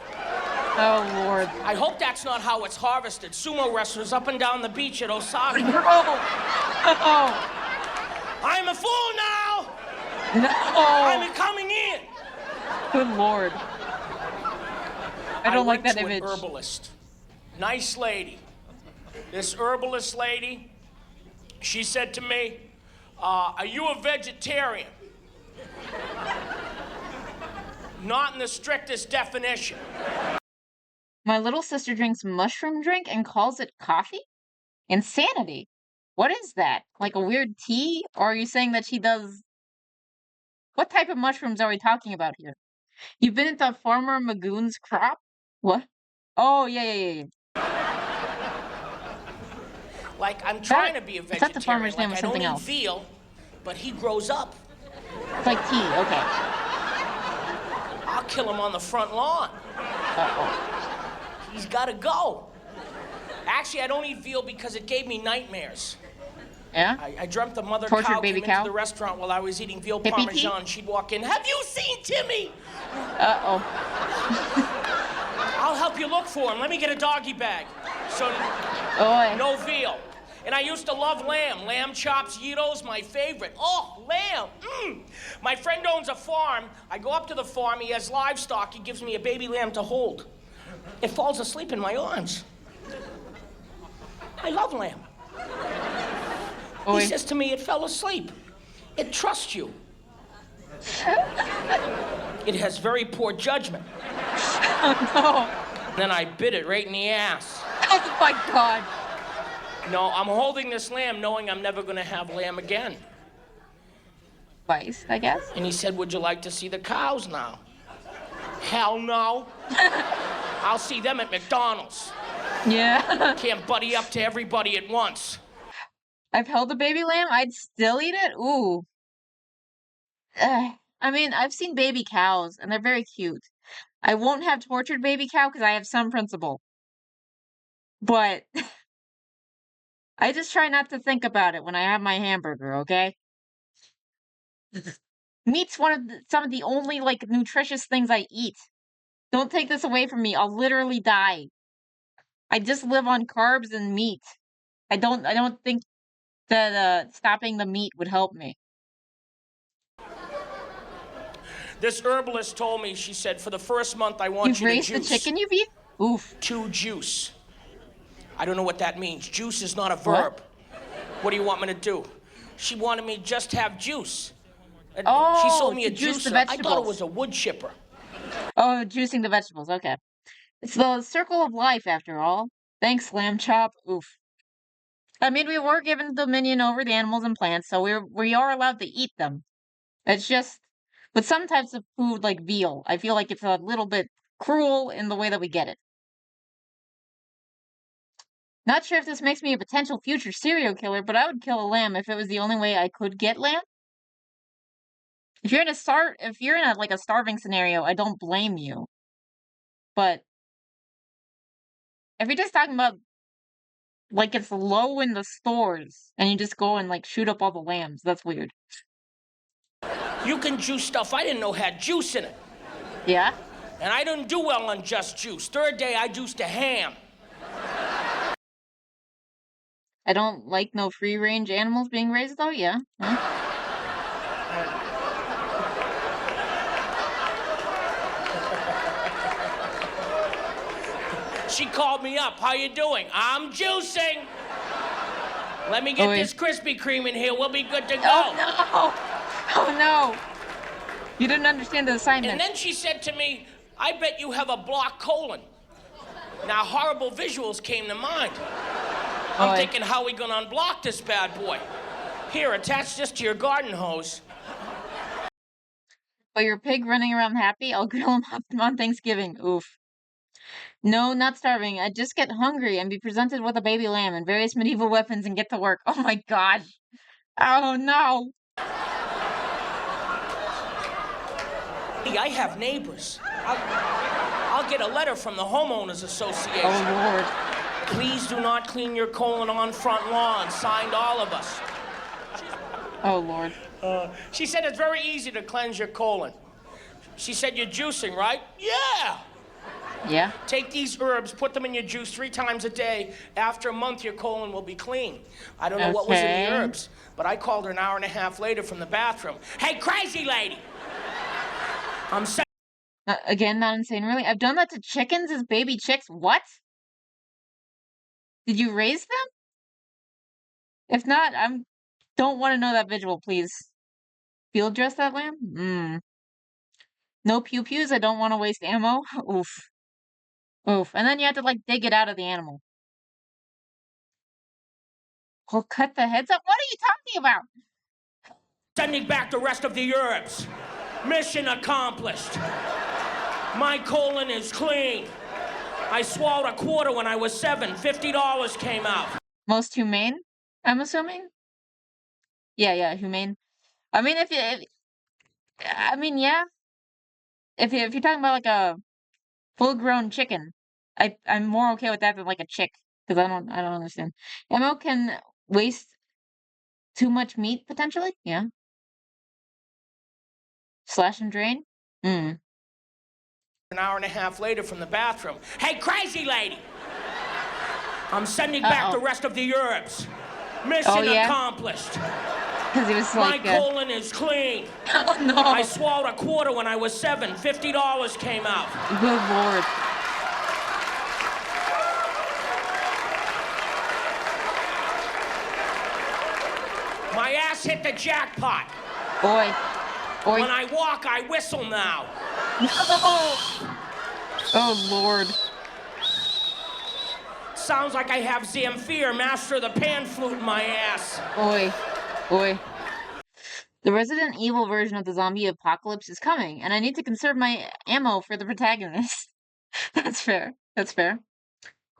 Oh, Lord. I hope that's not how it's harvested. Sumo wrestlers up and down the beach at Osaka. Oh. I'm a fool now. No. I'm coming in. Good Lord. I don't like that image. An herbalist. Nice lady. This herbalist lady, she said to me, are you a vegetarian? Not in the strictest definition. My little sister drinks mushroom drink and calls it coffee? Insanity. What is that? Like a weird tea? Or are you saying that she does... What type of mushrooms are we talking about here? You've been into Farmer Magoon's crop? What? Oh, yeah. Like, I'm trying to be a vegetarian. I thought the farmer's name was something else. I don't eat veal, but he grows up. It's like tea, okay. I'll kill him on the front lawn. Uh-oh. He's got to go. Actually, I don't eat veal because it gave me nightmares. Yeah? I dreamt the mother Tortured cow baby came cow? into the restaurant while I was eating veal Hippie parmesan. tea? She'd walk in, have you seen Timmy? Uh-oh. I'll help you look for him. Let me get a doggy bag. So, no veal. And I used to love lamb. Lamb chops, Yitos, my favorite. Oh, lamb. My friend owns a farm. I go up to the farm. He has livestock. He gives me a baby lamb to hold. It falls asleep in my arms. I love lamb. He says to me, it fell asleep. It trusts you. It has very poor judgment. Oh, no. Then I bit it right in the ass. Oh, my God. No, I'm holding this lamb knowing I'm never going to have lamb again. Twice, I guess. And he said, would you like to see the cows now? Hell no. I'll see them at McDonald's. Yeah. Can't buddy up to everybody at once. I've held a baby lamb. I'd still eat it? Ooh. I mean, I've seen baby cows, and they're very cute. I won't have tortured baby cow because I have some principle. But I just try not to think about it when I have my hamburger, okay? Meat's some of the only, like, nutritious things I eat. Don't take this away from me. I'll literally die. I just live on carbs and meat. I don't think that stopping the meat would help me. This herbalist told me, she said, for the first month, I want you to juice. You've raised the chicken you've eaten? Oof. To juice. I don't know what that means. Juice is not a verb. What do you want me to do? She wanted me to just have juice. Oh, she sold me a juice juicer. I thought it was a wood chipper. Oh, juicing the vegetables. Okay. It's the circle of life, after all. Thanks, lamb chop. Oof. I mean, we were given dominion over the animals and plants, so we are allowed to eat them. It's just, with some types of food like veal, I feel like it's a little bit cruel in the way that we get it. Not sure if this makes me a potential future serial killer, but I would kill a lamb if it was the only way I could get lamb. If you're in a like a starving scenario, I don't blame you. But if you're just talking about like it's low in the stores and you just go and like shoot up all the lambs, that's weird. You can juice stuff I didn't know had juice in it. Yeah? And I didn't do well on just juice. Third day, I juiced a ham. I don't like no free-range animals being raised, though, yeah. Huh? She called me up. How you doing? I'm juicing. Let me get this Krispy Kreme in here. We'll be good to go. Oh, no. Oh, no. You didn't understand the assignment. And then she said to me, I bet you have a blocked colon. Now, horrible visuals came to mind. I'm thinking, how are we going to unblock this bad boy? Here, attach this to your garden hose. But your pig running around happy? I'll grill him up on Thanksgiving. Oof. No, not starving. I just get hungry and be presented with a baby lamb and various medieval weapons and get to work. Oh my god. Oh no. I have neighbors. I'll get a letter from the homeowners association. Oh Lord. Please do not clean your colon on front lawn. Signed, all of us. Oh Lord. She said it's very easy to cleanse your colon. She said you're juicing, right? Yeah. Yeah. Take these herbs, put them in your juice 3 times a day. After a month, your colon will be clean. I don't know what was in the herbs, but I called her an hour and a half later from the bathroom. Hey, crazy lady! I'm saying. Again, not insane, really? I've done that to chickens as baby chicks. What? Did you raise them? If not, don't want to know that visual, please. Field dress that lamb? No pew-pews? I don't want to waste ammo? Oof. Oof. And then you have to, like, dig it out of the animal. We'll cut the heads up? What are you talking about? Sending back the rest of the herbs. Mission accomplished. My colon is clean. I swallowed a quarter when I was 7. $50 came out. Most humane, I'm assuming? Yeah, humane. I mean, yeah. If you're talking about, like, a full-grown chicken, I'm more okay with that than, like, a chick. Because I don't understand. Ammo can waste too much meat, potentially? Yeah. Slash and drain? An hour and a half later from the bathroom. Hey, crazy lady! I'm sending back the rest of the herbs. Mission accomplished. Because he was like, my colon is clean. Oh, no. I swallowed a quarter when I was 7. $50 came out. Good Lord. My ass hit the jackpot. Boy. When I walk, I whistle now. Oh, Lord. Sounds like I have Zamfir, master of the pan flute, in my ass. Boy. The Resident Evil version of the zombie apocalypse is coming, and I need to conserve my ammo for the protagonist. That's fair.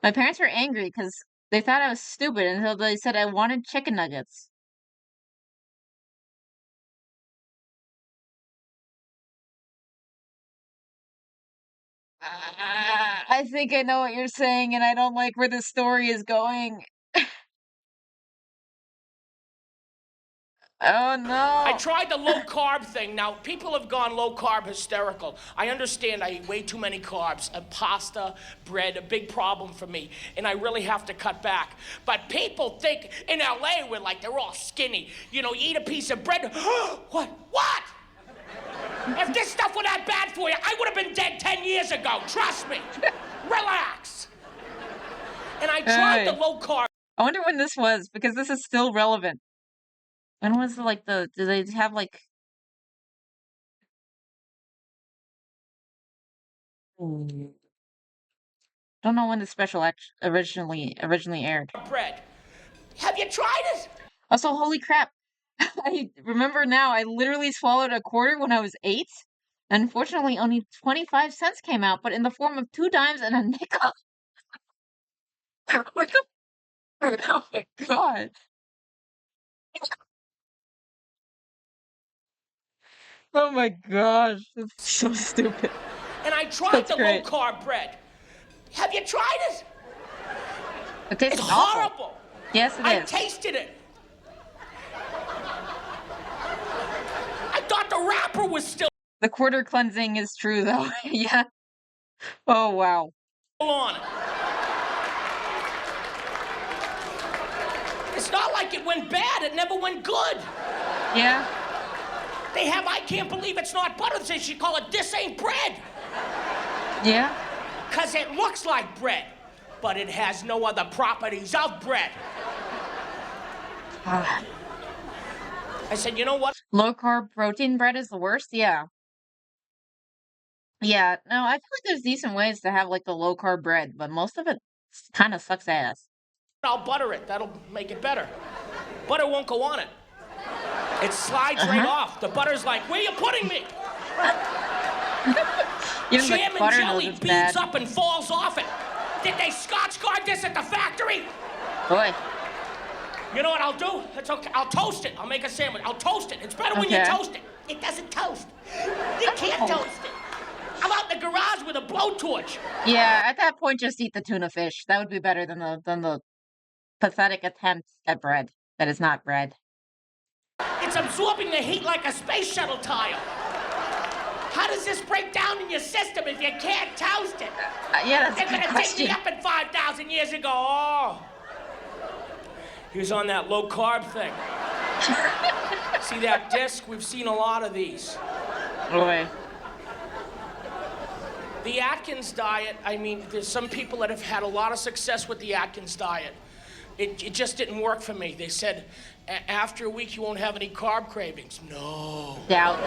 My parents were angry because they thought I was stupid until they said I wanted chicken nuggets. I think I know what you're saying, and I don't like where the story is going. Oh, no. I tried the low-carb thing. Now, people have gone low-carb hysterical. I understand I eat way too many carbs. Pasta, bread, a big problem for me. And I really have to cut back. But people think in LA, they're all skinny. You know, you eat a piece of bread. What? If this stuff were that bad for you, I would have been dead 10 years ago. Trust me. Relax. And I tried the low-carb. I wonder when this was, because this is still relevant. When was do they have don't know when the special originally aired. Bread. Have you tried it? Also, holy crap. I remember now, I literally swallowed a quarter when I was 8. Unfortunately, only 25 cents came out, but in the form of 2 dimes and a nickel. What the? Oh my god. Oh my gosh, that's so stupid. And I tried the low-carb bread. Have you tried it? It's horrible. Yes, it is. I tasted it. I thought the wrapper was still. The quarter cleansing is true, though. Yeah. Oh, wow. On it. It's not like it went bad. It never went good. Yeah. They have, I can't believe it's not butter. They should call it, this ain't bread. Yeah. Because it looks like bread, but it has no other properties of bread. I said, you know what? Low-carb protein bread is the worst? Yeah. Yeah, no, I feel like there's decent ways to have, like, the low-carb bread, but most of it kind of sucks ass. I'll butter it. That'll make it better. Butter won't go on it. It slides right off. The butter's like, where you putting me? Jam and jelly beads up and falls off it. Did they Scotch guard this at the factory? Boy. You know what I'll do? It's okay. I'll toast it. I'll make a sandwich. I'll toast it. It's better when you toast it. It doesn't toast. You can't toast it. I'm out in the garage with a blowtorch. Yeah, at that point, just eat the tuna fish. That would be better than the pathetic attempt at bread that is not bread. It's absorbing the heat like a space shuttle tire. How does this break down in your system if you can't toast it? Yeah, that's They're a good gonna question. take me up in 5,000 years ago. Oh. He was on that low-carb thing. See that disc? We've seen a lot of these. Boy. The Atkins diet, I mean, there's some people that have had a lot of success with the Atkins diet. It just didn't work for me. They said, after a week, you won't have any carb cravings. No. Doubt.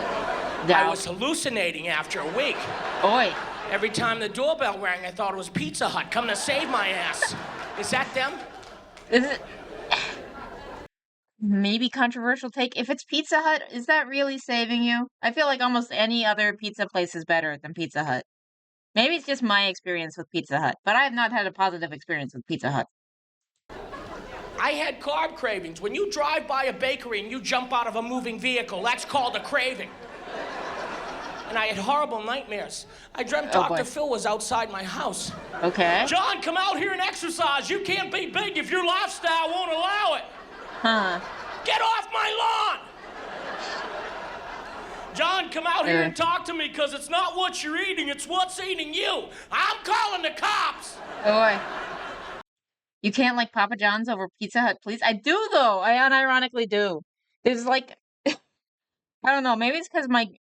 I was hallucinating after a week. Oi. Every time the doorbell rang, I thought it was Pizza Hut coming to save my ass. Is that them? Is it? Maybe controversial take. If it's Pizza Hut, is that really saving you? I feel like almost any other pizza place is better than Pizza Hut. Maybe it's just my experience with Pizza Hut, but I have not had a positive experience with Pizza Hut. I had carb cravings. When you drive by a bakery and you jump out of a moving vehicle, that's called a craving. And I had horrible nightmares. I dreamt Dr. Phil was outside my house. Okay. John, come out here and exercise. You can't be big if your lifestyle won't allow it. Huh. Get off my lawn! John, come out here and talk to me, because it's not what you're eating, it's what's eating you. I'm calling the cops. Boy. You can't like Papa John's over Pizza Hut, please? I do, though. I unironically do. There's like, I don't know. Maybe it's because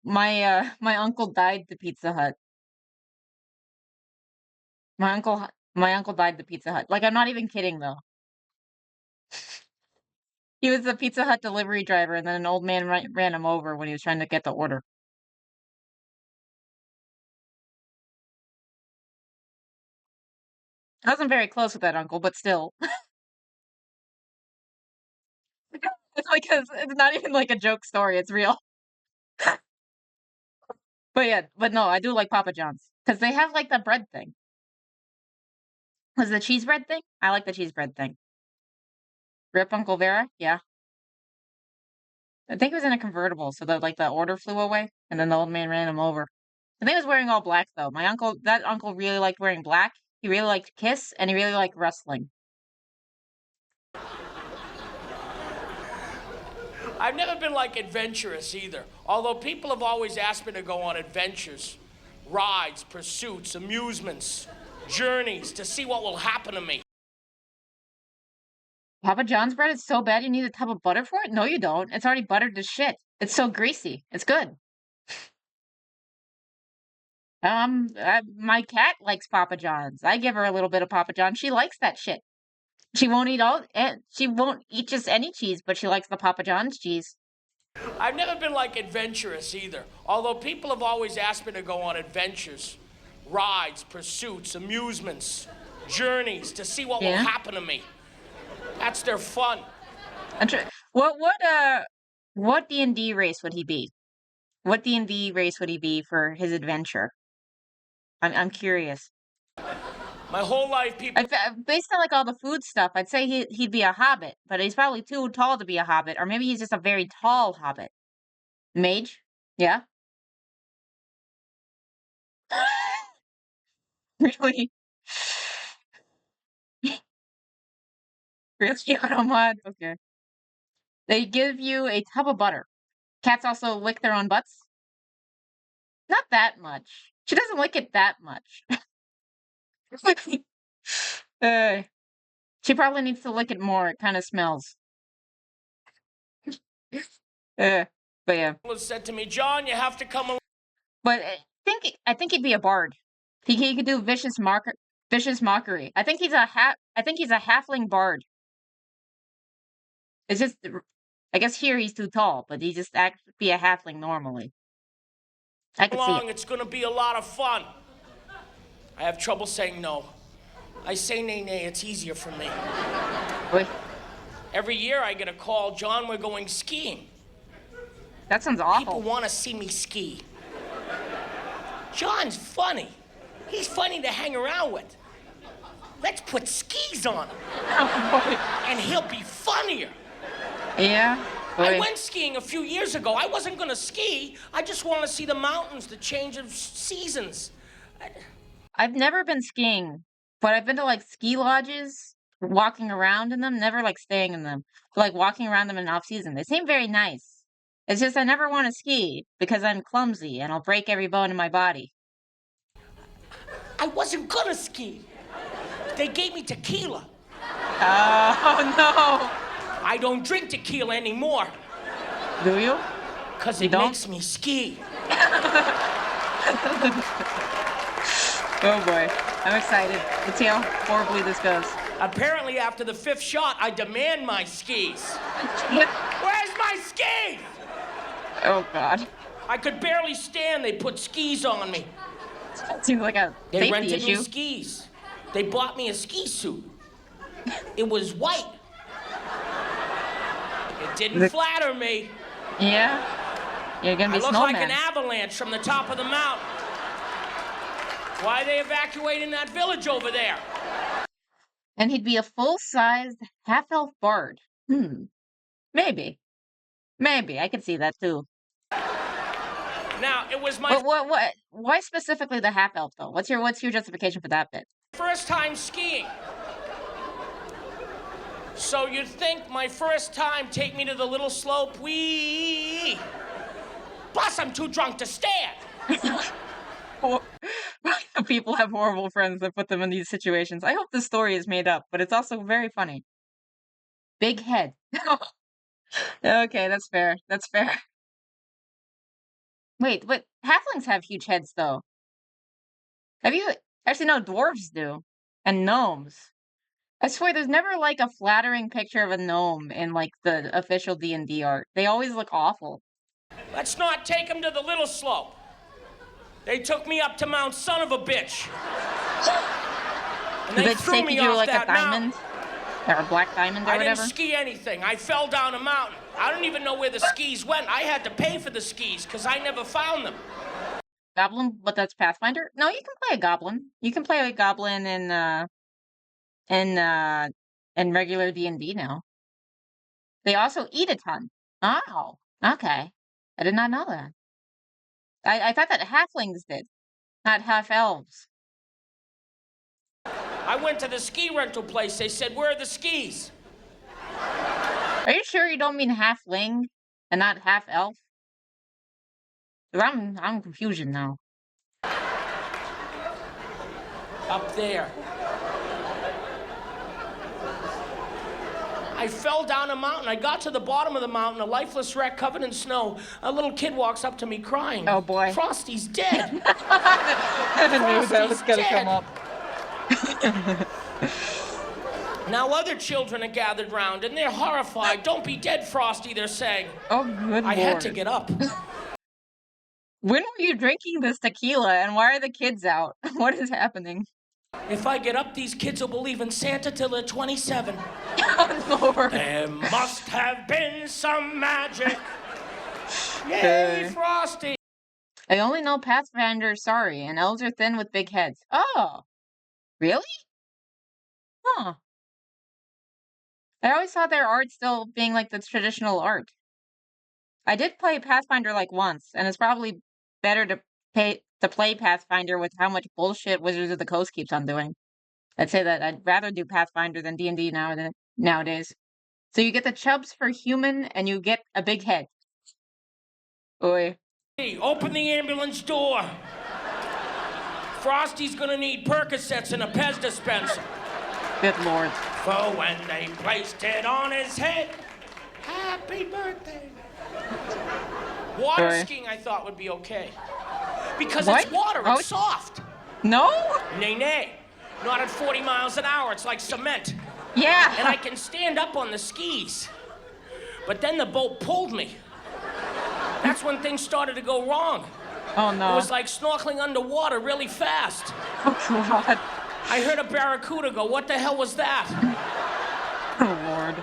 my uncle died to Pizza Hut. My uncle died to Pizza Hut. Like, I'm not even kidding, though. He was a Pizza Hut delivery driver, and then an old man ran him over when he was trying to get the order. I wasn't very close with that uncle, but still. It's like, it's not even like a joke story, it's real. But yeah, but no, I do like Papa John's, because they have, like, the bread thing. Was the cheese bread thing? I like the cheese bread thing. Rip Uncle Vera? Yeah. I think it was in a convertible, so the order flew away, and then the old man ran him over. I think he was wearing all black, though. That uncle really liked wearing black. He really liked Kiss, and he really liked wrestling. I've never been, like, adventurous either. Although people have always asked me to go on adventures, rides, pursuits, amusements, journeys, to see what will happen to me. Papa John's bread is so bad you need a tub of butter for it? No, you don't. It's already buttered to shit. It's so greasy. It's good. My cat likes Papa John's. I give her a little bit of Papa John's. She likes that shit. She won't eat just any cheese, but she likes the Papa John's cheese. I've never been, like, adventurous either. Although people have always asked me to go on adventures, rides, pursuits, amusements, journeys, to see what will happen to me. That's their fun. What D&D race would he be? What D&D race would he be for his adventure? I'm curious. My whole life, people... Based on, like, all the food stuff, I'd say he'd be a hobbit, but he's probably too tall to be a hobbit, or maybe he's just a very tall hobbit. Mage? Yeah? Really? Really? Automod? Okay. They give you a tub of butter. Cats also lick their own butts? Not that much. She doesn't like it that much. She probably needs to lick it more. It kind of smells. But yeah. Said to me, John, you have to come along. But I think he'd be a bard. He could do vicious mockery. I think he's a halfling bard. It's just, I guess here he's too tall, but he just be a halfling normally. I could see it. It's going to be a lot of fun. I have trouble saying no. I say nay, it's easier for me. Wait. Every year I get a call, John, we're going skiing. That sounds awful. People want to see me ski. John's funny. He's funny to hang around with. Let's put skis on him. And he'll be funnier. Yeah. Boy. I went skiing a few years ago. I wasn't going to ski. I just want to see the mountains, the change of seasons. I've never been skiing, but I've been to like ski lodges, walking around in them, never like staying in them, but like walking around them in off season. They seem very nice. It's just I never want to ski because I'm clumsy and I'll break every bone in my body. I wasn't gonna ski. They gave me tequila. Oh no. I don't drink tequila anymore. Do you? Because it makes me ski. Oh boy, I'm excited. Let's see how horribly this goes. Apparently after the 5th shot, I demand my skis. Where's my skis? Oh God. I could barely stand. They put skis on me. That seems like a safety issue. They rented me skis. They bought me a ski suit. It was white. It didn't flatter me. Yeah? You're gonna be I look snowman. like an avalanche from the top of the mountain. Why are they evacuating that village over there? And he'd be a full-sized half-elf bard. Maybe. Maybe. I could see that too. Now, it was my... What? Why specifically the half-elf though? What's your justification for that bit? First time skiing. So you'd think my first time take me to the little slope, wee. Plus, I'm too drunk to stand. People have horrible friends that put them in these situations. I hope the story is made up, but it's also very funny. Big head. Okay, that's fair. That's fair. Wait, halflings have huge heads though. Have you actually no dwarves do? And gnomes. I swear there's never like a flattering picture of a gnome in like the official D&D art. They always look awful. Let's not take them to the little slope. They took me up to Mount Son of a Bitch. And they threw me off like that a diamond? Or a black diamond or whatever? I didn't ski anything. I fell down a mountain. I don't even know where the skis went. I had to pay for the skis because I never found them. Goblin? But that's Pathfinder? No, you can play a goblin. You can play a goblin in regular D&D now. They also eat a ton. Oh, okay. I did not know that. I thought that halflings did, not half-elves. I went to the ski rental place. They said, where are the skis? Are you sure you don't mean halfling and not half-elf? I'm confusion now. Up there. I fell down a mountain. I got to the bottom of the mountain, a lifeless wreck covered in snow. A little kid walks up to me crying. Oh boy. Frosty's dead. I knew that was gonna come up. Now other children are gathered round and they're horrified. Don't be dead, Frosty, they're saying. Oh, good I Lord. had to get up. When were you drinking this tequila and why are the kids out? What is happening? If I get up, these kids will believe in Santa till they're 27. Oh, Lord. There must have been some magic. Yay, Frosty! I only know Pathfinder, sorry, and elves are thin with big heads. Oh, really? Huh. I always thought their art still being like the traditional art. I did play Pathfinder like once, and it's probably better to play Pathfinder with how much bullshit Wizards of the Coast keeps on doing. I'd say that I'd rather do Pathfinder than D&D nowadays. So you get the chubs for human, and you get a big head. Oi. Hey, open the ambulance door. Frosty's gonna need Percocets and a Pez dispenser. Good Lord. For when they placed it on his head, happy birthday. Water skiing I thought would be okay. Because it's water, it's soft. No? Nay. Not at 40 miles an hour, it's like cement. Yeah. And I can stand up on the skis. But then the boat pulled me. That's when things started to go wrong. Oh, no. It was like snorkeling underwater really fast. Oh, God. I heard a barracuda go, what the hell was that? Oh, Lord.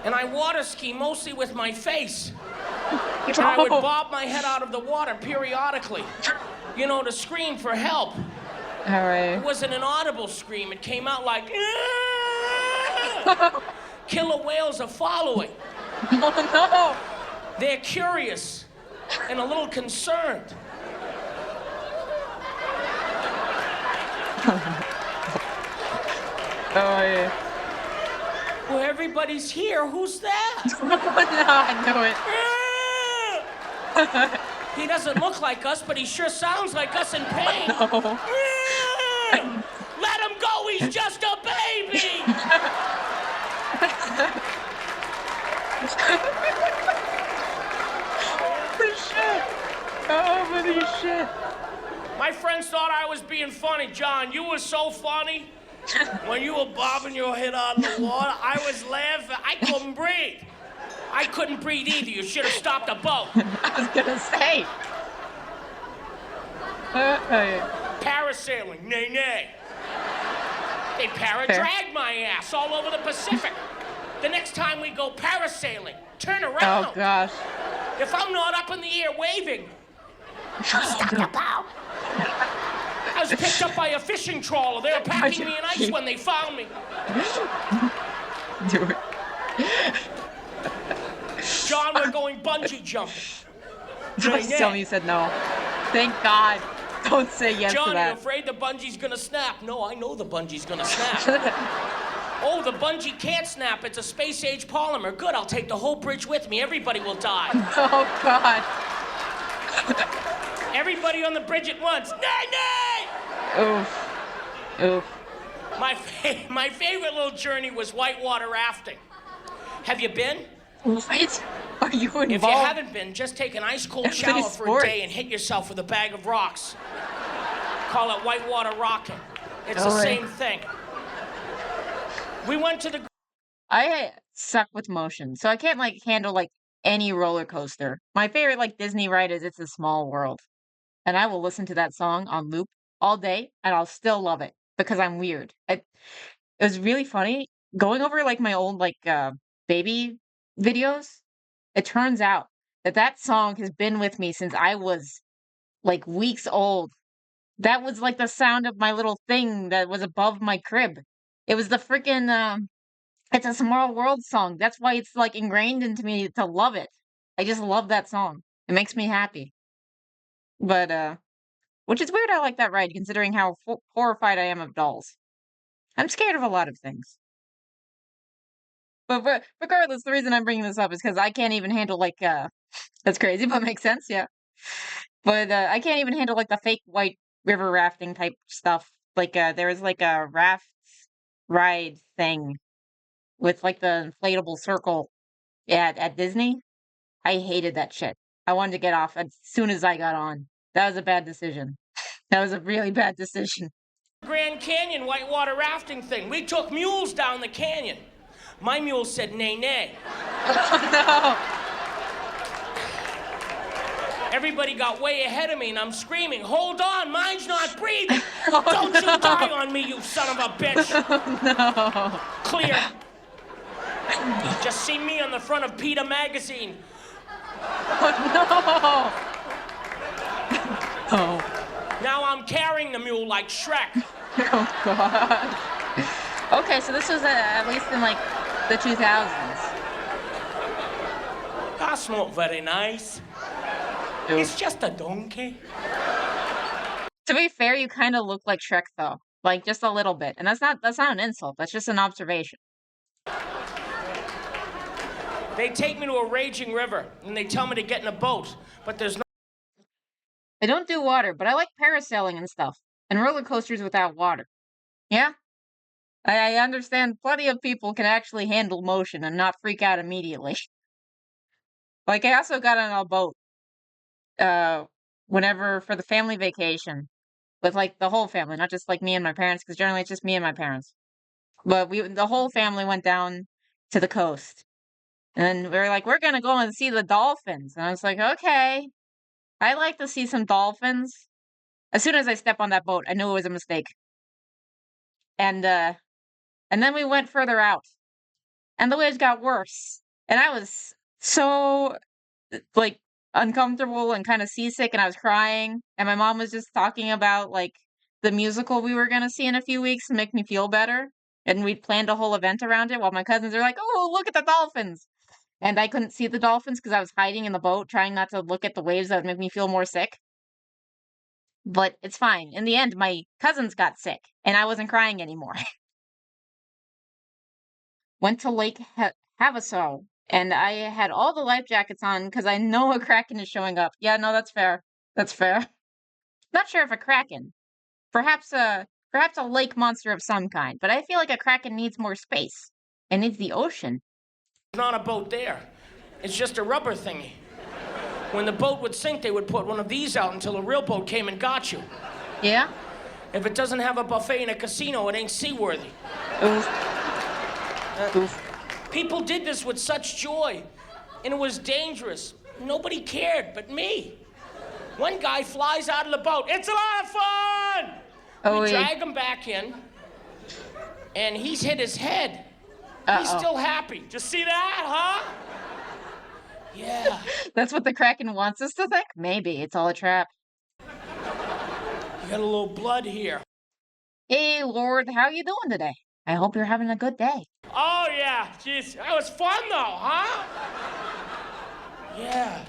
And I water ski mostly with my face. And I would bob my head out of the water periodically, you know, to scream for help. All right. It wasn't an audible scream. It came out like, killer whales are following. Oh, no. They're curious and a little concerned. Oh, yeah. Well, everybody's here. Who's that? No, I knew it. He doesn't look like us, but he sure sounds like us in pain. No. Let him go. He's just a baby. Holy shit. Oh, holy shit. My friends thought I was being funny. John, you were so funny. When you were bobbing your head out of the water, I was laughing. I couldn't breathe. I couldn't breathe either. You should have stopped the boat. I was gonna say. Parasailing, nay. They para-dragged my ass all over the Pacific. The next time we go parasailing, turn around. Oh, gosh. If I'm not up in the air waving, stop the boat. I was picked up by a fishing trawler. They were packing me in ice when they found me. Do it. John, we're going bungee jumping. Please tell me you said no. Thank God. Don't say yes John, to that. you're afraid the bungee's gonna snap. No, I know the bungee's gonna snap. Oh, the bungee can't snap. It's a space-age polymer. Good, I'll take the whole bridge with me. Everybody will die. Oh, God. Everybody on the bridge at once. Nay! Oof. My favorite little journey was whitewater rafting. Have you been? What? Are you involved? If you haven't been, just take an ice-cold shower for a day and hit yourself with a bag of rocks. Call it whitewater rocking. It's the same thing. We went to the... I suck with motion, so I can't, handle, any roller coaster. My favorite, Disney ride is It's a Small World. And I will listen to that song on loop all day, and I'll still love it, because I'm weird. It was really funny. Going over, my old, baby videos, it turns out that song has been with me since I was, weeks old. That was, the sound of my little thing that was above my crib. It was the freaking, It's a Small World song. That's why it's, ingrained into me to love it. I just love that song. It makes me happy. But, which is weird I like that ride, considering how horrified I am of dolls. I'm scared of a lot of things. But regardless, the reason I'm bringing this up is because I can't even handle, that's crazy, but makes sense, yeah. But, I can't even handle, the fake white river rafting type stuff. There was, a raft ride thing with, the inflatable circle at Disney. I hated that shit. I wanted to get off as soon as I got on. That was a bad decision. That was a really bad decision. Grand Canyon whitewater rafting thing. We took mules down the canyon. My mule said nay. Oh, no. Everybody got way ahead of me, and I'm screaming, hold on, mine's not breathing. Don't you die on me, you son of a bitch. No. Clear. Just see me on the front of PETA magazine. Oh, no. Oh. Now I'm carrying the mule like Shrek. Oh, God. Okay, so this was at least in, the 2000s. That's not very nice. Oof. It's just a donkey. To be fair, you kind of look like Shrek, though. Just a little bit. And that's not an insult. That's just an observation. They take me to a raging river, and they tell me to get in a boat. But there's no... I don't do water, but I like parasailing and stuff. and roller coasters without water. Yeah? I understand plenty of people can actually handle motion and not freak out immediately. Like, I also got on a boat, whenever for the family vacation with, like, the whole family, not just, like, me and my parents, because generally it's just me and my parents. But the whole family went down to the coast. And we were like, we're gonna go and see the dolphins. And I was like, okay, I like to see some dolphins. As soon as I step on that boat, I knew it was a mistake. And then we went further out. And the waves got worse. And I was so, like, uncomfortable and kind of seasick, and I was crying. And my mom was just talking about, like, the musical we were gonna see in a few weeks to make me feel better. And we'd planned a whole event around it while my cousins are like, oh, look at the dolphins. And I couldn't see the dolphins because I was hiding in the boat, trying not to look at the waves that would make me feel more sick. But it's fine. In the end, my cousins got sick, and I wasn't crying anymore. Went to Lake Havasu, and I had all the life jackets on because I know a kraken is showing up. Yeah, no, that's fair. That's fair. Not sure if a kraken. Perhaps a lake monster of some kind, but I feel like a kraken needs more space. It needs the ocean. There's not a boat there. It's just a rubber thingy. When the boat would sink, they would put one of these out until a real boat came and got you. Yeah? If it doesn't have a buffet in a casino, it ain't seaworthy. People did this with such joy, and it was dangerous. Nobody cared but me. One guy flies out of the boat. It's a lot of fun! We drag him back in, and he's hit his head. He's still happy. Just see that, huh? Yeah. That's what the kraken wants us to think? Maybe. It's all a trap. You got a little blood here. Hey, Lord, how you doing today? I hope you're having a good day. Oh, yeah. Jeez, that was fun, though, huh? Yeah.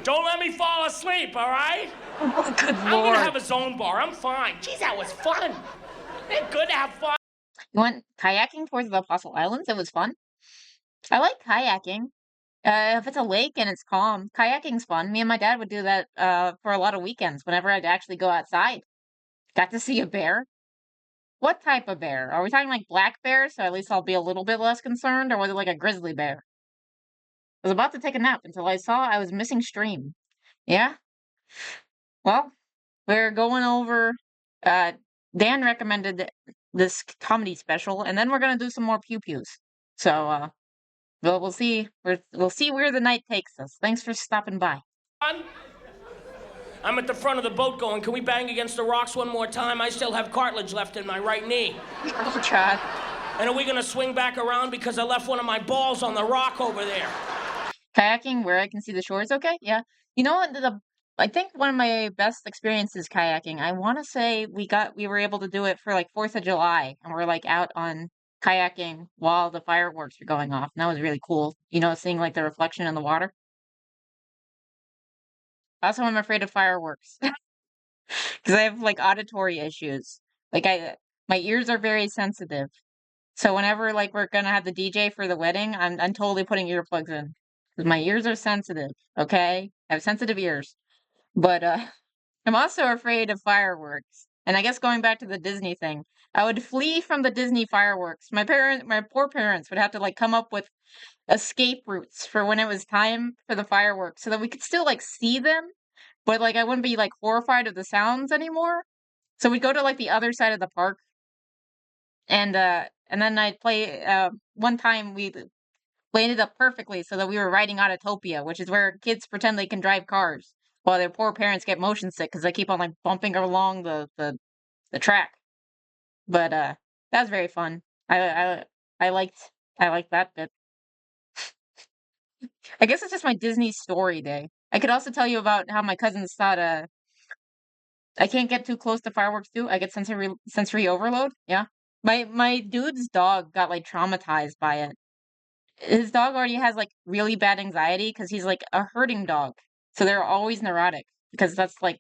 Don't let me fall asleep, all right? Oh, good Lord. I'm gonna have a zone bar. I'm fine. Jeez, that was fun. It's good to have fun. You went kayaking towards the Apostle Islands? It was fun. I like kayaking. If it's a lake and it's calm, kayaking's fun. Me and my dad would do that for a lot of weekends whenever I'd actually go outside. Got to see a bear. What type of bear? Are we talking like black bear, so at least I'll be a little bit less concerned, or was it like a grizzly bear? I was about to take a nap until I saw I was missing stream. Yeah? Well, we're going over, Dan recommended this comedy special, and then we're gonna do some more pew-pews. So, well, we'll see. We'll see where the night takes us. Thanks for stopping by. I'm at the front of the boat going, can we bang against the rocks one more time? I still have cartilage left in my right knee. Oh, God. And are we gonna swing back around because I left one of my balls on the rock over there? Kayaking where I can see the shores, okay? Yeah. You know what? I think one of my best experiences kayaking, I want to say we were able to do it for like 4th of July, and we're like out on kayaking while the fireworks were going off. And that was really cool. You know, seeing like the reflection in the water. Also, I'm afraid of fireworks because I have like auditory issues. Like my ears are very sensitive. So whenever like we're gonna have the DJ for the wedding, I'm totally putting earplugs in because my ears are sensitive. Okay, I have sensitive ears. But I'm also afraid of fireworks. And I guess going back to the Disney thing, I would flee from the Disney fireworks. My poor parents would have to like come up with escape routes for when it was time for the fireworks so that we could still like see them, but like I wouldn't be like horrified of the sounds anymore. So we'd go to like the other side of the park, and then I'd play one time we landed up perfectly so that we were riding Autotopia, which is where kids pretend they can drive cars while their poor parents get motion sick because they keep on like bumping along the track. But that was very fun. I liked that bit. I guess it's just my Disney story day. I could also tell you about how my cousins thought I can't get too close to fireworks too. I get sensory overload. Yeah. My dude's dog got like traumatized by it. His dog already has like really bad anxiety because he's like a herding dog. So they're always neurotic because that's like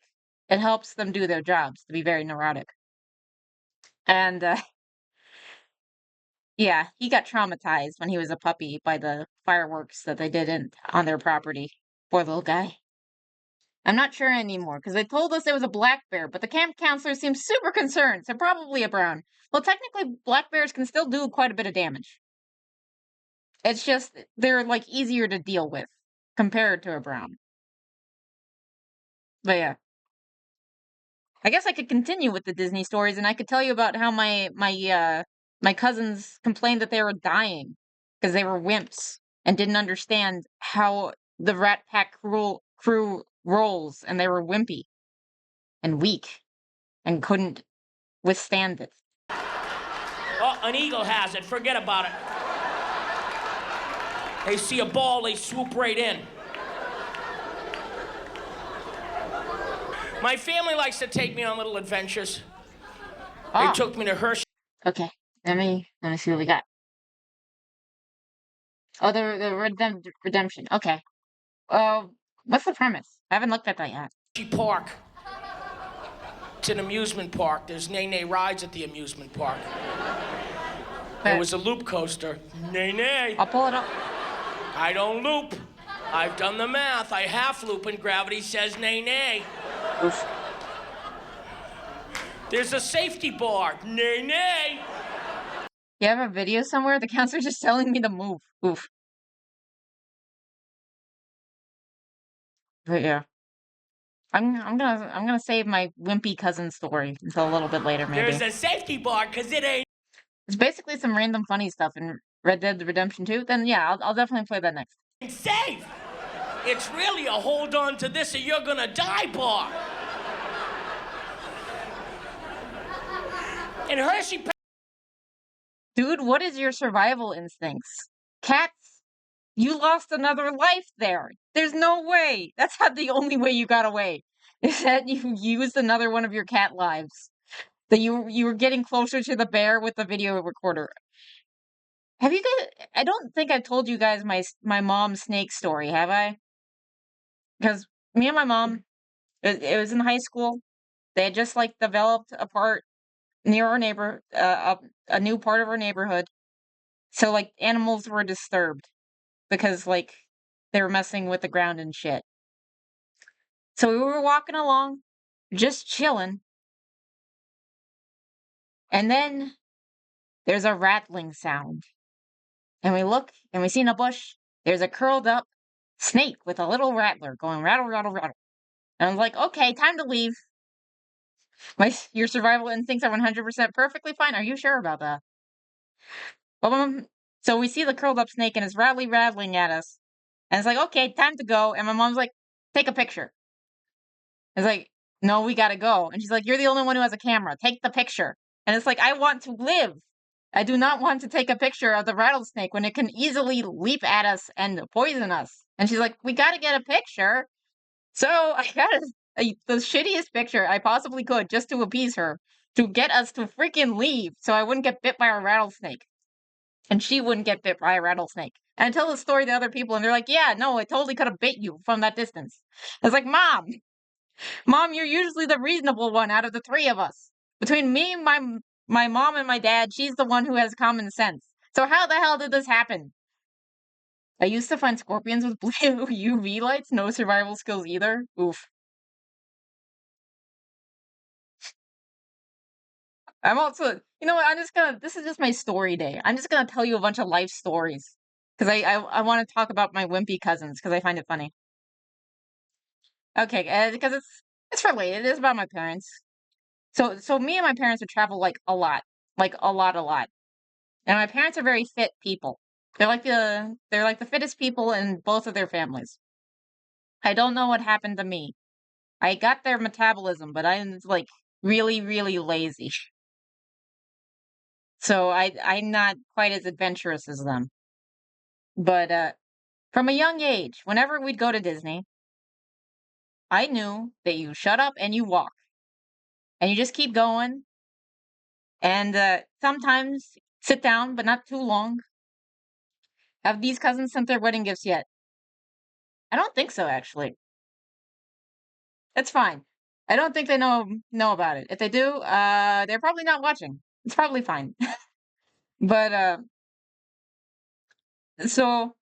it helps them do their jobs to be very neurotic. And yeah, he got traumatized when he was a puppy by the fireworks that they did on their property. Poor little guy. I'm not sure anymore, because they told us it was a black bear, but the camp counselor seemed super concerned, so probably a brown. Well, technically, black bears can still do quite a bit of damage. It's just, they're, like, easier to deal with, compared to a brown. But yeah. I guess I could continue with the Disney stories, and I could tell you about how my cousins complained that they were dying, because they were wimps, and didn't understand how the Rat Pack crew rolls, and they were wimpy, and weak, and couldn't withstand it. Oh, an eagle has it. Forget about it. They see a ball, they swoop right in. My family likes to take me on little adventures. They took me to Hershey. Okay, let me see what we got. Oh, the redemption. Okay. What's the premise? I haven't looked at that yet. Park. It's an amusement park. There's nay rides at the amusement park. There was a loop coaster. Nay. I'll pull it up. I don't loop. I've done the math. I half loop and gravity says nay. Oof. There's a safety bar. Nay. You have a video somewhere? The counselor's just telling me to move. Oof. But yeah. I'm gonna save my wimpy cousin story until a little bit later, maybe. There's a safety bar, cause it ain't. It's basically some random funny stuff in Red Dead Redemption 2. Then yeah, I'll definitely play that next. Safe. It's really a hold on to this or you're gonna die bar. And Hershey. Dude, what is your survival instincts? Cats? You lost another life there. There's no way. That's not the only way you got away. Is that you used another one of your cat lives. That you were getting closer to the bear with the video recorder. Have you guys... I don't think I've told you guys my mom's snake story, have I? Because me and my mom, it was in high school. They had just, like, developed a part near our a new part of our neighborhood. So, like, animals were disturbed. Because, like, they were messing with the ground and shit. So we were walking along, just chilling. And then there's a rattling sound. And we look, and we see in a bush, there's a curled up snake with a little rattler going rattle, rattle, rattle. And I'm like, okay, time to leave. Your survival instincts are 100% perfectly fine. Are you sure about that? So we see the curled up snake and it's rattling at us. And it's like, okay, time to go. And my mom's like, take a picture. It's like, no, we gotta go. And she's like, you're the only one who has a camera. Take the picture. And it's like, I want to live. I do not want to take a picture of the rattlesnake when it can easily leap at us and poison us. And she's like, we gotta get a picture. So I got the shittiest picture I possibly could just to appease her, to get us to freaking leave so I wouldn't get bit by a rattlesnake. And she wouldn't get bit by a rattlesnake. And I tell the story to other people, and they're like, yeah, no, it totally could have bit you from that distance. I was like, Mom, you're usually the reasonable one out of the three of us. Between me, my mom, and my dad, she's the one who has common sense. So how the hell did this happen? I used to find scorpions with blue UV lights. No survival skills either. Oof. I'm also... You know what? This is just my story day. I'm just gonna tell you a bunch of life stories. Because I want to talk about my wimpy cousins, because I find it funny. Okay, because it's related. It's about my parents. So me and my parents would travel, like, a lot. Like, a lot. And my parents are very fit people. They're like the fittest people in both of their families. I don't know what happened to me. I got their metabolism, but I'm, like, really, really lazy. So I'm not quite as adventurous as them. But, from a young age, whenever we'd go to Disney, I knew that you shut up and you walk. And you just keep going. And, sometimes sit down, but not too long. Have these cousins sent their wedding gifts yet? I don't think so, actually. It's fine. I don't think they know about it. If they do, they're probably not watching. It's probably fine. But, so,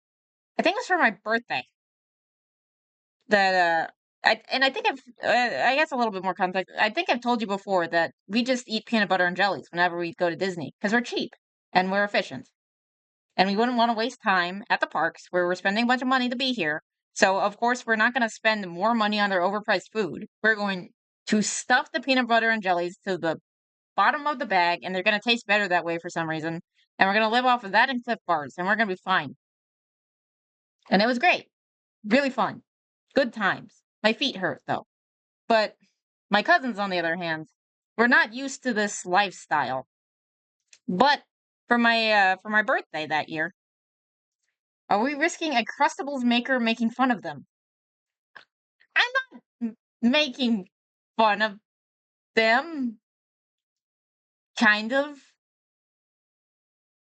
I think it was for my birthday that, I think I guess a little bit more context. I think I've told you before that we just eat peanut butter and jellies whenever we go to Disney because we're cheap and we're efficient. And we wouldn't want to waste time at the parks where we're spending a bunch of money to be here. So, of course, we're not going to spend more money on their overpriced food. We're going to stuff the peanut butter and jellies to the bottom of the bag, and they're going to taste better that way for some reason. And we're going to live off of that and Cliff Bars, and we're going to be fine. And it was great. Really fun. Good times. My feet hurt, though. But my cousins, on the other hand, were not used to this lifestyle. But for my birthday that year, are we risking a Crustables maker making fun of them? I'm not making fun of them. Kind of.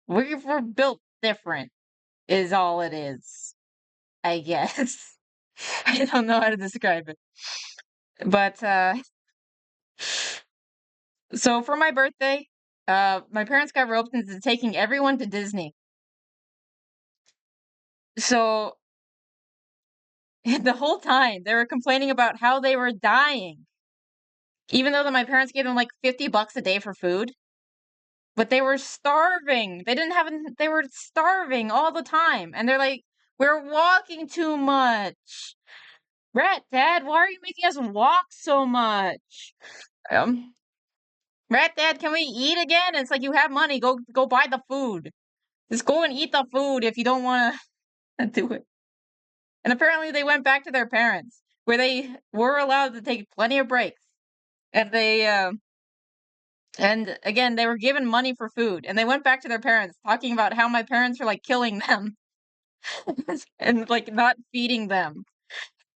We're built different, is all it is. I guess. I don't know how to describe it. But, so for my birthday, my parents got roped into taking everyone to Disney. So, the whole time, they were complaining about how they were dying. Even though my parents gave them like $50 a day for food. But they were starving. They were starving all the time. And they're like, we're walking too much. Rat Dad, why are you making us walk so much? Rat Dad, can we eat again? It's like, you have money, go buy the food. Just go and eat the food if you don't want to do it. And apparently they went back to their parents, where they were allowed to take plenty of breaks. And and again, they were given money for food. And they went back to their parents, talking about how my parents were, like, killing them. And, like, not feeding them.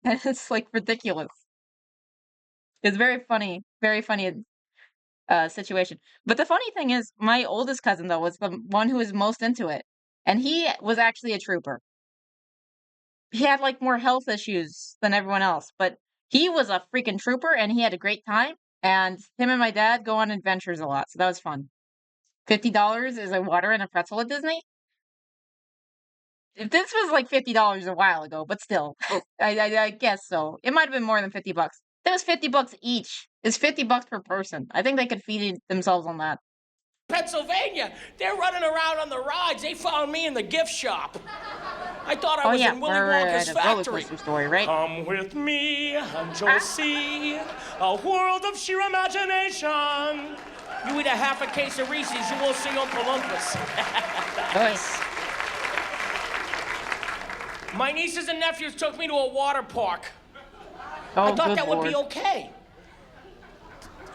And it's, like, ridiculous. It's very funny situation. But the funny thing is, my oldest cousin, though, was the one who was most into it. And he was actually a trooper. He had, like, more health issues than everyone else. But he was a freaking trooper, and he had a great time. And him and my dad go on adventures a lot. So that was fun. $50 is a water and a pretzel at Disney. This was like $50 a while ago, but still. I guess so. It might have been more than $50. That was $50 each. It's $50 per person. I think they could feed themselves on that. Pennsylvania, they're running around on the rides. They found me in the gift shop. I thought I was in Willy Wonka's factory. Story, right? Come with me and you'll see a world of sheer imagination. You eat a half a case of Reese's, you will see Uncle Lumpus. Nice. My nieces and nephews took me to a water park. Oh, I thought that Lord. would be okay.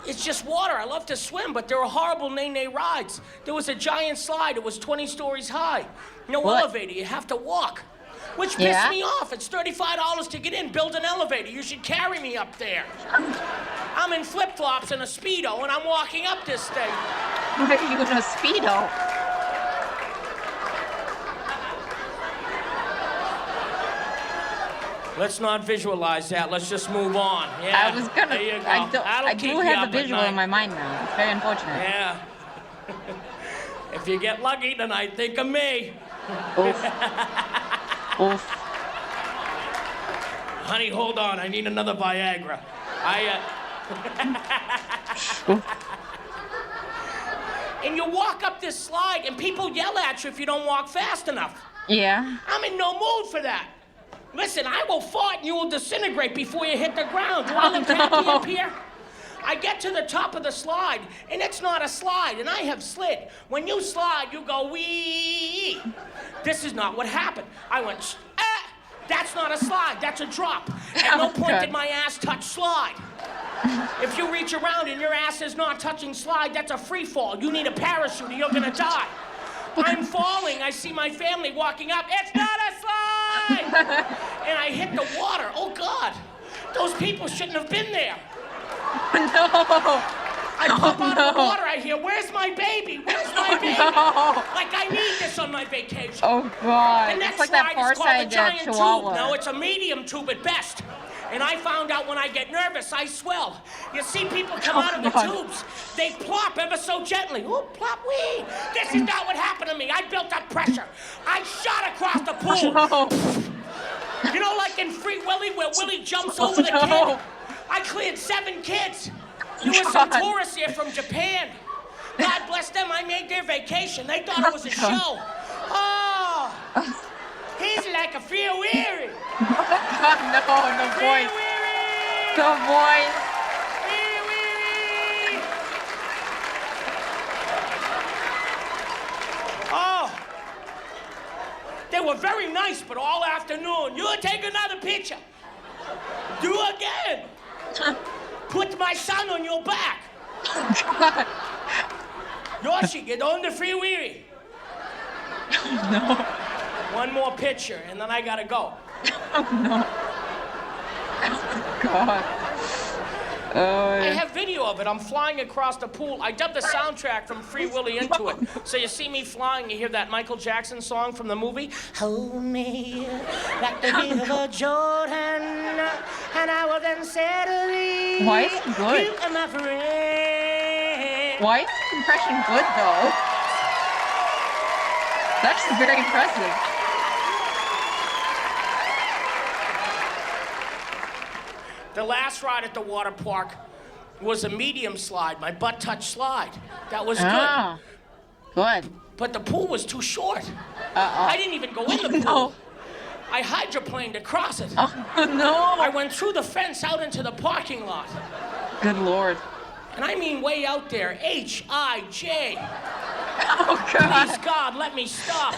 It's just water. I love to swim, but there were horrible nay rides. There was a giant slide. It was 20 stories high. No elevator. You have to walk. Which pissed me off. It's $35 to get in. Build an elevator. You should carry me up there. I'm in flip-flops and a Speedo, and I'm walking up this thing. Why are you in a Speedo? Let's not visualize that. Let's just move on. Yeah. I was gonna. There you go. I do have the visual in my mind now. It's very unfortunate. Yeah. If you get lucky tonight, think of me. Oof. Oof. Honey, hold on. I need another Viagra. And you walk up this slide, and people yell at you if you don't walk fast enough. Yeah. I'm in no mood for that. Listen, I will fart and you will disintegrate before you hit the ground. Do I look happy up here? I get to the top of the slide, and it's not a slide, and I have slid. When you slide, you go wee. This is not what happened. I went, that's not a slide, that's a drop. At no point did my ass touch slide. If you reach around and your ass is not touching slide, that's a free fall. You need a parachute or you're gonna die. I'm falling, I see my family walking up. It's not a slide! And I hit the water. Oh God, those people shouldn't have been there. No. I pop out of the water, I hear, where's my baby? Where's my baby? No. Like I need this on my vacation. Oh God, The next it's like that ride is called Farside a giant Chihuahua. tube. No, it's a medium tube at best. And I found out when I get nervous, I swell. You see people come out of the tubes, they plop ever so gently. Ooh, plop, wee. This is not what happened to me. I built up pressure. I shot across the pool. You know, like in Free Willy, where Willie jumps over the kid? I cleared 7 kids. There were some tourists here from Japan. God bless them, I made their vacation. They thought it was a show. Oh, he's like a free weary. No boys. No boys. Oh, they were very nice, but all afternoon. You take another picture. Do again. Put my son on your back. Yoshi, get on the free weary. No. One more picture, and then I gotta go. No. God. I have video of it. I'm flying across the pool. I dubbed the soundtrack from Free Willy into it. So you see me flying, you hear that Michael Jackson song from the movie? Hold me like the river Jordan, and I will then settle. Why is it good? You are my friend. Why is his impression good, though? That's just very impressive. The last ride at the water park was a medium slide, my butt touch slide. That was good. Good. But the pool was too short. I didn't even go in the pool. No. I hydroplaned across it. Oh, no. I went through the fence out into the parking lot. Good Lord. And I mean way out there, H-I-J. Oh, God. Please, God, let me stop.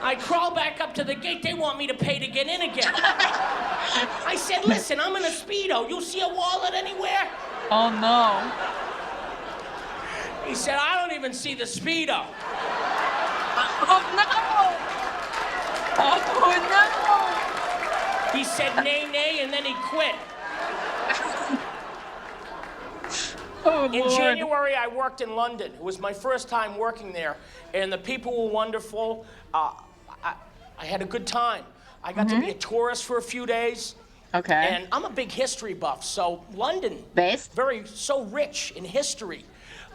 I crawl back up to the gate. They want me to pay to get in again. I said, listen, I'm in a Speedo. You see a wallet anywhere? Oh, no. He said, I don't even see the Speedo. Oh, no. Oh, no. He said, nay, nay, and then he quit. Oh, in Lord. January, I worked in London. It was my first time working there, and the people were wonderful. I had a good time. I got to be a tourist for a few days. Okay. And I'm a big history buff, so London, so rich in history.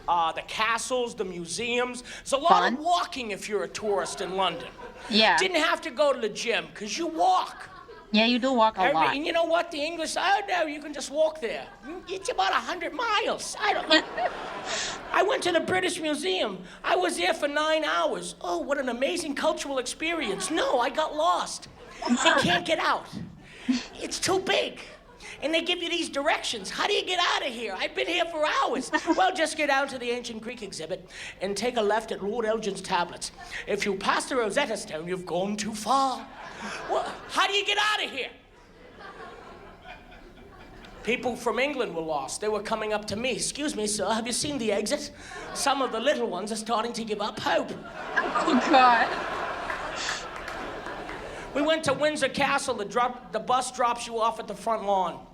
The castles, the museums. There's a lot of walking if you're a tourist in London. Yeah. Didn't have to go to the gym, because you walk. Yeah, you do walk a lot. And you know what? The English, oh no, you can just walk there. It's about 100 miles. I don't know. I went to the British Museum. I was there for 9 hours. Oh, what an amazing cultural experience. No, I got lost. I can't get out. It's too big. And they give you these directions. How do you get out of here? I've been here for hours. Well, just get down to the ancient Greek exhibit and take a left at Lord Elgin's tablets. If you pass the Rosetta Stone, you've gone too far. Well, how do you get out of here? People from England were lost. They were coming up to me. Excuse me, sir, have you seen the exit? Some of the little ones are starting to give up hope. Oh, God. We went to Windsor Castle. The bus drops you off at the front lawn.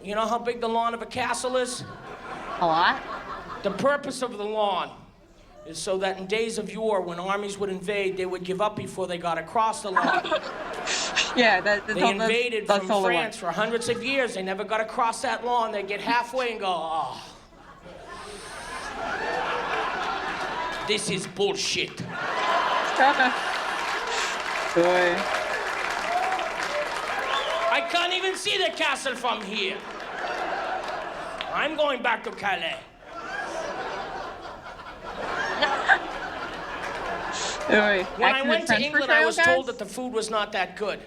You know how big the lawn of a castle is? A lot. The purpose of the lawn is so that in days of yore, when armies would invade, they would give up before they got across the lawn. Yeah, they invaded from France for hundreds of years. They never got across that lawn. They'd get halfway and go, oh. This is bullshit. Boy. I can't even see the castle from here. I'm going back to Calais. When I went to England, I was told that the food was not that good.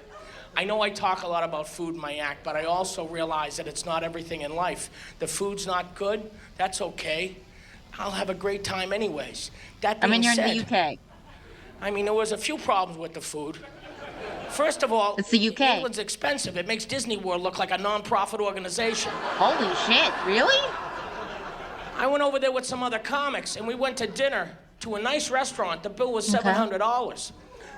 I know I talk a lot about food in my act, but I also realize that it's not everything in life. The food's not good, that's okay. I'll have a great time anyways. That being you're said, in the UK. I mean, there was a few problems with the food. First of all, it's the UK. England's expensive. It makes Disney World look like a non-profit organization. Holy shit, really? I went over there with some other comics, and we went to dinner to a nice restaurant. The bill was $700.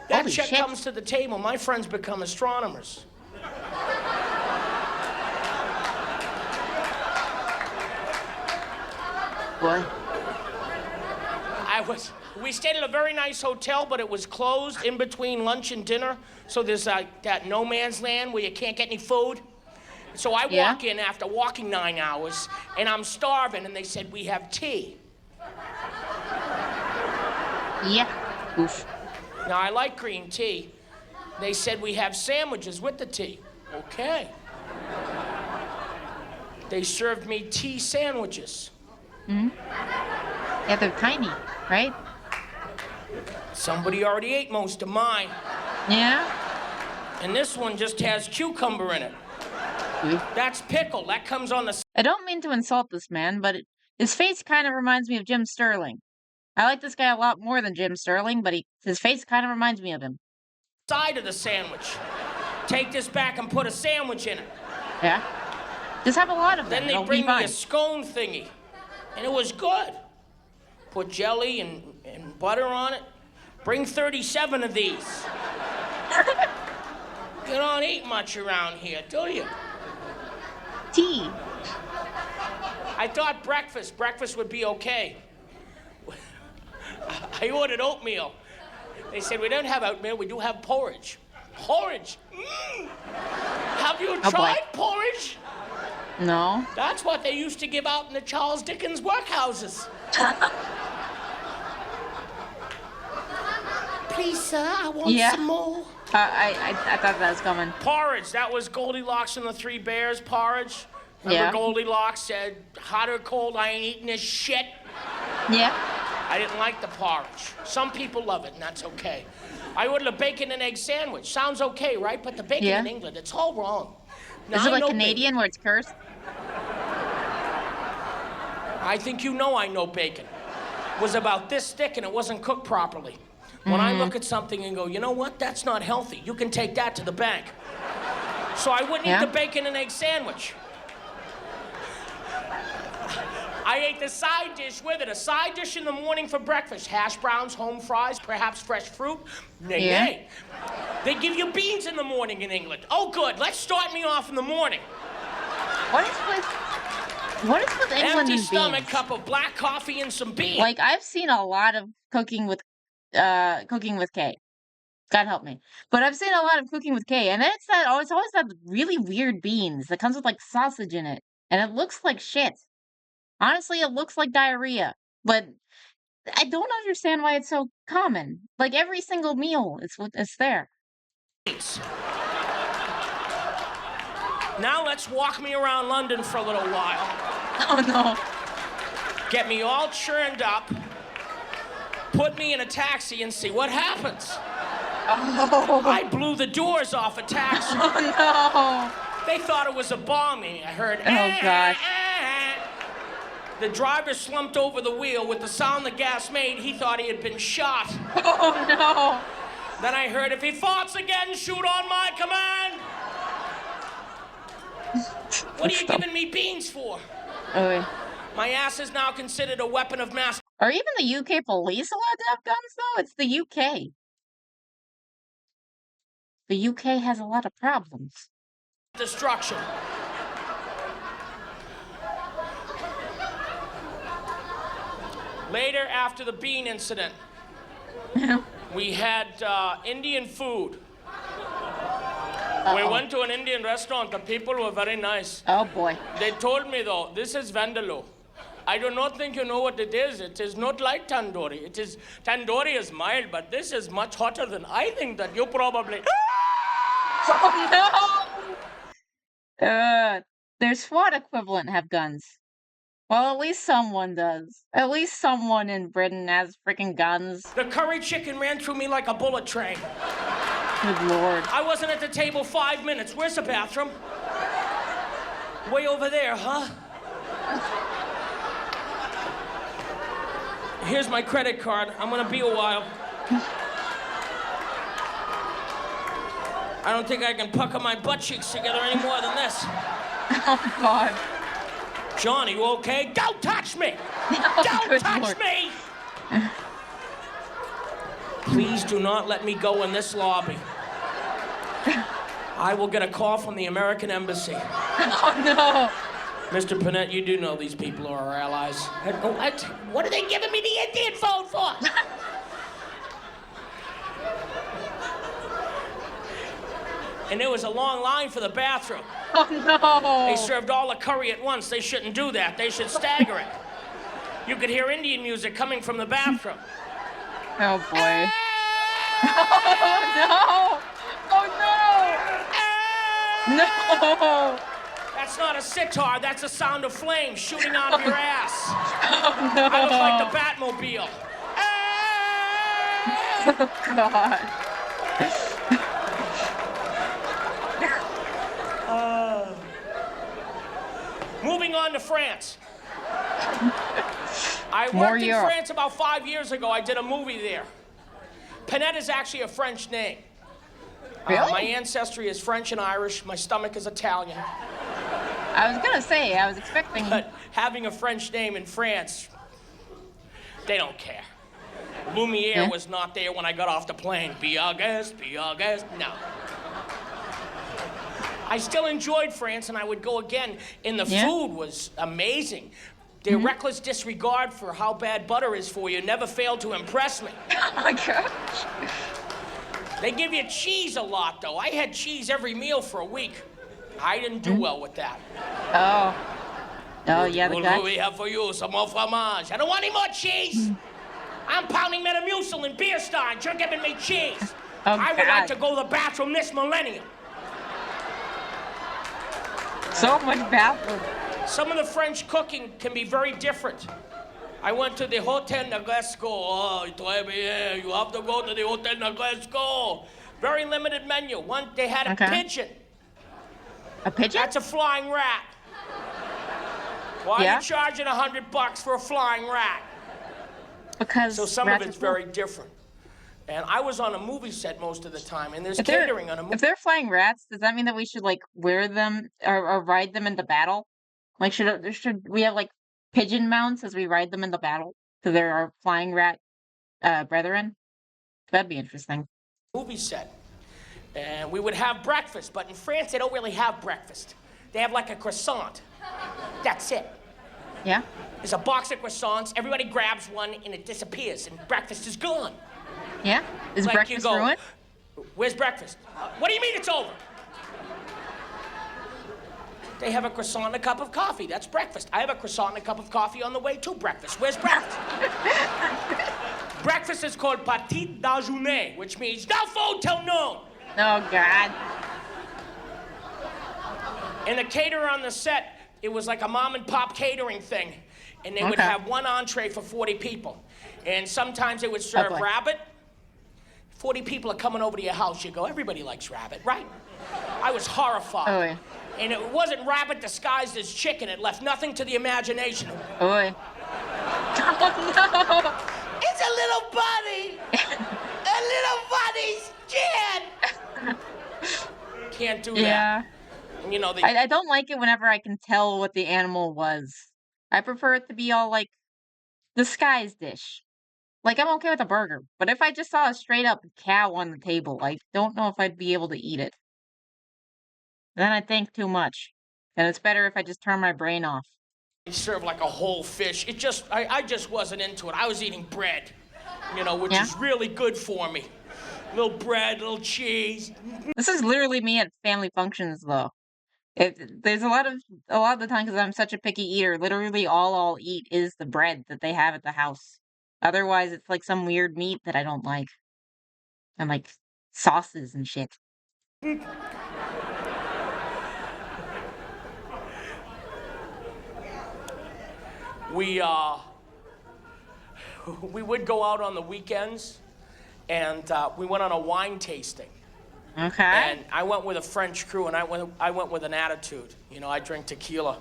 That check comes to the table. My friends become astronomers. What? We stayed at a very nice hotel, but it was closed in between lunch and dinner. So there's that no man's land where you can't get any food. So I walk in after walking 9 hours, and I'm starving, and they said, we have tea. Yeah. Oof. Now, I like green tea, They said we have sandwiches with the tea. Okay. They served me tea sandwiches. Mm-hmm. Yeah, they're tiny, right? Somebody already ate most of mine. Yeah? And this one just has cucumber in it. That's pickle. That comes on the... I don't mean to insult this man, but his face kind of reminds me of Jim Sterling. I like this guy a lot more than Jim Sterling, but his face kind of reminds me of him. Side of the sandwich. Take this back and put a sandwich in it. Yeah? Just have a lot of them. Then they bring me a scone thingy. And it was good. Put jelly and butter on it. Bring 37 of these. You don't eat much around here, do you? Tea. I thought breakfast would be okay. I ordered oatmeal. They said, we don't have oatmeal, we do have porridge. Porridge? Mm. Have you tried porridge? No. That's what they used to give out in the Charles Dickens workhouses. Please, sir, I want some more. I thought that was coming. Porridge, that was Goldilocks and the Three Bears porridge. Remember Goldilocks said, hot or cold, I ain't eating this shit? Yeah. I didn't like the porridge. Some people love it, and that's okay. I ordered a bacon and egg sandwich. Sounds okay, right? But the bacon in England, it's all wrong. Now, is it like Canadian where it's cursed? I think you know I know bacon. It was about this thick and it wasn't cooked properly. When I look at something and go, you know what? That's not healthy. You can take that to the bank. So I wouldn't eat the bacon and egg sandwich. I ate the side dish with it. A side dish in the morning for breakfast. Hash browns, home fries, perhaps fresh fruit. Nay. They give you beans in the morning in England. Oh, good. Let's start me off in the morning. What is with England Empty and stomach, beans? cup of black coffee and some beans. Like, I've seen a lot of cooking with K. God help me. But I've seen a lot of Cooking with K, and it's always that really weird beans that comes with like sausage in it, and it looks like shit. Honestly, it looks like diarrhea, but I don't understand why it's so common. Like every single meal, it's there. Now let's walk me around London for a little while. Oh no. Get me all churned up. Put me in a taxi and see what happens. Oh. I blew the doors off a taxi. Oh no. They thought it was a bombing. I heard, oh gosh. The driver slumped over the wheel. With the sound the gas made, he thought he had been shot. Oh no. Then I heard, if he farts again, shoot on my command. What are you giving me beans for? Okay. My ass is now considered a weapon of mass... Are even the UK police allowed to have guns, though? It's the UK. The UK has a lot of problems. Destruction. Later, after the bean incident, we had Indian food. We went to an Indian restaurant. The people were very nice. Oh, boy. They told me, though, this is Vindaloo. I do not think you know what it is. It is not like tandoori. Tandoori is mild, but this is much hotter than I think that you probably... Oh, no! Their SWAT equivalent have guns. Well, at least someone does. At least someone in Britain has freaking guns. The curry chicken ran through me like a bullet train. Good lord. I wasn't at the table 5 minutes. Where's the bathroom? Way over there, huh? Here's my credit card. I'm gonna be a while. I don't think I can pucker my butt cheeks together any more than this. Oh, God. John, are you okay? Don't touch me! Oh, don't touch me! Please do not let me go in this lobby. I will get a call from the American Embassy. Oh, no. Mr. Panett, you do know these people are our allies. What are they giving me the Indian phone for? And there was a long line for the bathroom. Oh, no. They served all the curry at once. They shouldn't do that. They should stagger it. You could hear Indian music coming from the bathroom. Oh, boy. Oh, no. No! That's not a sitar, that's a sound of flames shooting out of your ass. Oh, no. I look like the Batmobile. Oh, God. Moving on to France. I worked in France about 5 years ago. I did a movie there. Panette is actually a French name. Really? My ancestry is French and Irish. My stomach is Italian. I was gonna say, I was expecting. But having a French name in France, they don't care. Lumiere was not there when I got off the plane. Be our guest, no. I still enjoyed France, and I would go again, and the food was amazing. Their reckless disregard for how bad butter is for you never failed to impress me. Oh my gosh. They give you cheese a lot, though. I had cheese every meal for a week. I didn't do well with that. Oh. Oh, yeah, the What guy. do we have for you? Some more fromage. I don't want any more cheese. I'm pounding Metamucil in beer steins. You're giving me cheese. Oh, I would God. like to go to the bathroom this millennium. So much bathroom. Some of the French cooking can be very different. I went to the Hotel Negresco. Oh, très bien. You have to go to the Hotel Negresco. Very limited menu. They had a pigeon. A pigeon? That's a flying rat. Why are you charging $100 for a flying rat? Because so some of it's very different. And I was on a movie set most of the time, and there's catering on a movie. If they're flying rats, does that mean that we should like wear them or ride them into battle? Like should we have like pigeon mounts as we ride them into battle? So there are flying rat brethren? That'd be interesting. Movie set. And we would have breakfast, but in France they don't really have breakfast. They have like a croissant. That's it. Yeah? There's a box of croissants, everybody grabs one and it disappears and breakfast is gone. Yeah? Is like breakfast ruined? Where's breakfast? What do you mean it's over? They have a croissant and a cup of coffee. That's breakfast. I have a croissant and a cup of coffee on the way to breakfast. Where's breakfast? Breakfast is called petit déjeuner, which means no food till noon. Oh, God. And the caterer on the set, it was like a mom and pop catering thing. And they would have one entree for 40 people. And sometimes they would serve rabbit. 40 people are coming over to your house. You go, everybody likes rabbit, right? I was horrified. Oh, yeah. And it wasn't rabbit disguised as chicken. It left nothing to the imagination. Oi. Oh, no. It's a little bunny. A little bunny's kid. Can't do that. You know, I don't like it whenever I can tell what the animal was. I prefer it to be all like disguised dish. Like I'm okay with a burger, but if I just saw a straight up cow on the table, I don't know if I'd be able to eat it. Then I think too much. And it's better if I just turn my brain off. They serve like a whole fish. I just wasn't into it. I was eating bread, you know, which is really good for me. Little bread, little cheese. This is literally me at family functions, though. There's a lot of the time, because I'm such a picky eater, literally all I'll eat is the bread that they have at the house. Otherwise, it's like some weird meat that I don't like. And like sauces and shit. We would go out on the weekends, and we went on a wine tasting. Okay. And I went with a French crew, and I went with an attitude. You know, I drink tequila.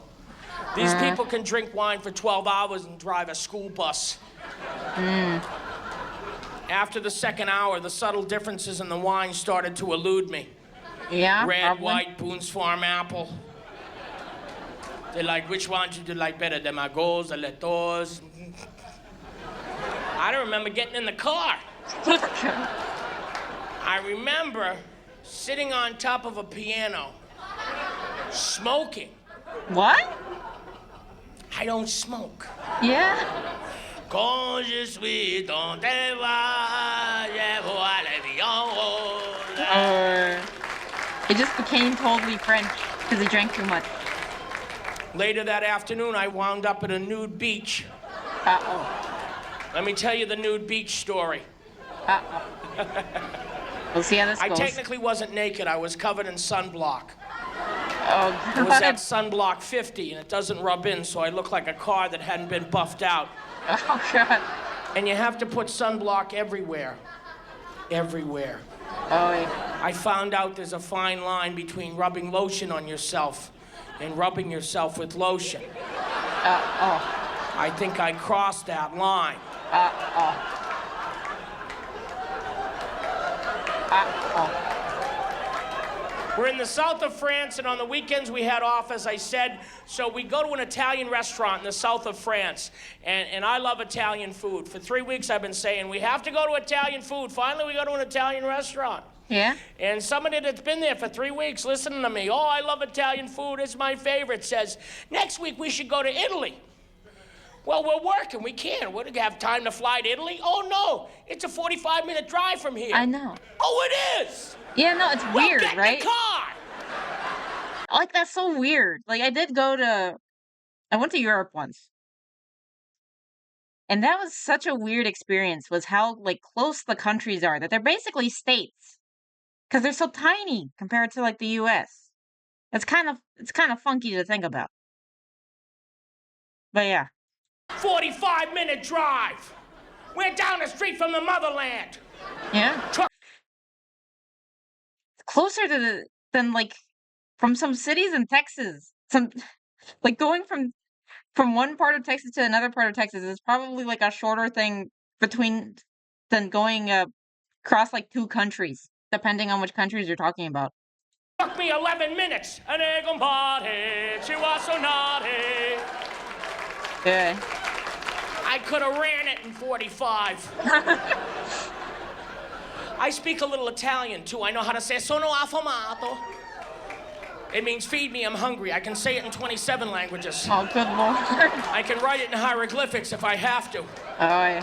These people can drink wine for 12 hours and drive a school bus. After the second hour, the subtle differences in the wine started to elude me. Yeah, Red, probably. white, Boone's Farm apple. They're like, which one do you like better, the Magos, the Letos? I don't remember getting in the car. I remember sitting on top of a piano, smoking. What? I don't smoke. Yeah. Quand je suis dans tes bras, je vois l'avion. It just became totally French because he drank too much. Later that afternoon, I wound up at a nude beach. Uh-oh. Let me tell you the nude beach story. Uh-oh. We'll see how this goes. I technically wasn't naked. I was covered in sunblock. Oh, God. It was that sunblock 50, and it doesn't rub in, so I look like a car that hadn't been buffed out. Oh, God. And you have to put sunblock everywhere. Everywhere. Oh, yeah. I found out there's a fine line between rubbing lotion on yourself and rubbing yourself with lotion. I think I crossed that line. We're in the south of France, and on the weekends we had off, as I said. So we go to an Italian restaurant in the south of France, and I love Italian food. For 3 weeks I've been saying, we have to go to Italian food. Finally, we go to an Italian restaurant. Yeah? And somebody that's been there for 3 weeks listening to me, oh, I love Italian food, it's my favorite, says, next week we should go to Italy. Well, we're working, we can't. We don't have time to fly to Italy. Oh, no, it's a 45-minute drive from here. I know. Oh, it is! Yeah, no, it's weird, get right? The car. Like, that's so weird. Like, I went to Europe once. And that was such a weird experience, was how, like, close the countries are, that they're basically states. Because they're so tiny compared to, like, the U.S. It's kind of funky to think about. But yeah. 45-minute drive. We're down the street from the motherland. Yeah. Closer than like from some cities in Texas. Like going from one part of Texas to another part of Texas is probably like a shorter thing than going across like 2 countries, depending on which countries you're talking about. Took me 11 minutes. She was so naughty. Yeah. I could have ran it in 45. I speak a little Italian, too. I know how to say, sono affamato. It means feed me, I'm hungry. I can say it in 27 languages. Oh, good Lord. I can write it in hieroglyphics if I have to. Oh, yeah.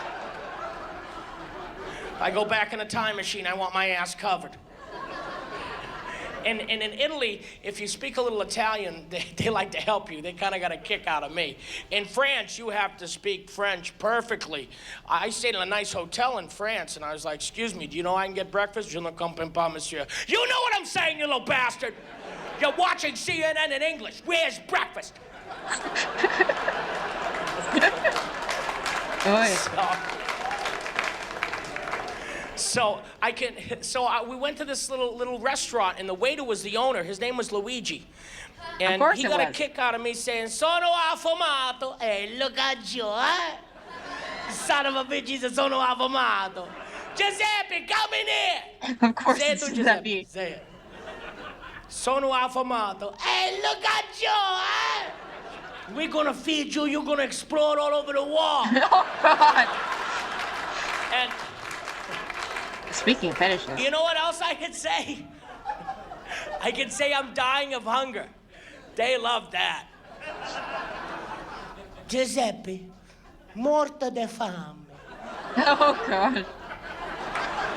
I go back in a time machine, I want my ass covered. And in Italy, if you speak a little Italian, they like to help you. They kind of got a kick out of me. In France, you have to speak French perfectly. I stayed in a nice hotel in France, and I was like, excuse me, do you know I can get breakfast? Je ne comprends pas, monsieur. You know what I'm saying, you little bastard? You're watching CNN in English. Where's breakfast? So we went to this little restaurant, and the waiter was the owner. His name was Luigi. And he got a kick out of me saying, sono affamato. Hey, look at you, huh? Son of a bitch, he's a sono affamato. Giuseppe, come in here. Of course it's Giuseppe. Say it. Sono affamato. Hey, look at you, huh? We're gonna feed you, you're gonna explode all over the wall. Oh, God. And speaking of fetishes. You know what else I could say? I could say I'm dying of hunger. They love that. Giuseppe, morto de fame. Oh, God.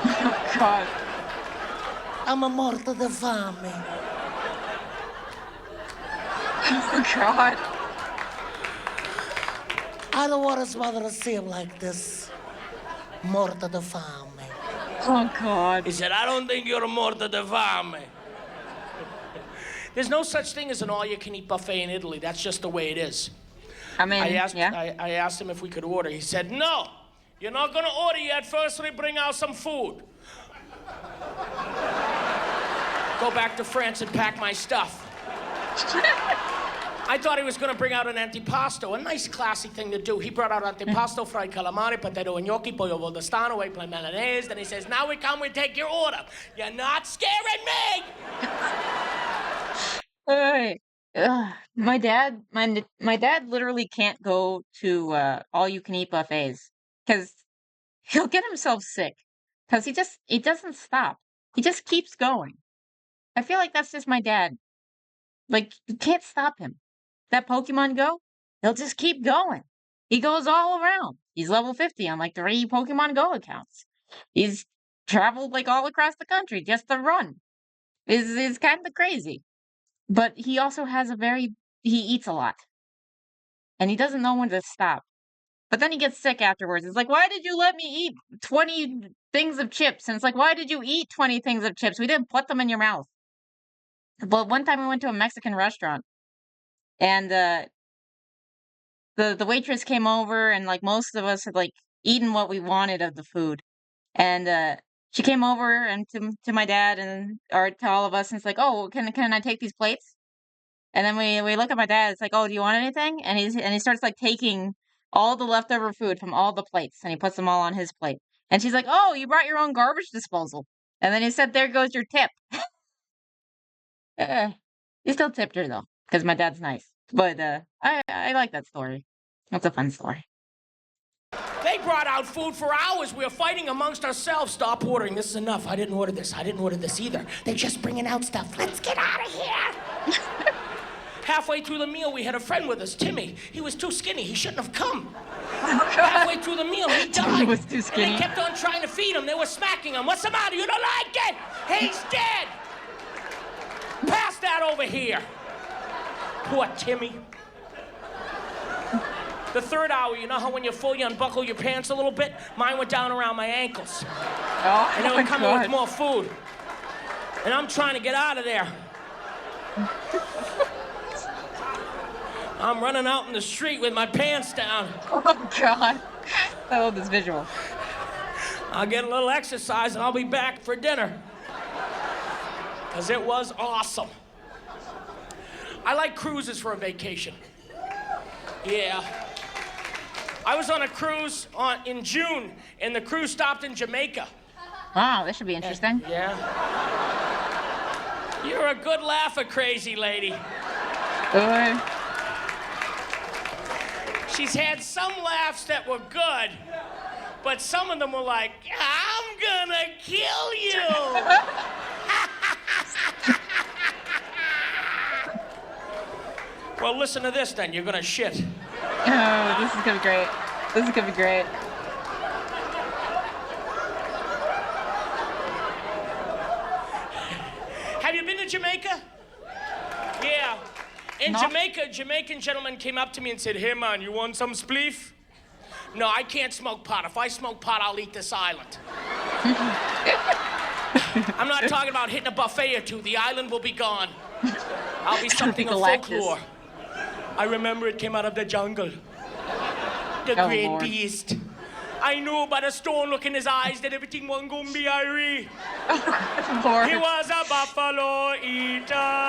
Oh, God. I'm a morto de fame. Oh, God. I don't want his mother to see him like this. Morto de fame. Oh, God. He said, I don't think you're a morto de fame. There's no such thing as an all-you-can-eat buffet in Italy. That's just the way it is. I mean, I asked him if we could order. He said, no, you're not going to order yet. First, we bring out some food. Go back to France and pack my stuff. I thought he was going to bring out an antipasto, a nice, classy thing to do. He brought out antipasto, fried calamari, potato and gnocchi, pollo voltastano, eggplant mayonnaise. Then he says, now we come, we take your order. You're not scaring me! My dad literally can't go to all-you-can-eat buffets because he'll get himself sick because he doesn't stop. He just keeps going. I feel like that's just my dad. Like, you can't stop him. That Pokemon Go, he'll just keep going. He goes all around. He's level 50 on like 3 Pokemon Go accounts. He's traveled like all across the country just to run. It's kind of crazy. But he also has he eats a lot. And he doesn't know when to stop. But then he gets sick afterwards. It's like, why did you let me eat 20 things of chips? And it's like, why did you eat 20 things of chips? We didn't put them in your mouth. Well, one time we went to a Mexican restaurant, and the waitress came over, and like most of us had like eaten what we wanted of the food, and she came over and to my dad and or to all of us, and it's like, oh, can I take these plates? And then we look at my dad. It's like, oh, do you want anything? And he starts like taking all the leftover food from all the plates, and he puts them all on his plate. And she's like, oh, you brought your own garbage disposal. And then he said, there goes your tip. He still tipped her though, because my dad's nice. But I like that story. That's a fun story. They brought out food for hours. We were fighting amongst ourselves. Stop ordering. This is enough. I didn't order this. I didn't order this either. They're just bringing out stuff. Let's get out of here. Halfway through the meal, we had a friend with us, Timmy. He was too skinny. He shouldn't have come. Halfway through the meal, he died. He was too skinny. And they kept on trying to feed him. They were smacking him. What's the matter? You don't like it? He's dead. Pass that over here. Poor Timmy. The third hour, you know how when you're full, you unbuckle your pants a little bit? Mine went down around my ankles. Oh, and they were coming with more food. And I'm trying to get out of there. I'm running out in the street with my pants down. Oh, God. I love this visual. I'll get a little exercise and I'll be back for dinner. Because it was awesome. I like cruises for a vacation. Yeah. I was on a cruise in June, and the cruise stopped in Jamaica. Wow, this should be interesting. Yeah. You're a good laugher, crazy lady. Good. She's had some laughs that were good, but some of them were like, I'm gonna kill you. Well, listen to this then. You're gonna shit. Oh, this is gonna be great. This is gonna be great. Have you been to Jamaica? Yeah. In Jamaica, a Jamaican gentleman came up to me and said, hey man, you want some spleef? No, I can't smoke pot. If I smoke pot, I'll eat this island. I'm not talking about hitting a buffet or two. The island will be gone. I'll be something of folklore. I remember it came out of the jungle. The great Lord. beast. I knew by the stone look in his eyes that everything wasn't going to be Irie. Lord. He was a buffalo eater.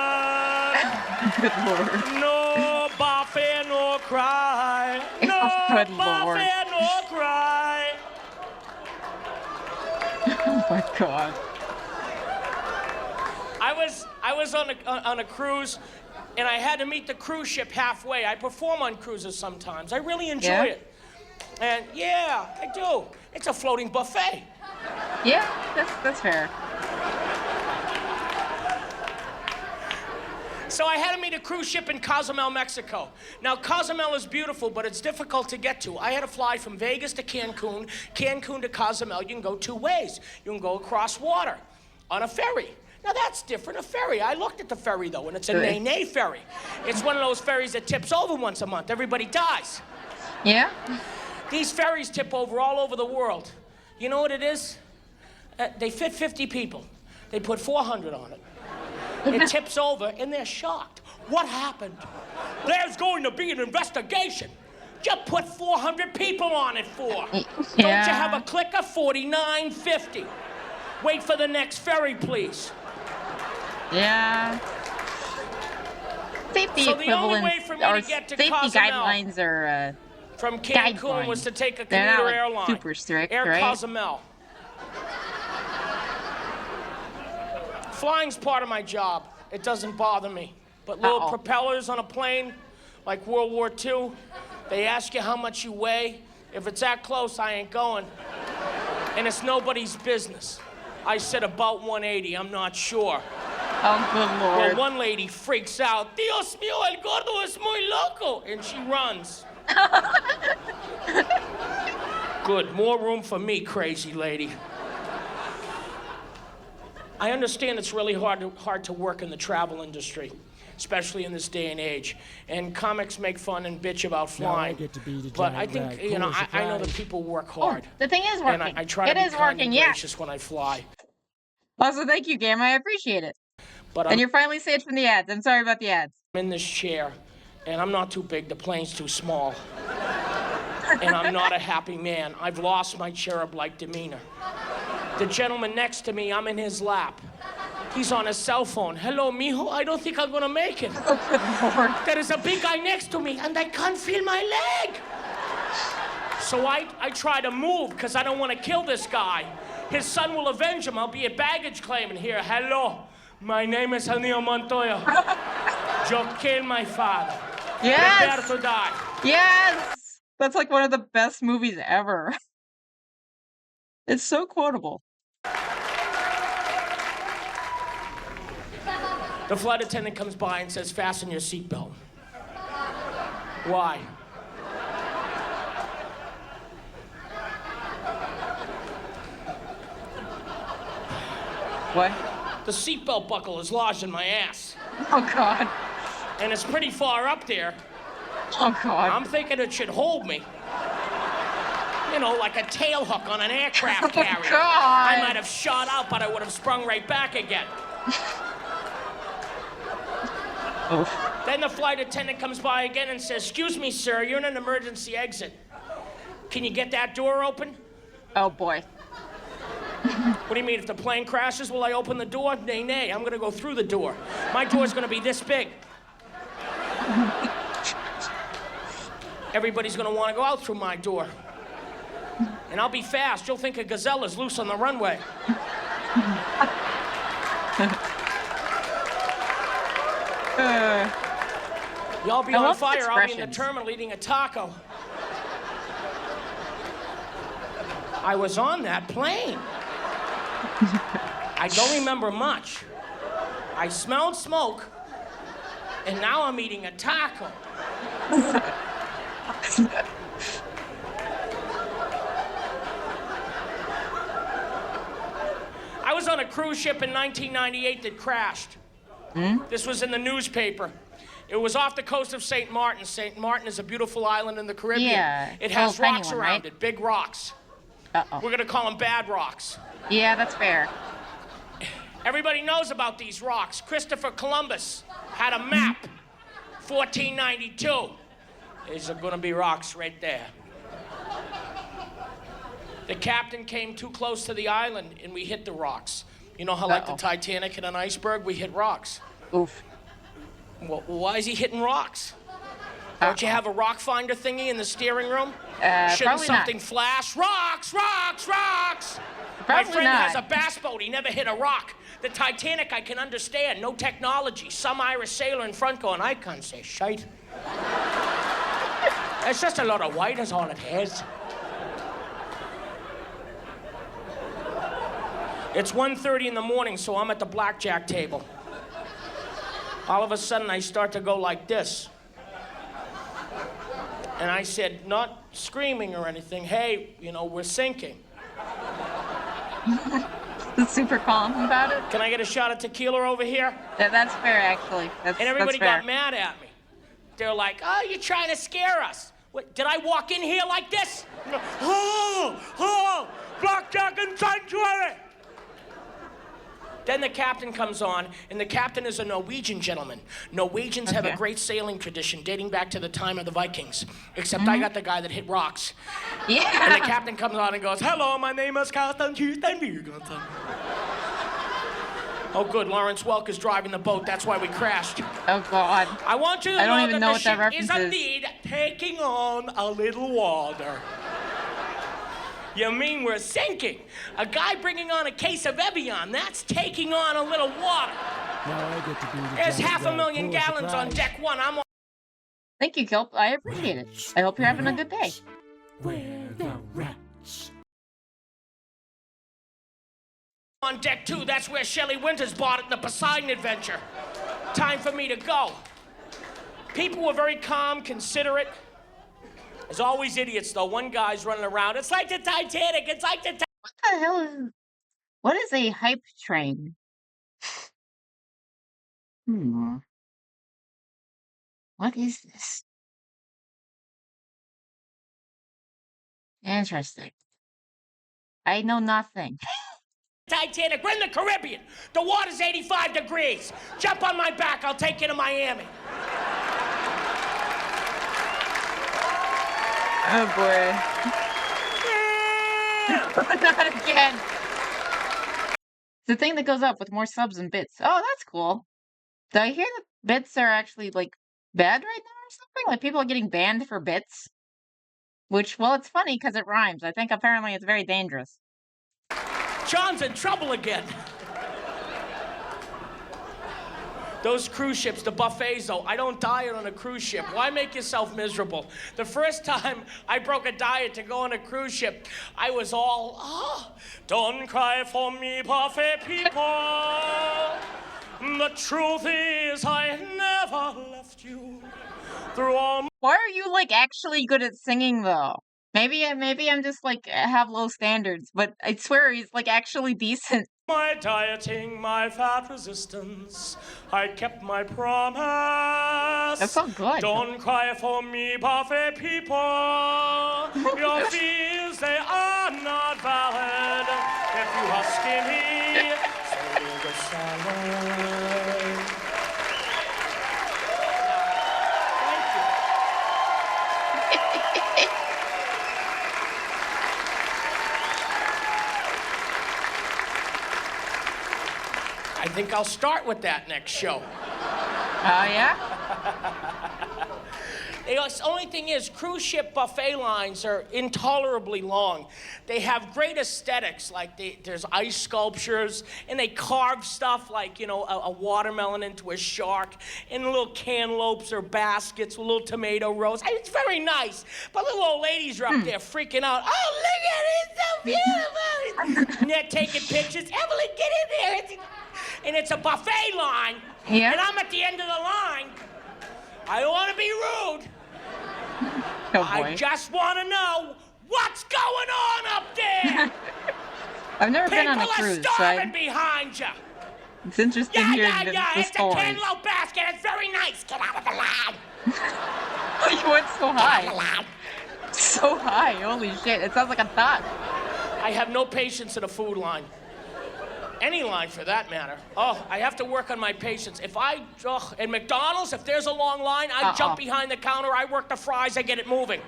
Good Lord. No buffet, no cry. No Good buffet, Lord. no cry. Oh my God. I was on a cruise, and I had to meet the cruise ship halfway. I perform on cruises sometimes. I really enjoy it. And yeah, I do. It's a floating buffet. Yeah, that's fair. So I had to meet a cruise ship in Cozumel, Mexico. Now, Cozumel is beautiful, but it's difficult to get to. I had to fly from Vegas to Cancun, Cancun to Cozumel. You can go two ways. You can go across water on a ferry. Now, that's different, a ferry. I looked at the ferry, though, and it's a nay-nay ferry. It's one of those ferries that tips over once a month. Everybody dies. Yeah? These ferries tip over all over the world. You know what it is? They fit 50 people. They put 400 on it. It tips over, and they're shocked. What happened? There's going to be an investigation. You put 400 people on it for. Yeah. Don't you have a clicker? $49.50. Wait for the next ferry, please. Yeah. Safety so the only equivalents way for me or to get to safety Cozumel guidelines are from Cancun was to take a They're not, commuter like, airline. super strict, Air right? Cozumel. Flying's part of my job. It doesn't bother me. But little propellers on a plane, like World War II, they ask you how much you weigh. If it's that close, I ain't going. And it's nobody's business. I said about 180, I'm not sure. Oh, good Lord. Well, one lady freaks out. Dios mío, el gordo es muy loco. And she runs. Good, more room for me, crazy lady. I understand it's really hard to work in the travel industry, especially in this day and age. And comics make fun and bitch about flying. But I think, you know, I know that people work hard. The thing is working. And I try to be kind and gracious when I fly. Also, thank you, Gamma. I appreciate it. And you're finally saved from the ads. I'm sorry about the ads. I'm in this chair, and I'm not too big. The plane's too small. And I'm not a happy man. I've lost my cherub-like demeanor. The gentleman next to me, I'm in his lap. He's on his cell phone. Hello, mijo. I don't think I'm gonna make it. Oh, there is a big guy next to me, and I can't feel my leg. So I try to move, because I don't want to kill this guy. His son will avenge him. I'll be at baggage claim and hear, hello, my name is Anil Montoya. You killed my father. Yes. Prepare to die. Yes. That's like one of the best movies ever. It's so quotable. The flight attendant comes by and says, fasten your seatbelt. Why? What? The seatbelt buckle is lodged in my ass. Oh, God. And it's pretty far up there. Oh, God. I'm thinking it should hold me. You know, like a tail hook on an aircraft carrier. Oh, God. I might have shot out, but I would have sprung right back again. Oh. Then the flight attendant comes by again and says, excuse me, sir, you're in an emergency exit. Can you get that door open? Oh, boy. What do you mean, if the plane crashes, will I open the door? Nay, nay, I'm gonna go through the door. My door's gonna be this big. Everybody's gonna wanna go out through my door. And I'll be fast. You'll think a gazelle is loose on the runway. Y'all be on fire, I'll be in the terminal eating a taco. I was on that plane. I don't remember much. I smelled smoke, and now I'm eating a taco. I was on a cruise ship in 1998 that crashed. This was in the newspaper. It was off the coast of St. Martin. St. Martin is a beautiful island in the Caribbean. Yeah. It has rocks one, around right? it, big rocks. Uh-oh. We're gonna call them bad rocks. Yeah, that's fair. Everybody knows about these rocks. Christopher Columbus had a map, 1492. These are gonna be rocks right there. The captain came too close to the island and we hit the rocks. You know how like the Titanic hit an iceberg, we hit rocks. Oof. Well, why is he hitting rocks? Don't you have a rock finder thingy in the steering room? Shouldn't something flash? Rocks, rocks, rocks! My friend has a bass boat, he never hit a rock. The Titanic, I can understand, no technology. Some Irish sailor in front going, I can't say shite. It's just a lot of white is all it has. It's 1:30 in the morning, so I'm at the blackjack table. All of a sudden, I start to go like this. And I said, not screaming or anything, hey, you know, we're sinking. Super calm about it. Can I get a shot of tequila over here? That's fair, actually. And everybody got mad at me. They're like, oh, you're trying to scare us. What, did I walk in here like this? Oh, blackjack and sanctuary. Then the captain comes on, and the captain is a Norwegian gentleman. Norwegians have a great sailing tradition dating back to the time of the Vikings, except I got the guy that hit rocks. Yeah. And the captain comes on and goes, hello, my name is Captain Houston. Oh, good, Lawrence Welk is driving the boat. That's why we crashed. Oh, God. I want you to know that the ship is indeed taking on a little water. You mean we're sinking? A guy bringing on a case of Evian, that's taking on a little water. Now I get to do the There's job 500,000 gallons on deck one. I'm on. Thank you, Kelp. I appreciate it. I hope you're having a good day. Where the rats? On deck two, that's where Shelley Winters bought it in the Poseidon Adventure. Time for me to go. People were very calm, considerate. There's always idiots, though. One guy's running around. It's like the Titanic. It's like the Titanic. What the hell is... What is a hype train? What is this? Interesting. I know nothing. Titanic, we're in the Caribbean. The water's 85 degrees. Jump on my back, I'll take you to Miami. Oh boy. Not again. The thing that goes up with more subs and bits. Oh, that's cool. Did I hear that bits are actually, like, bad right now or something? Like, people are getting banned for bits? Which, well, it's funny because it rhymes. I think apparently it's very dangerous. John's in trouble again. Those cruise ships, the buffets, though, I don't diet on a cruise ship. Why make yourself miserable? The first time I broke a diet to go on a cruise ship, I was all, don't cry for me, buffet people. The truth is I never left you through all. Why are you, like, actually good at singing, though? Maybe I'm just, like, have low standards, but I swear he's, like, actually decent. My dieting, my fat resistance, I kept my promise. That's so good. Don't cry for me, buffet people. Your fears, they are not valid. If you are skinny, save the salad. Thank you. I think I'll start with that next show. Oh, yeah? The only thing is, cruise ship buffet lines are intolerably long. They have great aesthetics, like there's ice sculptures, and they carve stuff like, you know, a watermelon into a shark, and little cantaloupes or baskets with little tomato rows. It's very nice, but little old ladies are up there freaking out. Oh, look at it, it's so beautiful. And they're taking pictures. Emily, get in there. And it's a buffet line, and I'm at the end of the line. I don't want to be rude. Oh, I just want to know what's going on up there. I've never been on a cruise, People are starving behind you. It's interesting hearing the It's story. a cantaloupe basket. It's very nice. Get out of the line. You went so high. So high. Holy shit. It sounds like a thought. I have no patience in a food line. Any line for that matter. Oh, I have to work on my patience. If at McDonald's, if there's a long line, I jump behind the counter, I work the fries, I get it moving.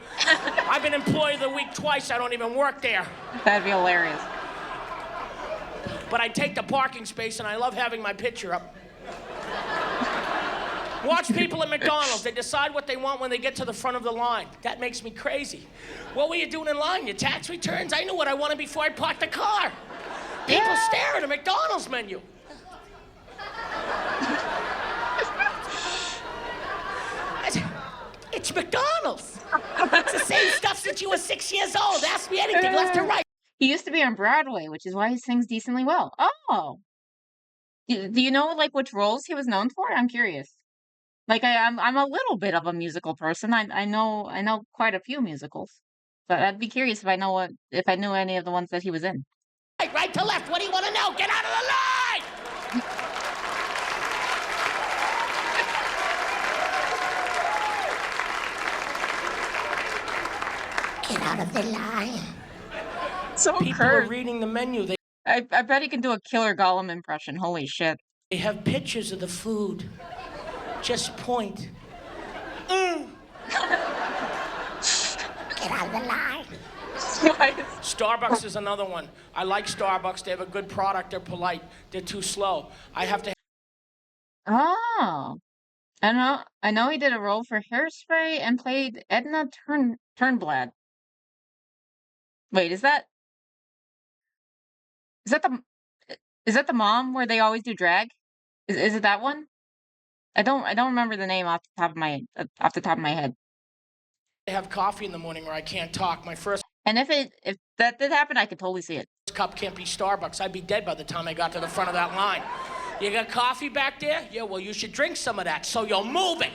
I've been employee of the week twice, I don't even work there. That'd be hilarious. But I take the parking space and I love having my picture up. Watch people at McDonald's, they decide what they want when they get to the front of the line. That makes me crazy. What were you doing in line? Your tax returns? I knew what I wanted before I parked the car. People stare at a McDonald's menu. It's McDonald's. It's the same stuff since you were 6 years old. Ask me anything left to right. He used to be on Broadway, which is why he sings decently well. Oh. Do you know, like, which roles he was known for? I'm curious. Like, I'm a little bit of a musical person. I know quite a few musicals. But I'd be curious if I knew any of the ones that he was in. Right to left. What do you want to know? Get out of the line! Get out of the line. So people are reading the menu. I bet he can do a killer Gollum impression. Holy shit. They have pictures of the food. Just point. Get out of the line. Starbucks is another one. I like Starbucks. They have a good product. They're polite. They're too slow. I have to. Oh, I know. He did a role for Hairspray and played Edna Turnblad. Wait, is that the mom where they always do drag? Is it that one? I don't remember the name off the top of my head. I have coffee in the morning where I can't talk. My first. And if that did happen, I could totally see it. Cup can't be Starbucks. I'd be dead by the time I got to the front of that line. You got coffee back there? Yeah, well, you should drink some of that so you're moving.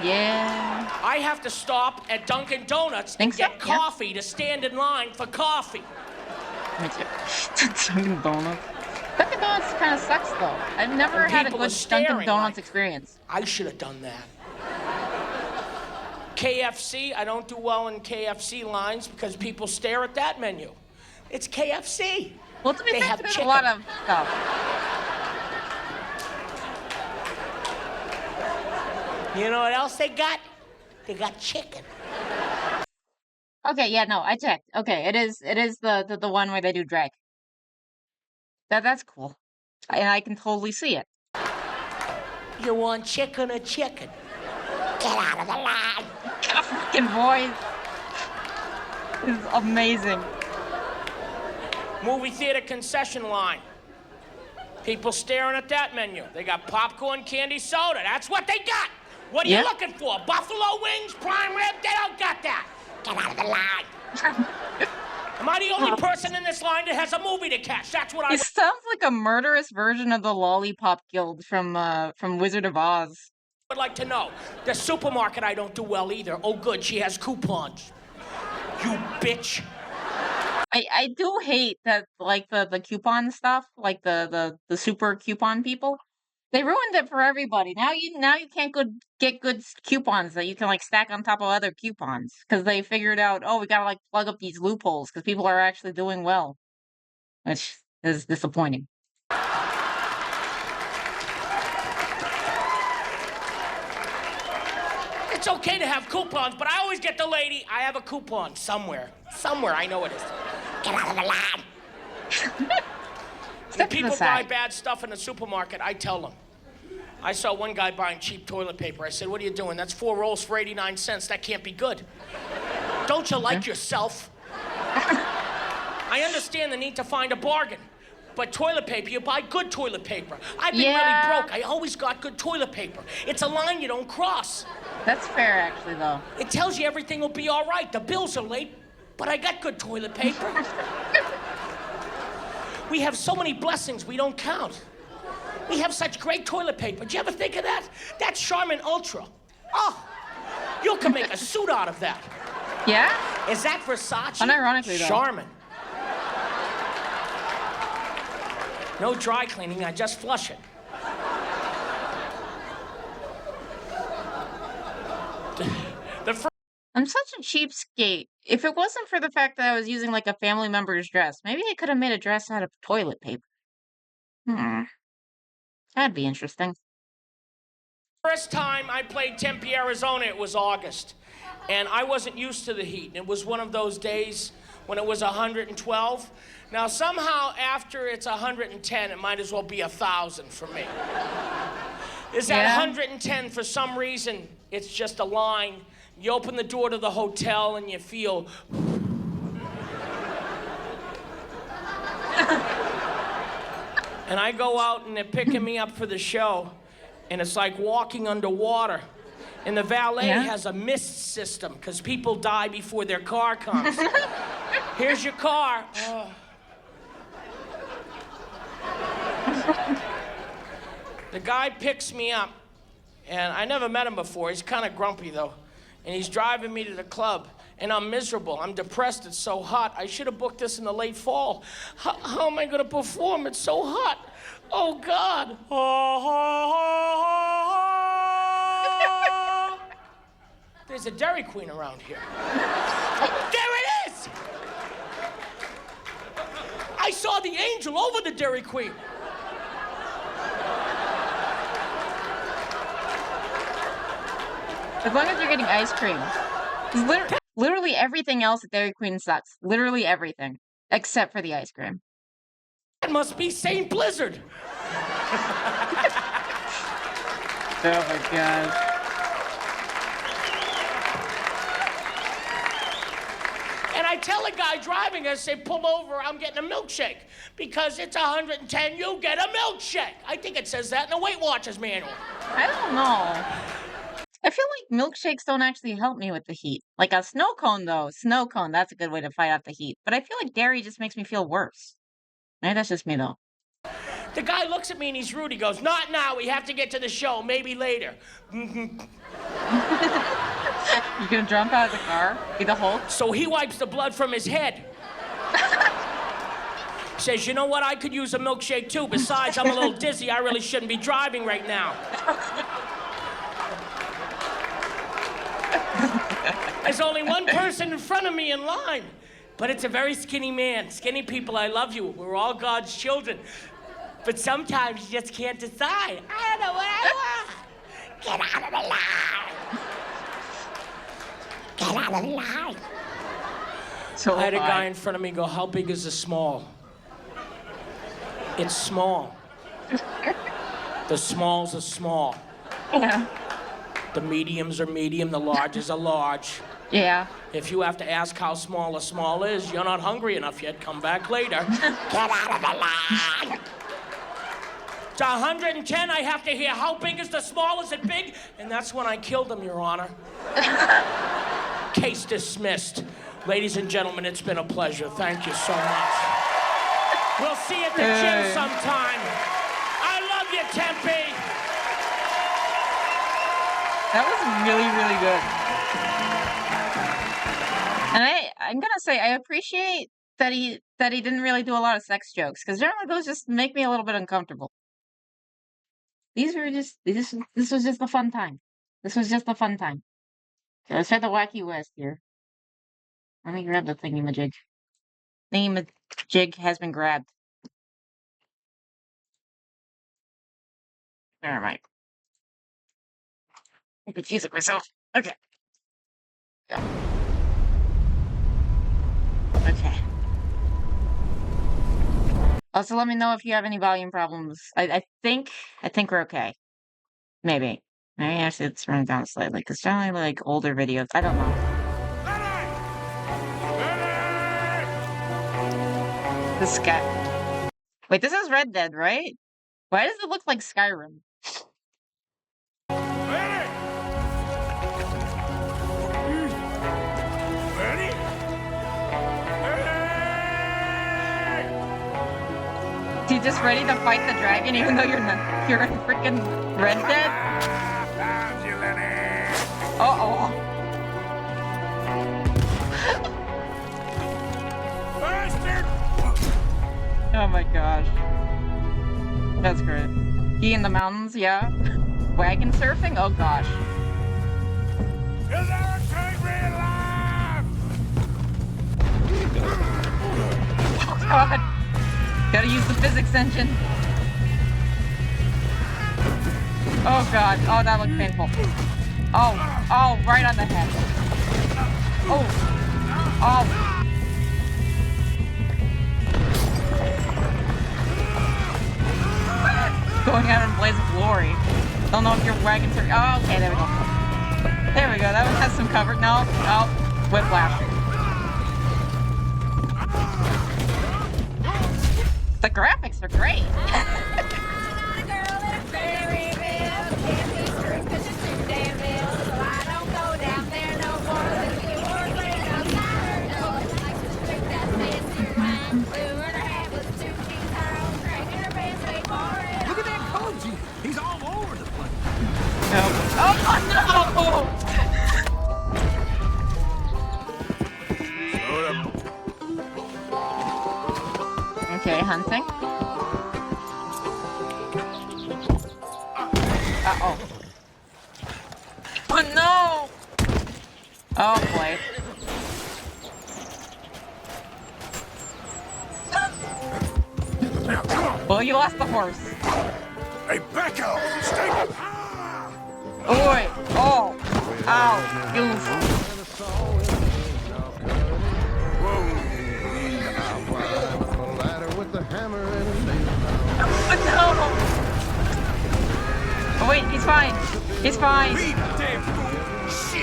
Yeah. I have to stop at Dunkin' Donuts and get coffee to stand in line for coffee. Dunkin' Donuts. Dunkin' Donuts kind of sucks, though. I've never had a good Dunkin' Donuts experience. I should have done that. KFC, I don't do well in KFC lines because people stare at that menu. It's KFC. Well, to be They fair, have there's chicken. a lot of stuff. You know what else they got? They got chicken. Okay, yeah, no, I checked. Okay, it is the one where they do drag. That's cool. And I can totally see it. You want chicken or chicken? Get out of the line. That fucking voice is amazing. Movie theater concession line. People staring at that menu. They got popcorn, candy, soda. That's what they got. What are you looking for? Buffalo wings, prime rib? They don't got that. Get out of the line. Am I the only person in this line that has a movie to catch? That's what I... It sounds like a murderous version of the Lollipop Guild from Wizard of Oz. would like to know. The supermarket I don't do well either. Oh, good, she has coupons. You bitch. I do hate that, like, the coupon stuff, like the super coupon people. They ruined it for everybody. Now you can't get good coupons that you can, like, stack on top of other coupons because they figured out, oh, we gotta, like, plug up these loopholes because people are actually doing well, which is disappointing. It's okay to have coupons, but I always get the lady, I have a coupon somewhere. Somewhere, I know it is. Get out of the line. When people buy bad stuff in the supermarket, I tell them. I saw one guy buying cheap toilet paper. I said, what are you doing? That's 4 rolls for 89 cents. That can't be good. Don't you like yourself? I understand the need to find a bargain. But toilet paper, you buy good toilet paper. I've been really broke. I always got good toilet paper. It's a line you don't cross. That's fair, actually, though. It tells you everything will be all right. The bills are late, but I got good toilet paper. We have so many blessings we don't count. We have such great toilet paper. Did you ever think of that? That's Charmin Ultra. Oh, you can make a suit out of that. Yeah? Is that Versace? Unironically, though. Charmin. No dry cleaning, I just flush it. I'm such a cheapskate. If it wasn't for the fact that I was using, like, a family member's dress, maybe I could have made a dress out of toilet paper. That'd be interesting. First time I played Tempe, Arizona, it was August. And I wasn't used to the heat. It was one of those days when it was 112. Now, somehow, after it's 110, it might as well be 1,000 for me. Is that 110 for some reason? It's just a line. You open the door to the hotel and you feel... And I go out and they're picking me up for the show, and it's like walking underwater. And the valet has a mist system because people die before their car comes. Here's your car. Oh. The guy picks me up, and I never met him before. He's kind of grumpy, though. And he's driving me to the club, and I'm miserable. I'm depressed. It's so hot. I should have booked this in the late fall. How am I going to perform? It's so hot. Oh, God. There's a Dairy Queen around here. There it is! I saw the angel over the Dairy Queen. As long as you're getting ice cream. Literally everything else at Dairy Queen sucks. Literally everything. Except for the ice cream. That must be St. Blizzard. Oh my God. And I tell a guy driving, I say, pull over, I'm getting a milkshake. Because it's 110, you get a milkshake. I think it says that in the Weight Watchers manual. I don't know. I feel like milkshakes don't actually help me with the heat. Like a snow cone, though. Snow cone, that's a good way to fight off the heat. But I feel like dairy just makes me feel worse. Maybe that's just me, though. The guy looks at me and he's rude. He goes, not now, we have to get to the show, maybe later. You gonna jump out of the car? Be the Hulk? So he wipes the blood from his head. Says, you know what, I could use a milkshake too. Besides, I'm a little dizzy, I really shouldn't be driving right now. There's only one person in front of me in line. but it's a very skinny man. Skinny people, I love you. We're all God's children. But sometimes you just can't decide. I don't know what I want. Get out of the line. Get out of the line. So I had a guy in front of me go, how big is the small? It's small. The smalls are small. Yeah. The mediums are medium, the larges are large. Yeah. If you have to ask how small a small is, you're not hungry enough yet. Come back later. Get out of the line. To 110, I have to hear, how big is the small? Is it big? And that's when I killed him, Your Honor. Case dismissed. Ladies and gentlemen, it's been a pleasure. Thank you so much. We'll see you at the gym sometime. I love you, Tempe. That was really, really good. And I'm gonna say I appreciate that he didn't really do a lot of sex jokes, because generally those just make me a little bit uncomfortable. This was just a fun time. This was just a fun time. So let's try the Wacky West here. Let me grab the thingy-majig. Thingy-majig has been grabbed. Alright. I'm confusing myself. Okay. Yeah. Okay. Also, let me know if you have any volume problems. I think we're okay. Maybe. Maybe actually it's running down slightly, because generally like older videos, I don't know. This guy. Wait, this is Red Dead, right? Why does it look like Skyrim? You just ready to fight the dragon even though you're in freaking Red Dead? Uh-oh. Oh my gosh. That's great. He in the mountains, yeah. Wagon surfing? Oh gosh. Oh god. Gotta use the physics engine. Oh god. Oh, that looked painful. Oh. Oh, right on the head. Oh. Oh. Going out in a blaze of glory. Don't know if your wagon's... Oh, okay, there we go. There we go. That one has some cover. No. Oh. Whiplash. The graphics are great. Look at that Koji. He's all over the place. No. Oh no! Okay, hunting. Uh-oh. Oh no! Oh boy. Well, you lost the horse. Hey, back up! Stay. Oi! Oh! Ow! Oof. Oh, wait, he's fine. He's fine.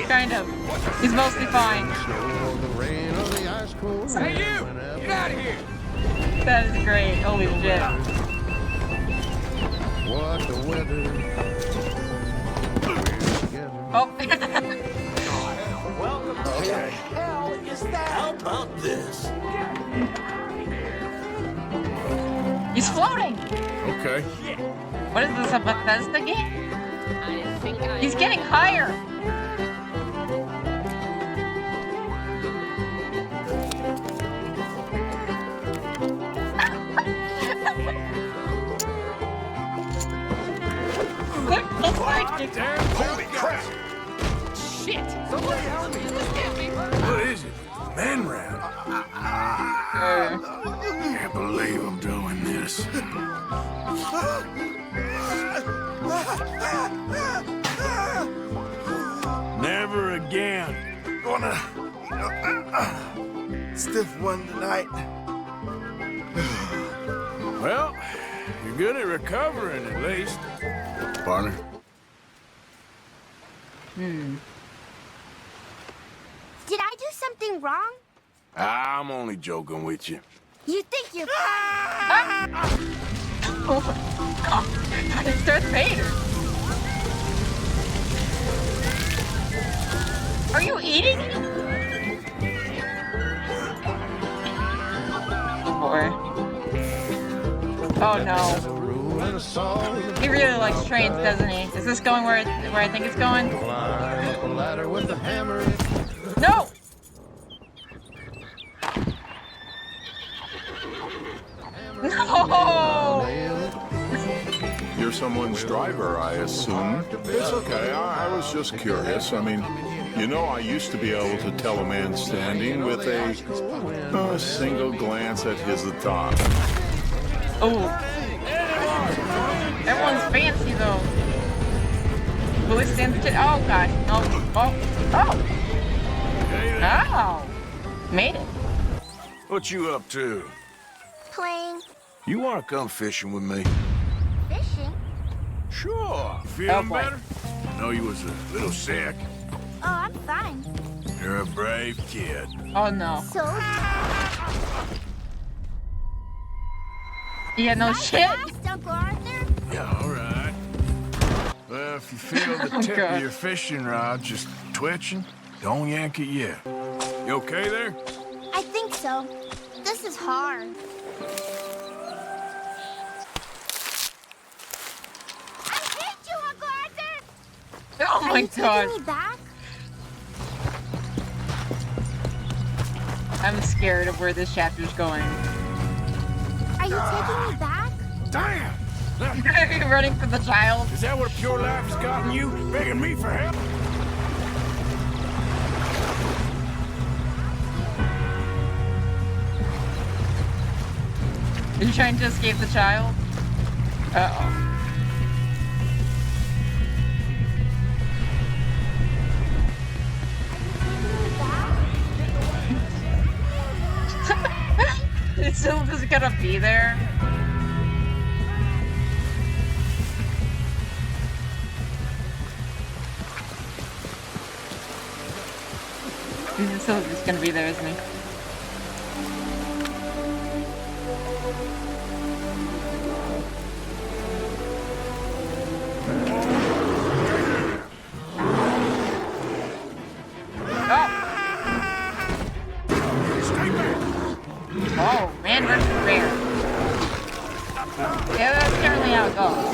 Kind of. He's mostly fine. Hey, you! Get out of here! That is great. Holy shit. What the weather? Oh. Okay. How about this? He's floating. Okay. What is this, a Bethesda game? He's getting higher. Holy crap! Shit! Somebody help me! Look at me! What is it? Men round. Can't believe I'm doing this. Never again. Gonna stiff one tonight. Well, you're good at recovering at least. Partner. Did I do something wrong? I'm only joking with you. You think you're Oh my god. It's Darth Vader. Are you eating? Oh boy. Oh no. He really likes trains, doesn't he? Is this going where I think it's going? No! No! You're someone's driver, I assume. It's okay. I was just curious. I mean, you know, I used to be able to tell a man standing with a single glance at his attire. Oh. Everyone's fancy though. Will it stand to? Oh gosh. No. Oh. Oh. Oh. Made it. What you up to? playing? You want to come fishing with me? Fishing? Sure. Feeling better? Know you was a little sick. Oh, I'm fine. You're a brave kid. Oh no. So? Yeah, no shit. Uncle Arthur? Yeah, all right. Well, if you feel the tip of your fishing rod just twitching, don't yank it yet. You okay there? I think so. This is hard. I hate you, Uncle Arthur! Oh my God. Are you taking me back? I'm scared of where this chapter's going. Are you taking me back? Damn! Are you running for the child? Is that what pure life has gotten you? Begging me for help? Are you trying to escape the child? Uh-oh. It's still just gonna be there. He's still just gonna be there, isn't he? Oh, man versus bear. Yeah, that's generally how it goes.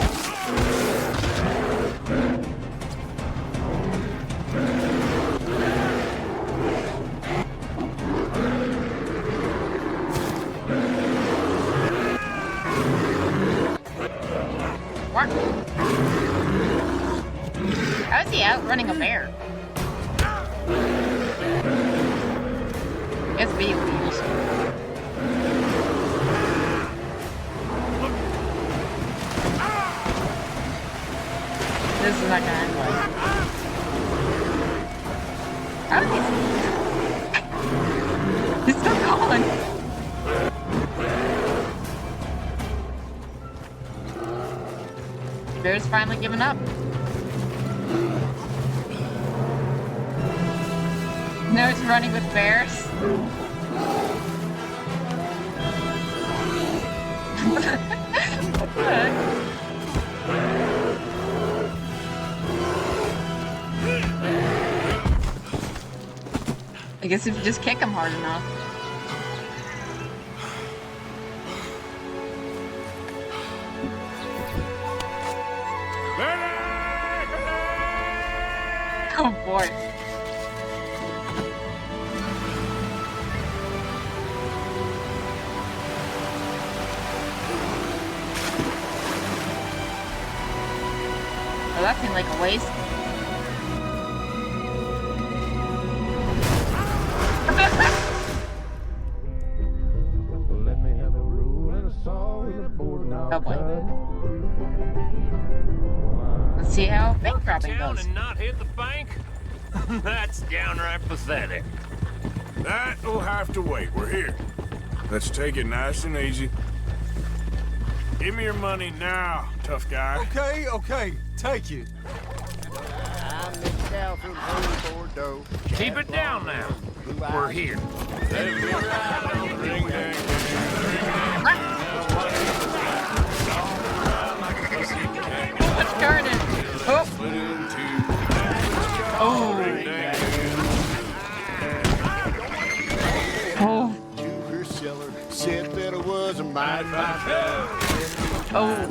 What? How is he outrunning a bear? It's video games. This is not gonna end well. How is he? He's still going. Bear's finally given up. Now he's running with bears. What the heck? I guess if you just kick him hard enough. Oh boy. Oh, that seemed like a waste. Probably. Let's see how bank robbing goes. And not hit the bank? That's downright pathetic. That will have to wait. We're here. Let's take it nice and easy. Give me your money now, tough guy. Okay. Take it. Keep it down now. We're here. Let's turn it. Oh. Oh. Said that it was a mighty fine. Oh.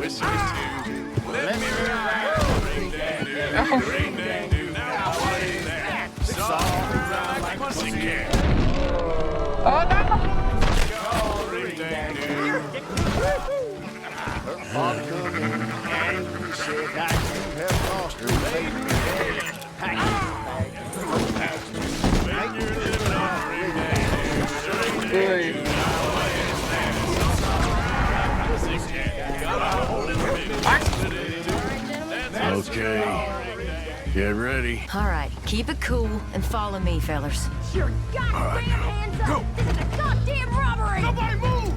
Let me ride. Oh no! Okay. Get ready. All right, keep it cool and follow me, fellas. Your goddamn hands up! This is a goddamn robbery! Nobody move!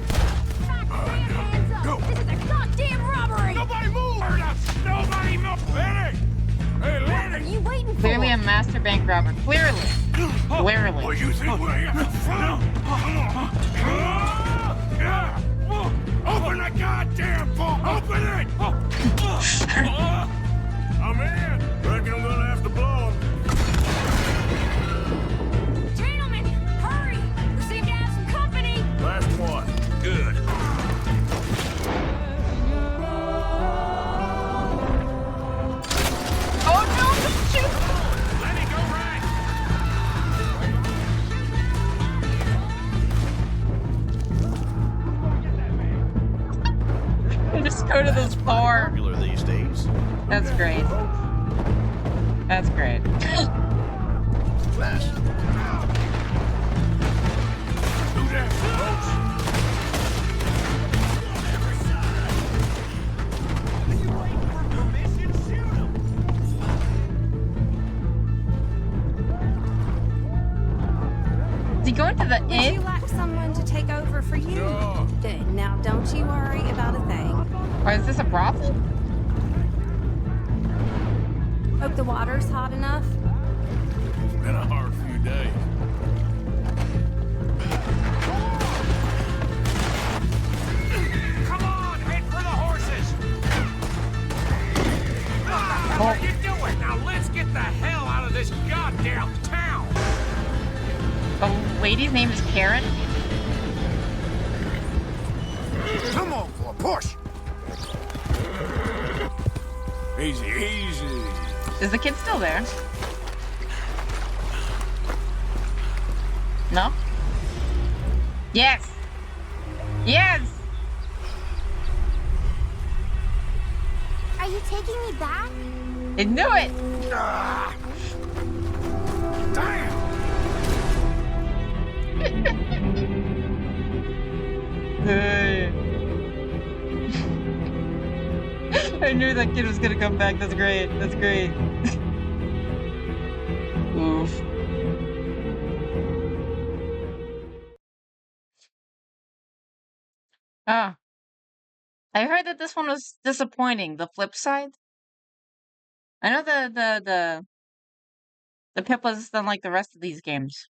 Goddamn hands up! Go. This is a goddamn robbery! Nobody move! Nobody move! Lenny! Hey, What are Lenny! you waiting for? Clearly a master bank robber. Clearly. Clearly. Oh, you think we're Open the goddamn vault! Open it! I'm in. Reckon I'm gonna have to blow him. Gentlemen, hurry! We seem to have some company! Last one. Good. Oh no! Shoot! Lenny, go right! Just go to this bar. Popular these days. That's great. That's great. Last. Do that, folks. Is he going to the Would you inn? like someone to take over for you? Sure. Good. Now, don't you worry about a thing. Or is this a brothel? Hope the water's hot enough. It's been a hard few days. Come on, head for the horses! What are you doing? Now let's get the hell out of this goddamn town! The lady's name is Karen? Come on, boy, push! Easy, easy. Is the kid still there? No? Yes! Yes! Are you taking me back? I knew it! Damn! Hey. I knew that kid was gonna come back. That's great. That's great. Oof. Ah. I heard that this one was disappointing. The flip side. I know the pip was unlike the rest of these games.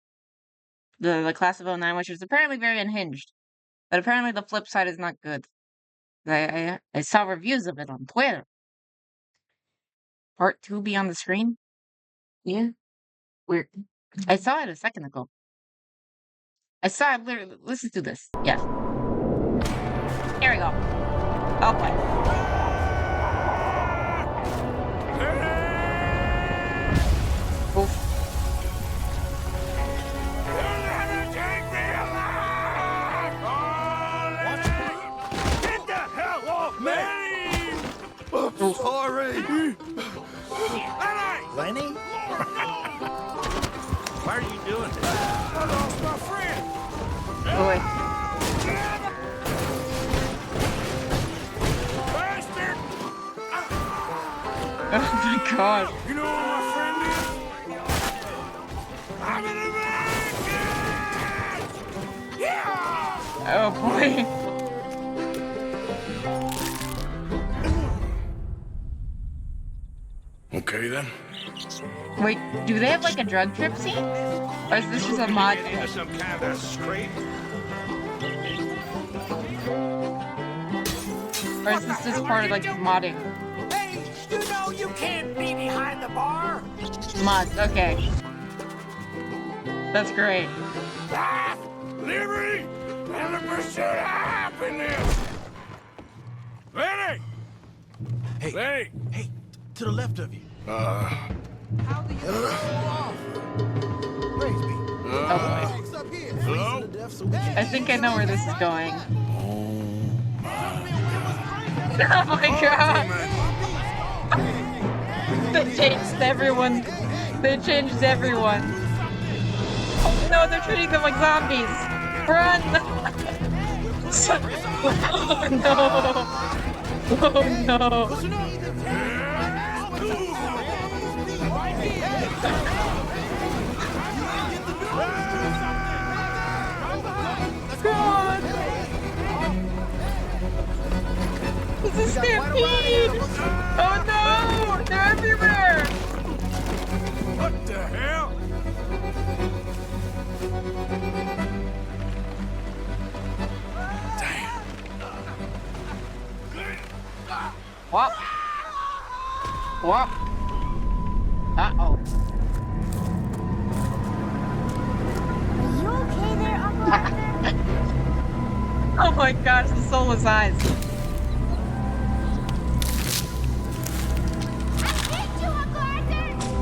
The class of 09, which was apparently very unhinged. But apparently the flip side is not good. I saw reviews of it on Twitter. Part 2 be on the screen? Yeah. Weird. I saw it a second ago. I saw it literally. Listen to this. Yeah. Here we go. Oh boy. Oof. Sorry. Lenny? Why are you doing this? I lost my friend. Boy. Oh my god. You know where my friend is? I'm an American! Yeah! Oh boy. Okay then. Wait, do they have like a drug trip scene? Or is this just a mod? Some kind of scrape? Or is this just part of like modding? Hey, you know you can't be behind the bar. Mods, okay. That's great. Liberty and the pursuit of happiness! Lenny! Hey, Lenny! Hey, to the left of you. How do you roll off? Praise be. Hello? I think I know where this is going. Oh my god! They changed everyone. They changed everyone. Oh no, they're treating them like zombies. Run! Oh no! Oh no! God! It's a stampede! Oh no! They're everywhere! What the hell? Damn. Whoop! Whoop! Uh-oh. Are you okay there, Uncle Arthur? Oh my gosh, the soulless eyes.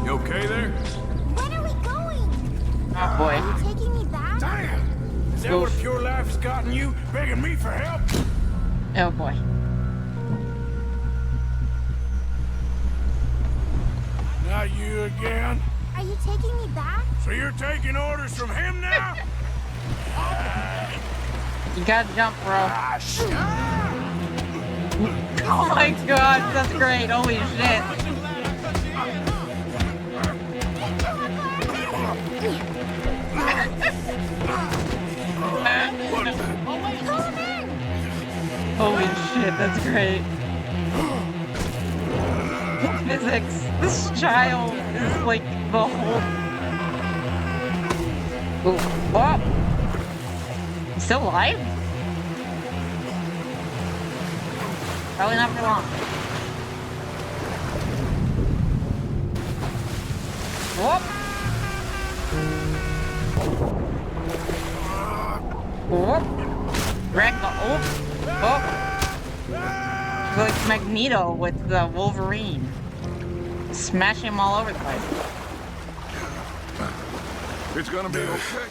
You okay there? When are we going? Oh boy. Are you taking me back? Damn! Is that what pure life's gotten you? Begging me for help? Oh boy. Not you again? Are you taking me back? So you're taking orders from him now? You gotta jump, bro. Oh my god, that's great. Holy shit. Holy shit, that's great. Physics. This child is like the whole... Ooh, what? He's still alive? Probably not for long. Whoop! Whoop! Wreck the oh! Like Magneto with the Wolverine. Smash him all over the place. It's gonna be okay.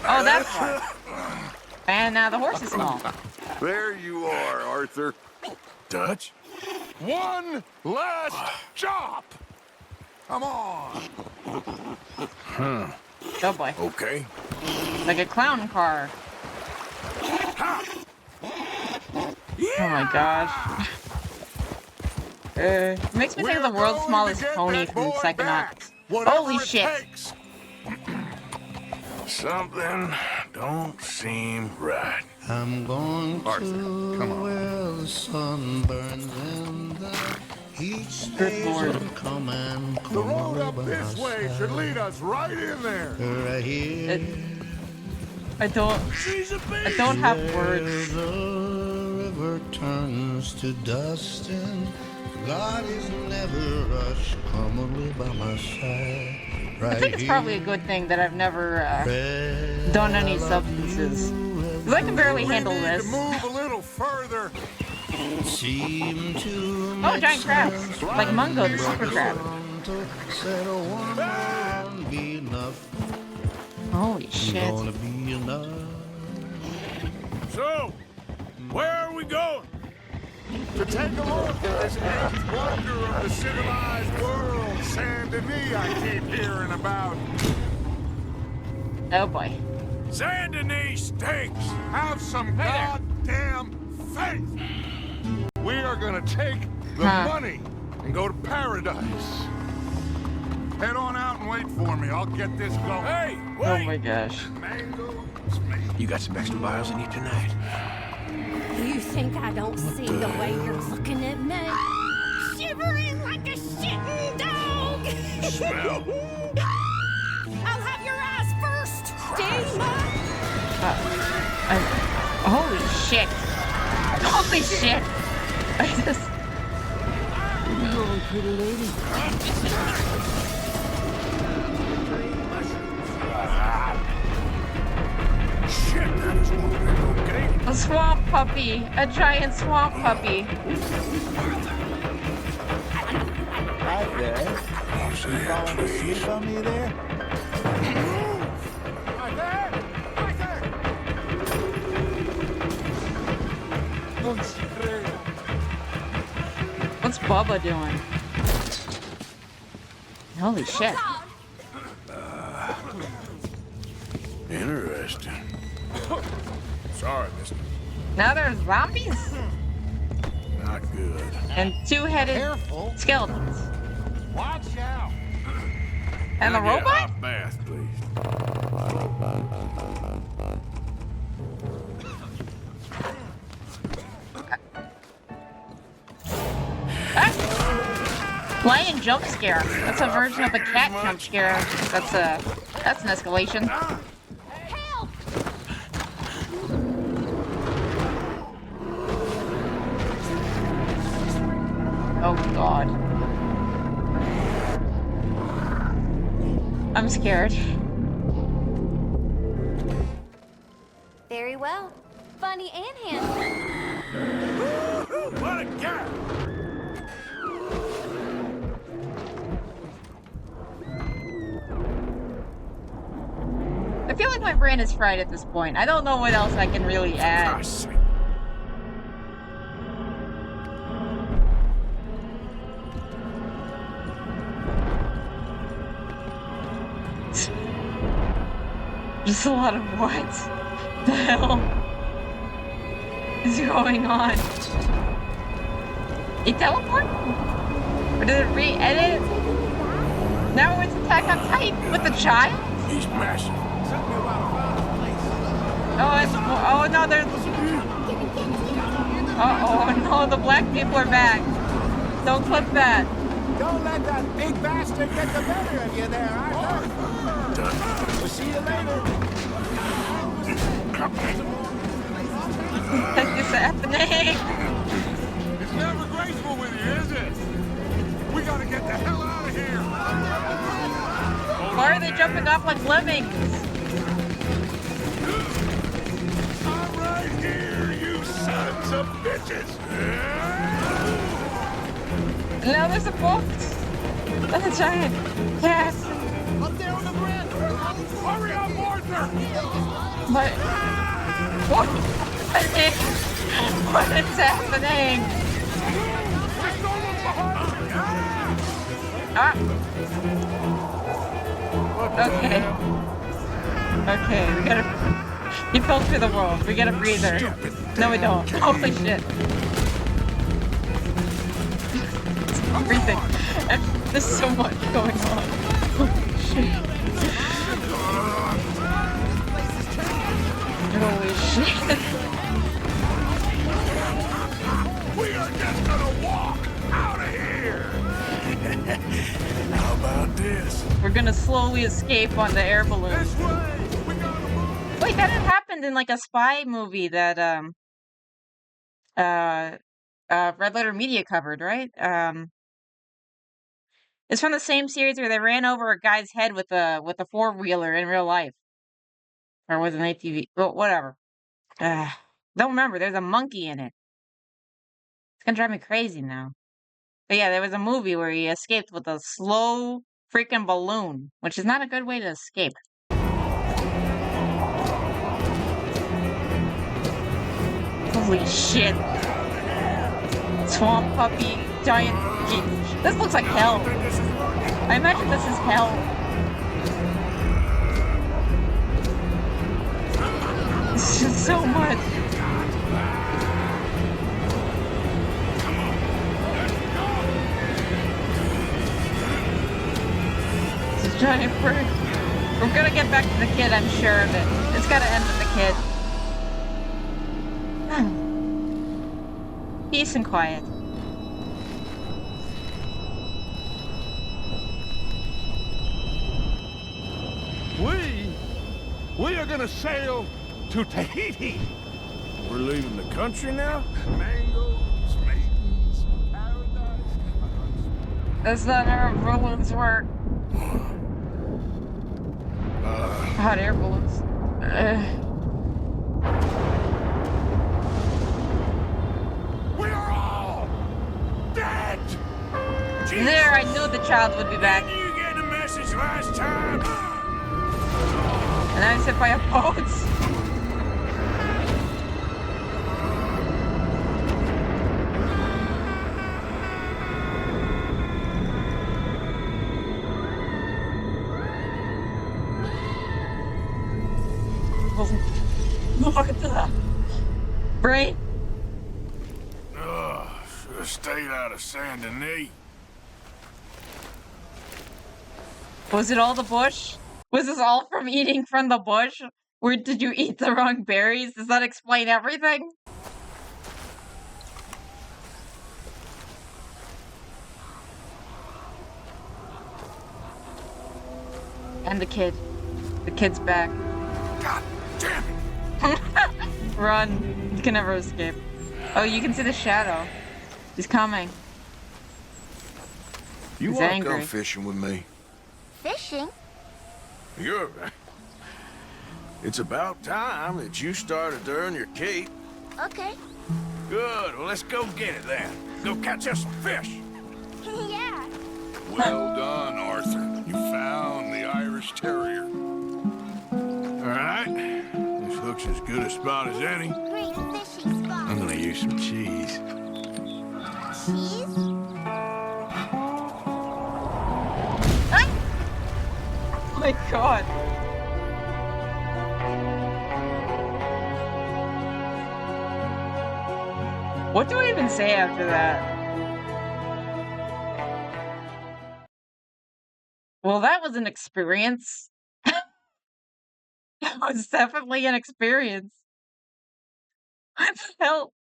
Oh, that's why. And now the horse is small. There you are, Arthur. Dutch? One last chop. Come on. Huh. Oh boy. Okay. Like a clown car. Oh my gosh. Makes me think of the world's smallest pony from Psychonauts. Holy shit. Something don't seem right. I'm going Arthur, come on. where the sun burns and the heat stays will come and come. The road up this way should lead us right in there. Right here. I don't have words. The river turns to dust and God is never rushed. Come away by my side. I think it's probably a good thing that I've never done any substances. Because I can barely handle this. Move a little further. Oh, giant crabs. Like Mungo, the super crab. Holy shit. So, where are we going? To take a look at this eighth wonder of the civilized world, Saint Denis, I keep hearing about. Oh boy. Saint Denis stinks. Have some goddamn faith. We are gonna take the money and go to paradise. Head on out and wait for me. I'll get this going. Hey, wait! Oh my gosh. You got some extra miles in you tonight. You think I don't see the way you're looking at me? Shivering like a shitting dog! Smell. I'll have your eyes first, demon! Holy shit! Holy shit! I just... Hello, pretty lady. Shit, that is one big okay. A swamp puppy! A giant swamp puppy! Hi there. You falling asleep on me there? Right there! Right there! What's Bubba doing? Holy shit. Interesting. Sorry, mister. Now there's zombies? Not good. And two-headed skeletons. Watch out! And the robot? Hot bath, please. Lion jump scare. That's a version of a cat jump scare. That's an escalation. Oh god. I'm scared. Very well. Funny and handsome. What a guy! I feel like my brain is fried at this point. I don't know what else I can really add. Just a lot of what the hell is going on? It teleport? Or did it re-edit? Now it's Attack on Titan with the child? He's massive. Oh no, there's... Oh no, the black people are back. Don't clip that. Don't let that big bastard get the better of you there, Arthur. We'll see you later. What is happening? It's never graceful with you, is it? We gotta get the hell out of here. Why are they jumping off like lemmings? I'm right here, you sons of bitches. Now there's a boat. That's a giant cat. Up there on the bridge. Hurry up, Arthur! What? What is happening? Ah. Okay. Okay, we gotta... He fell through the world. We get a breather. No, we don't. Holy shit. Everything. There's so much going on. Holy shit. Holy shit. We are just gonna walk out of here. How about this? We're gonna slowly escape on the air balloon. This way. We gotta move. Wait, that had happened in like a spy movie that Red Letter Media covered, right? It's from the same series where they ran over a guy's head with a four-wheeler in real life. Or was it an ATV? Well, whatever. Don't remember. There's a monkey in it. It's gonna drive me crazy now. But yeah, there was a movie where he escaped with a slow freaking balloon, which is not a good way to escape. Holy shit. Swamp puppy, giant... This looks like hell. I imagine this is hell. It's just so much. giant bird. We're gonna get back to the kid, I'm sure of it. It's gotta end with the kid. Peace and quiet. We are gonna sail to Tahiti. We're leaving the country now? Mangoes, maidens, paradise. That's not how balloons work. Hot air balloons. We are all dead. There, I knew the child would be back. Didn't you get the message last time? And I was hit by a boat. What the? Brain? Should have stayed out of Saint Denis. Was it all the bush? Was this all from eating from the bush? Or did you eat the wrong berries? Does that explain everything? And the kid. The kid's back. God damn it! Run. You can never escape. Oh, you can see the shadow. He's coming. You He's want to angry. go fishing with me? Fishing? You're... It's about time that you started to earn your keep. Okay. Good. Well, let's go get it then. Go catch us some fish. Yeah. Well done, Arthur. You found the Irish Terrier. All right. This looks as good a spot as any. Great fishing spot. I'm gonna use some cheese. Cheese? Oh my god. What do I even say after that? Well, that was an experience. That was definitely an experience. What the hell?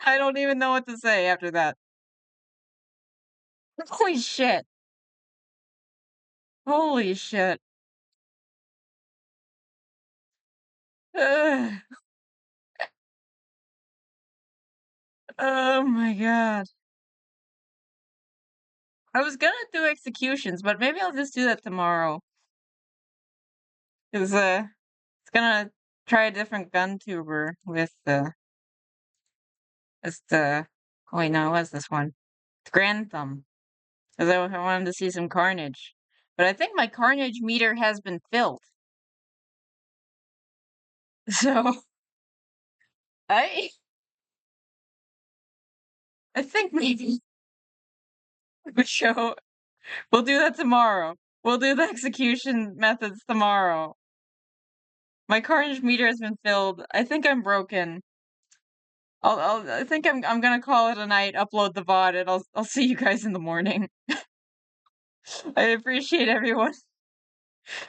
I don't even know what to say after that. Holy shit. Holy shit. Ugh. Oh my god. I was gonna do executions, but maybe I'll just do that tomorrow. Cause it's gonna try a different gun tuber with the oh wait, no, it was this one. It's Grand Thumb. Cause I wanted to see some carnage. But I think my carnage meter has been filled. So I think maybe we'll do that tomorrow. We'll do the execution methods tomorrow. My carnage meter has been filled. I think I'm broken. I think I'm gonna call it a night, upload the VOD, and I'll see you guys in the morning. I appreciate everyone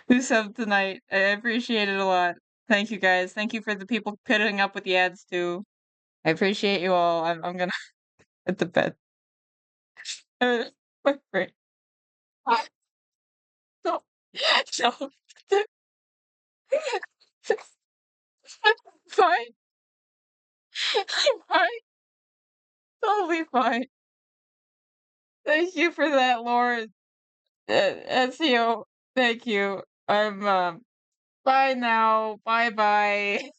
who subbed tonight. I appreciate it a lot. Thank you guys. Thank you for the people putting up with the ads too. I appreciate you all. I'm gonna at the bed. My brain. No. No. I'm fine. I'm fine. Totally fine. Thank you for that, Lord. SEO. Thank you. I'm bye now. Bye bye.